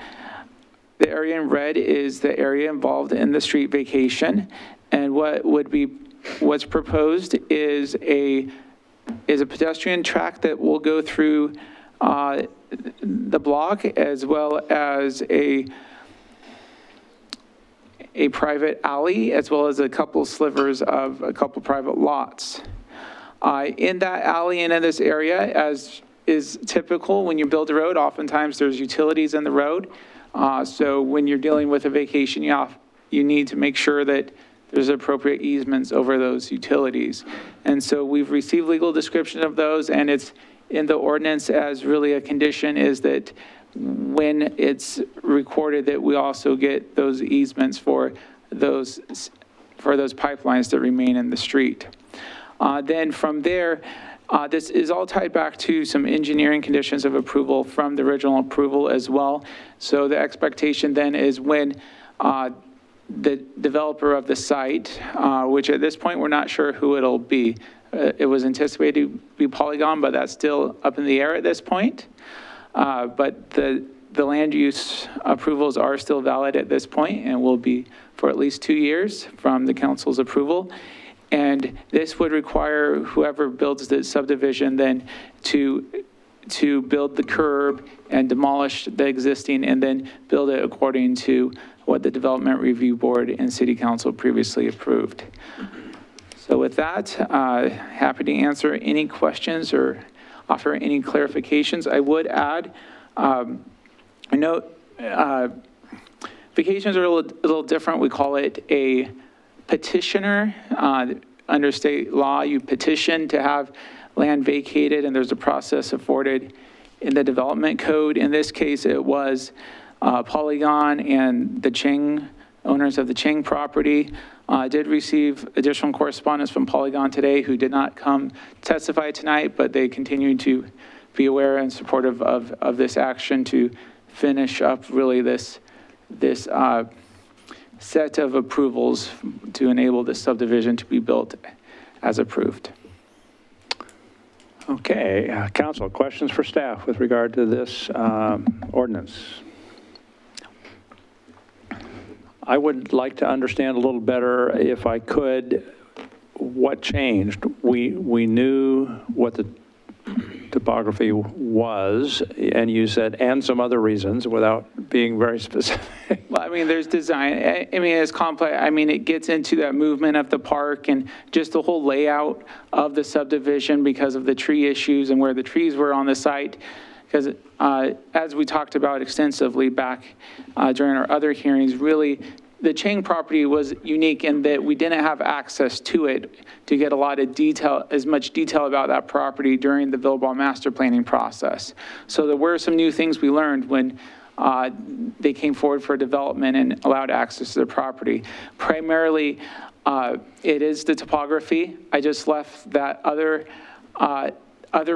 the area in red is the area involved in the street vacation. And what's proposed is a pedestrian track that will go through the block, as well as a private alley, as well as a couple slivers of a couple private lots. In that alley and in this area, as is typical when you build a road, oftentimes there's utilities in the road. So when you're dealing with a vacation, you need to make sure that there's appropriate easements over those utilities. And so we've received legal description of those, and it's in the ordinance as really a condition is that when it's recorded that we also get those easements for those for those pipelines that remain in the street. Then from there, this is all tied back to some engineering conditions of approval from the original approval as well. So the expectation then is when the developer of the site, which at this point we're not sure who it'll be. It was anticipated to be Polygon, but that's still up in the air at this point. But the land use approvals are still valid at this point and will be for at least 2 years from the council's approval. And this would require whoever builds the subdivision then to build the curb and demolish the existing and then build it according to what the Development Review Board and City Council previously approved. So with that, happy to answer any questions or offer any clarifications. I would add, I know vacations are a little different. We call it a petitioner. Under state law, you petition to have land vacated, and there's a process afforded in the development code. In this case, it was Polygon and the Cheng, owners of the Cheng property, did receive additional correspondence from Polygon today, who did not come testify tonight, but they continue to be aware and supportive of this action to finish up really this set of approvals to enable this subdivision to be built as approved.
Okay, council, questions for staff with regard to this ordinance? I would like to understand a little better, if I could, what changed. We knew what the topography was, and you said, and some other reasons, without being very specific.
Well, I mean, there's design. I mean, it's complex. I mean, it gets into that movement of the park and just the whole layout of the subdivision because of the tree issues and where the trees were on the site. Because as we talked about extensively back during our other hearings, really, the Cheng property was unique in that we didn't have access to it to get a lot of detail, as much detail about that property during the Villalba master planning process. So there were some new things we learned when they came forward for development and allowed access to the property. Primarily, it is the topography. I just left that other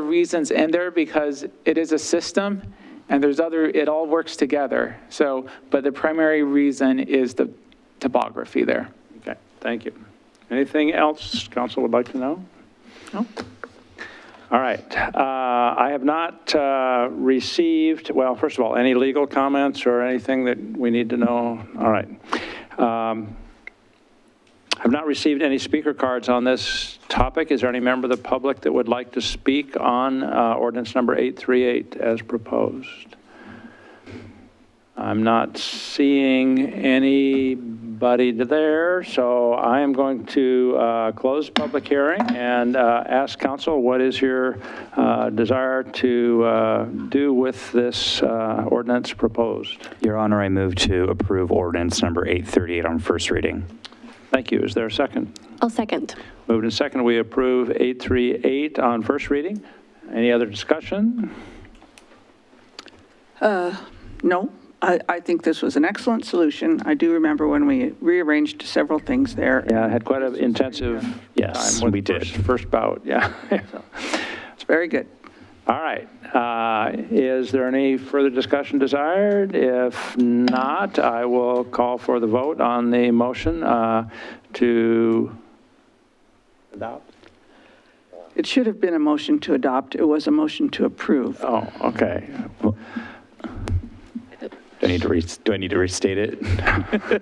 reasons in there because it is a system and it all works together. So, but the primary reason is the topography there.
Okay, thank you. Anything else council would like to know?
No.
All right. I have not received, well, first of all, any legal comments or anything that we need to know? All right. I've not received any speaker cards on this topic. Is there any member of the public that would like to speak on ordinance number 838 as proposed? I'm not seeing anybody there, so I am going to close public hearing and ask council, what is your desire to do with this ordinance proposed?
Your Honor, I move to approve ordinance number 838 on first reading.
Thank you. Is there a second?
I'll second.
Moved and second, we approve 838 on first reading. Any other discussion?
No, I think this was an excellent solution. I do remember when we rearranged several things there.
Yeah, it had quite an intensive
Yes,
time with
we
the
did.
first bout, yeah.
It's very good.
All right. Is there any further discussion desired? If not, I will call for the vote on the motion to adopt.
It should have been a motion to adopt. It was a motion to approve.
Oh, okay.
Do I need to restate it?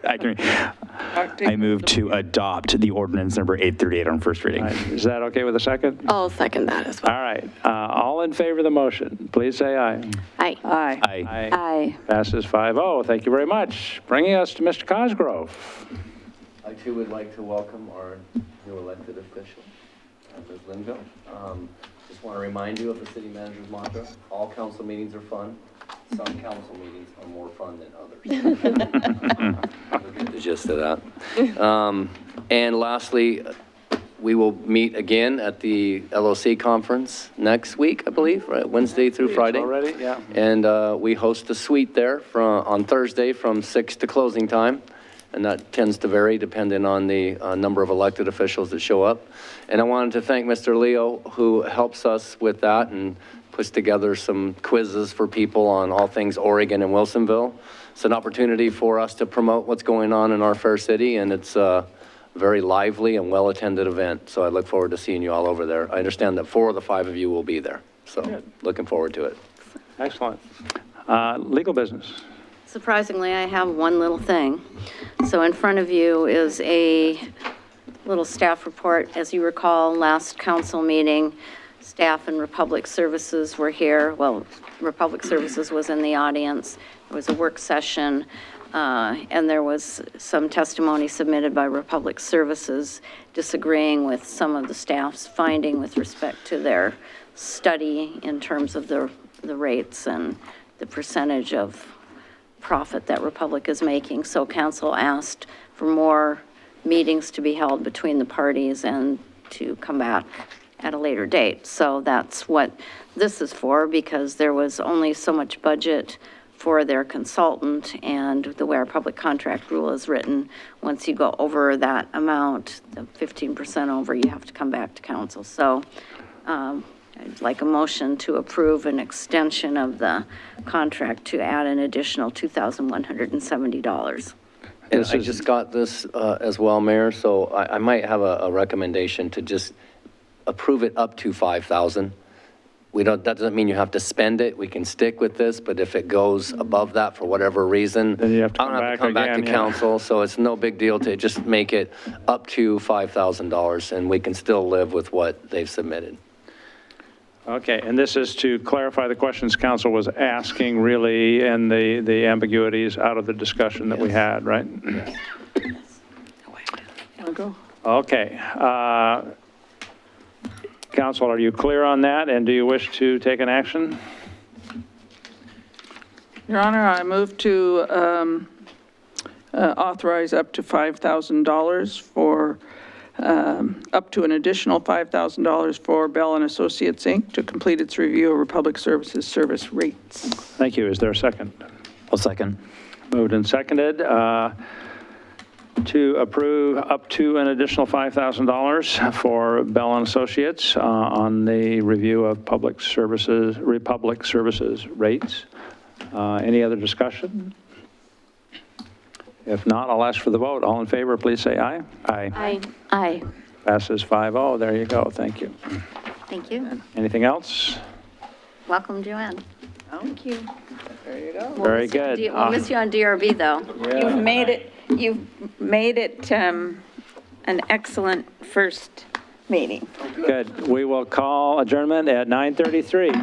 I move to adopt the ordinance number 838 on first reading.
All right. Is that okay with a second?
I'll second that as well.
All right. All in favor of the motion, please say aye.
Aye.
Aye.
Aye.
Aye.
Passes 5-0. Thank you very much. Bringing us to Mr. Cosgrove.
I too would like to welcome our new elected official, Ms. Linville. Just want to remind you of the city manager's mantra: all council meetings are fun. Some council meetings are more fun than others. We'll get the gist of that. And lastly, we will meet again at the LOC conference next week, I believe, right? Wednesday through Friday.
Already, yeah.
And we host a suite there on Thursday from 6 to closing time. and that tends to vary depending on the number of elected officials that show up. And I wanted to thank Mr. Leo, who helps us with that and puts together some quizzes for people on all things Oregon and Wilsonville. It's an opportunity for us to promote what's going on in our fair city, and it's a very lively and well-attended event. So I look forward to seeing you all over there. I understand that 4 of the 5 of you will be there, so looking forward to it.
Excellent. Legal business.
Surprisingly, I have one little thing. So in front of you is a little staff report. As you recall, last council meeting, staff and Republic Services were here. Well, Republic Services was in the audience. There was a work session, and there was some testimony submitted by Republic Services disagreeing with some of the staff's finding with respect to their study in terms of the rates and the percentage of profit that Republic is making. So council asked for more meetings to be held between the parties and to come back at a later date. So that's what this is for, because there was only so much budget for their consultant, and the way our public contract rule is written, once you go over that amount, the 15% over, you have to come back to council. So I'd like a motion to approve an extension of the contract to add an additional $2,170.
And I just got this as well, Mayor, so I might have a recommendation to just approve it up to $5,000. That doesn't mean you have to spend it. We can stick with this, but if it goes above that for whatever reason,
then you have to
I don't have to come back to council, so it's no big deal to just make it up to $5,000, and we can still live with what they've submitted.
Okay, and this is to clarify the questions council was asking, really, and the ambiguities out of the discussion that we had, right? Okay. Council, are you clear on that, and do you wish to take an action?
Your Honor, I move to authorize up to $5,000 for up to an additional $5,000 for Bell & Associates, Inc. to complete its review of Republic Services service rates.
Thank you. Is there a second?
I'll second.
Moved and seconded to approve up to an additional $5,000 for Bell & Associates on the review of Republic Services rates. Any other discussion? If not, I'll ask for the vote. All in favor, please say aye.
Aye.
Aye. Aye.
Passes 5-0. There you go. Thank you.
Thank you.
Anything else?
Welcome, Joanne.
Thank you.
There you go.
Very good.
We'll miss you on DRB, though.
You've made it an excellent first meeting.
Good. We will call adjournment at 9:33.